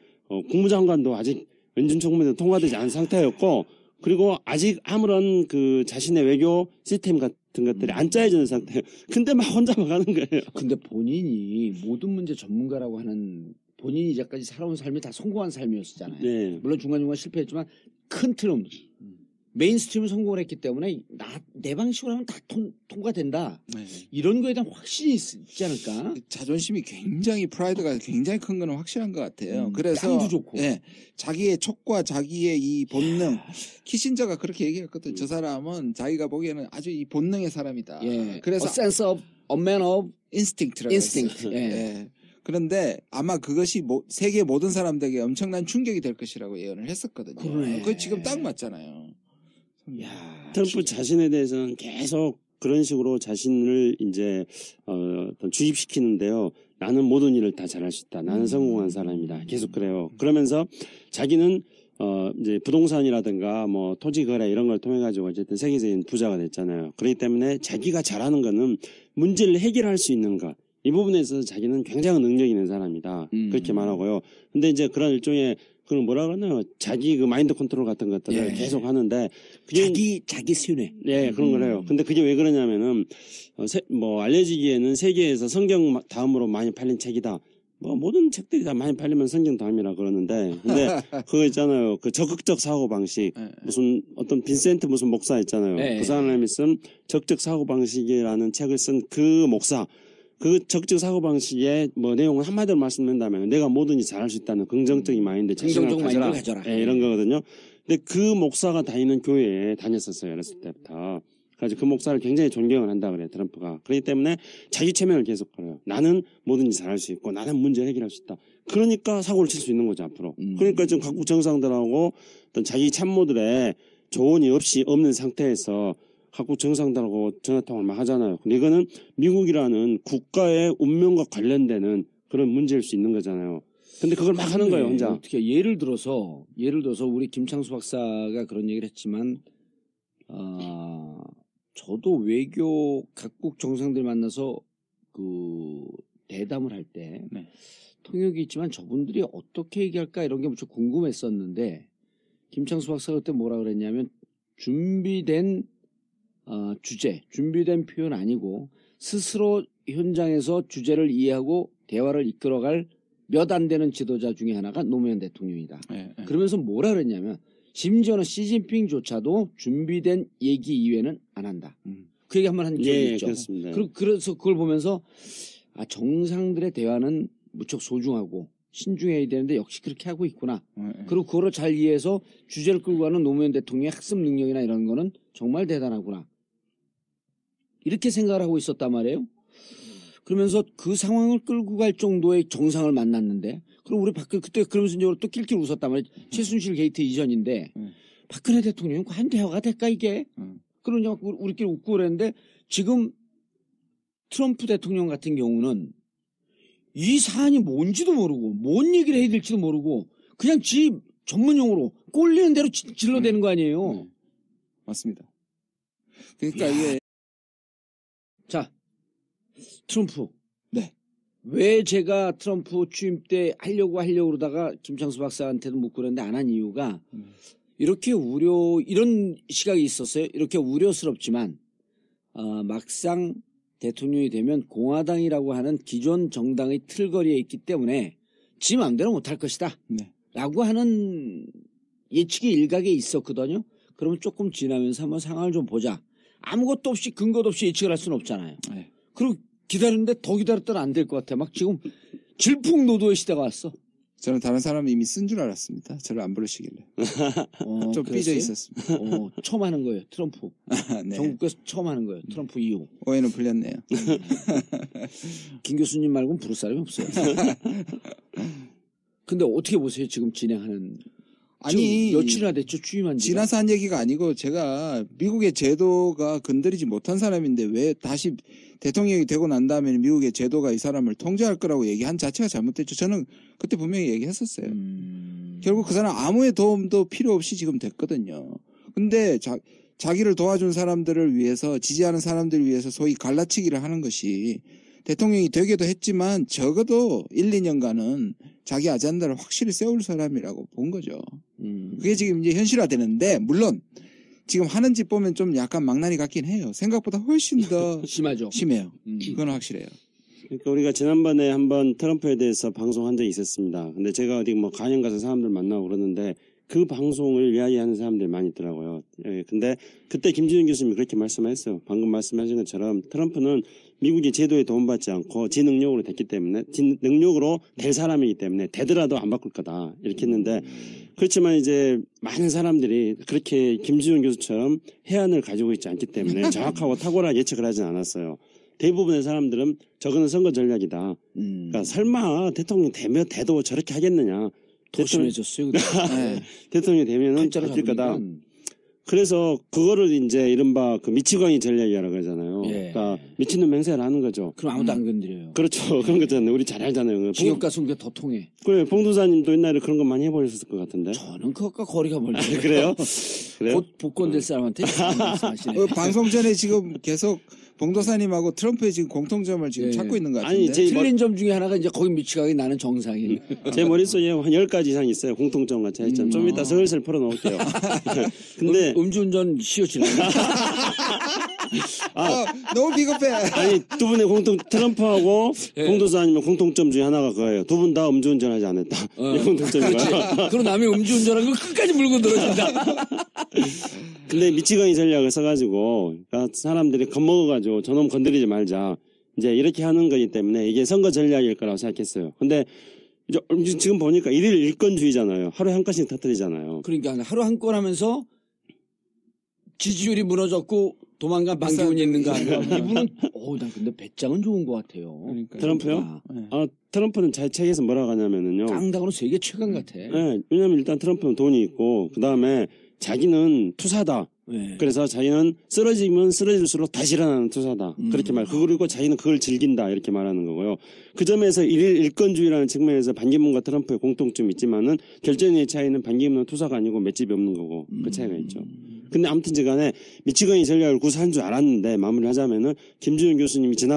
Speaker 3: 국무장관도 아직 인준청문회도 통과되지 않은 상태였고 그리고 아직 아무런 그 자신의 외교 시스템 같은 것들이 안 짜여지는 상태예요. 근데 막 혼자 막 하는 거예요.
Speaker 1: 근데 본인이 모든 문제 전문가라고 하는 본인이 이제까지 살아온 삶이 다 성공한 삶이었잖아요.
Speaker 3: 네.
Speaker 1: 물론 중간중간 실패했지만 큰 틀은 메인스트림을 성공을 했기 때문에 내 방식으로 하면 다 통과된다. 이런 거에 대한 확신이 있지 않을까?
Speaker 2: 자존심이 굉장히 프라이드가 굉장히 큰 거는 확실한 것 같아요. 그래서
Speaker 1: 땅도 좋고.
Speaker 2: 자기의 촉과 자기의 이 본능 키신저가 그렇게 얘기했거든. 저 사람은 자기가 보기에는 아주 이 본능의 사람이다. 그래서
Speaker 1: A sense of a man of
Speaker 2: instinct라고
Speaker 1: instinct.
Speaker 2: 그런데 아마 그것이 세계 모든 사람들에게 엄청난 충격이 될 것이라고 예언을 했었거든요. 그거 지금 딱 맞잖아요.
Speaker 3: 트럼프 자신에 대해서는 계속 그런 식으로 자신을 이제 주입시키는데요. 나는 모든 일을 다 잘할 수 있다. 나는 성공한 사람이다. 계속 그래요. 그러면서 자기는 이제 부동산이라든가 뭐 토지 거래 이런 걸 통해 가지고 어쨌든 세계적인 부자가 됐잖아요. 그렇기 때문에 자기가 잘하는 거는 문제를 해결할 수 있는 것. 이 부분에 있어서 자기는 굉장히 능력 있는 사람이다. 그렇게 말하고요. 근데 이제 그런 일종의 그건 뭐라 그러나요? 자기 그 마인드 컨트롤 같은 것들을 계속 하는데 그게
Speaker 1: 자기 순회.
Speaker 3: 네, 그런 걸 해요. 근데 그게 왜 그러냐면은 뭐 알려지기에는 세계에서 성경 다음으로 많이 팔린 책이다. 뭐 모든 책들이 다 많이 팔리면 성경 다음이라 그러는데 근데 그거 있잖아요. 그 적극적 사고 방식 무슨 어떤 빈센트 무슨 목사 있잖아요. 그 사람이 쓴 적극적 사고 방식이라는 책을 쓴 그 목사 그 적적 사고 방식의 뭐 내용을 한마디로 말씀드린다면 내가 뭐든지 잘할 수 있다는 긍정적인 마인드, 자신을
Speaker 1: 긍정적
Speaker 3: 가져라.
Speaker 1: 마인드를 가져라.
Speaker 3: 예, 이런 거거든요. 근데 그 목사가 다니는 교회에 다녔었어요. 어렸을 때부터. 그래서 그 목사를 굉장히 존경을 한다 그래요. 트럼프가. 그렇기 때문에 자기 체면을 계속 걸어요. 나는 뭐든지 잘할 수 있고 나는 문제를 해결할 수 있다. 그러니까 사고를 칠 수 있는 거죠, 앞으로. 그러니까 지금 각국 정상들하고 어떤 자기 참모들의 조언이 없는 상태에서 각국 정상들하고 전화통화를 막 하잖아요. 근데 이거는 미국이라는 국가의 운명과 관련되는 그런 문제일 수 있는 거잖아요. 근데 그걸 막 하는 거예요, 혼자.
Speaker 1: 어떻게 예를 들어서 우리 김창수 박사가 그런 얘기를 했지만 저도 외교 각국 정상들 만나서 그 대담을 할 때
Speaker 2: 네.
Speaker 1: 통역이 있지만 저분들이 어떻게 얘기할까 이런 게 무척 궁금했었는데 김창수 박사가 그때 뭐라 그랬냐면 준비된 준비된 표현 아니고 스스로 현장에서 주제를 이해하고 대화를 이끌어갈 몇 안 되는 지도자 중에 하나가 노무현 대통령이다.
Speaker 2: 네, 네.
Speaker 1: 그러면서 뭐라 그랬냐면 심지어는 시진핑조차도 준비된 얘기 이외에는 안 한다. 그 얘기 한번 한 적이
Speaker 3: 예,
Speaker 1: 있죠.
Speaker 3: 그렇습니다.
Speaker 1: 그래서 그걸 보면서 정상들의 대화는 무척 소중하고 신중해야 되는데 역시 그렇게 하고 있구나. 그리고 그거를 잘 이해해서 주제를 끌고 가는 노무현 대통령의 학습 능력이나 이런 거는 정말 대단하구나. 이렇게 생각을 하고 있었단 말이에요. 그러면서 그 상황을 끌고 갈 정도의 정상을 만났는데, 그럼 우리 그때 그러면서 이제 또 낄낄 웃었단 말이에요. 최순실 게이트 이전인데, 박근혜 대통령은 과연 대화가 될까, 이게? 그러냐, 우리끼리 웃고 그랬는데, 지금 트럼프 대통령 같은 경우는 이 사안이 뭔지도 모르고, 뭔 얘기를 해야 될지도 모르고, 그냥 지 전문용어로 꼴리는 대로 질러대는 거 아니에요?
Speaker 2: 맞습니다. 그러니까 이게.
Speaker 1: 자, 트럼프.
Speaker 2: 네.
Speaker 1: 왜 제가 트럼프 취임 때 하려고 그러다가 김창수 박사한테도 묻고 그랬는데 안 한 이유가 이렇게 이런 시각이 있었어요. 이렇게 우려스럽지만, 막상 대통령이 되면 공화당이라고 하는 기존 정당의 틀거리에 있기 때문에 지 마음대로 못할 것이다.
Speaker 2: 네.
Speaker 1: 라고 하는 예측이 일각에 있었거든요. 그러면 조금 지나면서 한번 상황을 좀 보자. 아무것도 없이 근거도 없이 예측을 할 수는 없잖아요.
Speaker 2: 네.
Speaker 1: 그리고 기다리는데 더 기다렸더니 안 될 것 같아. 막 지금 질풍노도의 시대가 왔어.
Speaker 2: 저는 다른 사람이 이미 쓴 줄 알았습니다. 저를 안 부르시길래. 좀 삐져
Speaker 1: 그랬어요?
Speaker 2: 있었습니다.
Speaker 1: 처음 하는 거예요. 트럼프.
Speaker 2: 네.
Speaker 1: 전국에서 처음 하는 거예요. 트럼프 이후.
Speaker 2: 오해는 풀렸네요.
Speaker 1: 김 교수님 말고는 부를 사람이 없어요. 근데 어떻게 보세요? 지금 진행하는.
Speaker 2: 아니,
Speaker 1: 지금 며칠이나 됐죠? 취임한 지가.
Speaker 2: 지나서 한 얘기가 아니고 제가 미국의 제도가 건드리지 못한 사람인데 왜 다시 대통령이 되고 난 다음에 미국의 제도가 이 사람을 통제할 거라고 얘기한 자체가 잘못됐죠. 저는 그때 분명히 얘기했었어요. 결국 그 사람 아무의 도움도 필요 없이 지금 됐거든요. 근데 자기를 도와준 사람들을 위해서, 지지하는 사람들을 위해서 소위 갈라치기를 하는 것이 대통령이 되기도 했지만 적어도 1, 2년간은 자기 아젠다를 확실히 세울 사람이라고 본 거죠. 그게 지금 이제 현실화되는데, 물론 지금 하는 짓 보면 좀 약간 망나니 같긴 해요. 생각보다 훨씬 더
Speaker 1: 심하죠.
Speaker 2: 심해요. 그건 확실해요.
Speaker 3: 그러니까 우리가 지난번에 한번 트럼프에 대해서 방송한 적이 있었습니다. 근데 제가 어디 뭐 간영 가서 사람들 만나고 그러는데 그 방송을 이야기하는 사람들이 많이 있더라고요. 예, 근데 그때 김준현 교수님이 그렇게 말씀하셨어요. 방금 말씀하신 것처럼 트럼프는 미국이 제도에 도움받지 않고 지 능력으로 됐기 때문에, 지 능력으로 될 사람이기 때문에 되더라도 안 바꿀 거다. 이렇게 했는데, 그렇지만 이제 많은 사람들이 그렇게 김준현 교수처럼 해안을 가지고 있지 않기 때문에 정확하고 탁월한 예측을 하진 않았어요. 대부분의 사람들은 저거는 선거 전략이다. 그러니까 설마 대통령 돼도 저렇게 하겠느냐.
Speaker 1: 더 심해졌어요.
Speaker 3: 대통령이 되면은 바뀔 거다. 그래서 그거를 이제 이른바 그 미치광이 전략이라고 그러잖아요.
Speaker 1: 예.
Speaker 3: 그러니까 미친놈 맹세를 하는 거죠.
Speaker 1: 그럼 아무도 안 건드려요.
Speaker 3: 그렇죠. 그런 거잖아요. 우리 잘 알잖아요.
Speaker 1: 징역 갔으면 그게 더 통해.
Speaker 3: 그래, 봉도사님도 옛날에 그런 거 많이 해보셨을 것 같은데.
Speaker 1: 저는 그것과 거리가 멀죠.
Speaker 3: 그래요? 그래요?
Speaker 1: 곧 복권 될 사람한테 말씀하시네.
Speaker 2: 방송 전에 지금 계속 봉도사님하고 트럼프의 지금 공통점을 지금
Speaker 1: 예.
Speaker 2: 찾고 있는 것
Speaker 3: 아니,
Speaker 2: 같은데.
Speaker 1: 틀린 점 중에 하나가 이제 거기 미치광이 나는 정상인.
Speaker 3: 제 머릿속에 한 10가지 이상 있어요. 공통점과 차이점. 좀 이따 슬슬 풀어놓을게요. 근데.
Speaker 1: 음주운전 시효치네.
Speaker 2: 너무 비겁해.
Speaker 3: 아니, 두 분의 트럼프하고
Speaker 1: 예.
Speaker 3: 봉도사님의 공통점 중에 하나가 그거예요. 두 분 다 음주운전하지 않았다. 이 공통점이에요.
Speaker 1: 그리고 남이 음주운전한 걸 끝까지 물고 늘어진다.
Speaker 3: 근데 미치광이 전략을 써가지고, 그러니까 사람들이 겁먹어가지고 저놈 건드리지 말자. 이제 이렇게 하는 거기 때문에 이게 선거 전략일 거라고 생각했어요. 근데 이제 지금 보니까 일일 일건주의잖아요. 하루에 한 건씩 터뜨리잖아요.
Speaker 1: 그러니까 하루 한 건 하면서 지지율이 무너졌고 도망간 방기훈이 있는 거 아니야? 이분은 난 근데 배짱은 좋은 것 같아요.
Speaker 2: 그러니까요.
Speaker 3: 트럼프요?
Speaker 2: 네.
Speaker 3: 트럼프는 자기 책에서 뭐라고 하냐면은요.
Speaker 1: 깡당으로 세계 최강 같아.
Speaker 3: 네, 왜냐면 일단 트럼프는 돈이 있고 그 다음에 자기는 투사다.
Speaker 1: 네.
Speaker 3: 그래서 자기는 쓰러지면 쓰러질수록 다시 일어나는 투사다. 그렇게 그리고 자기는 그걸 즐긴다. 이렇게 말하는 거고요. 그 점에서 일일 일건주의라는 측면에서 반기문과 트럼프의 공통점이 있지만은 결정의 차이는 반기문은 투사가 아니고 맷집이 없는 거고 그 차이가 있죠. 근데 아무튼 간에 미치광이 전략을 구사한 줄 알았는데 마무리하자면은 김준현 교수님이 지나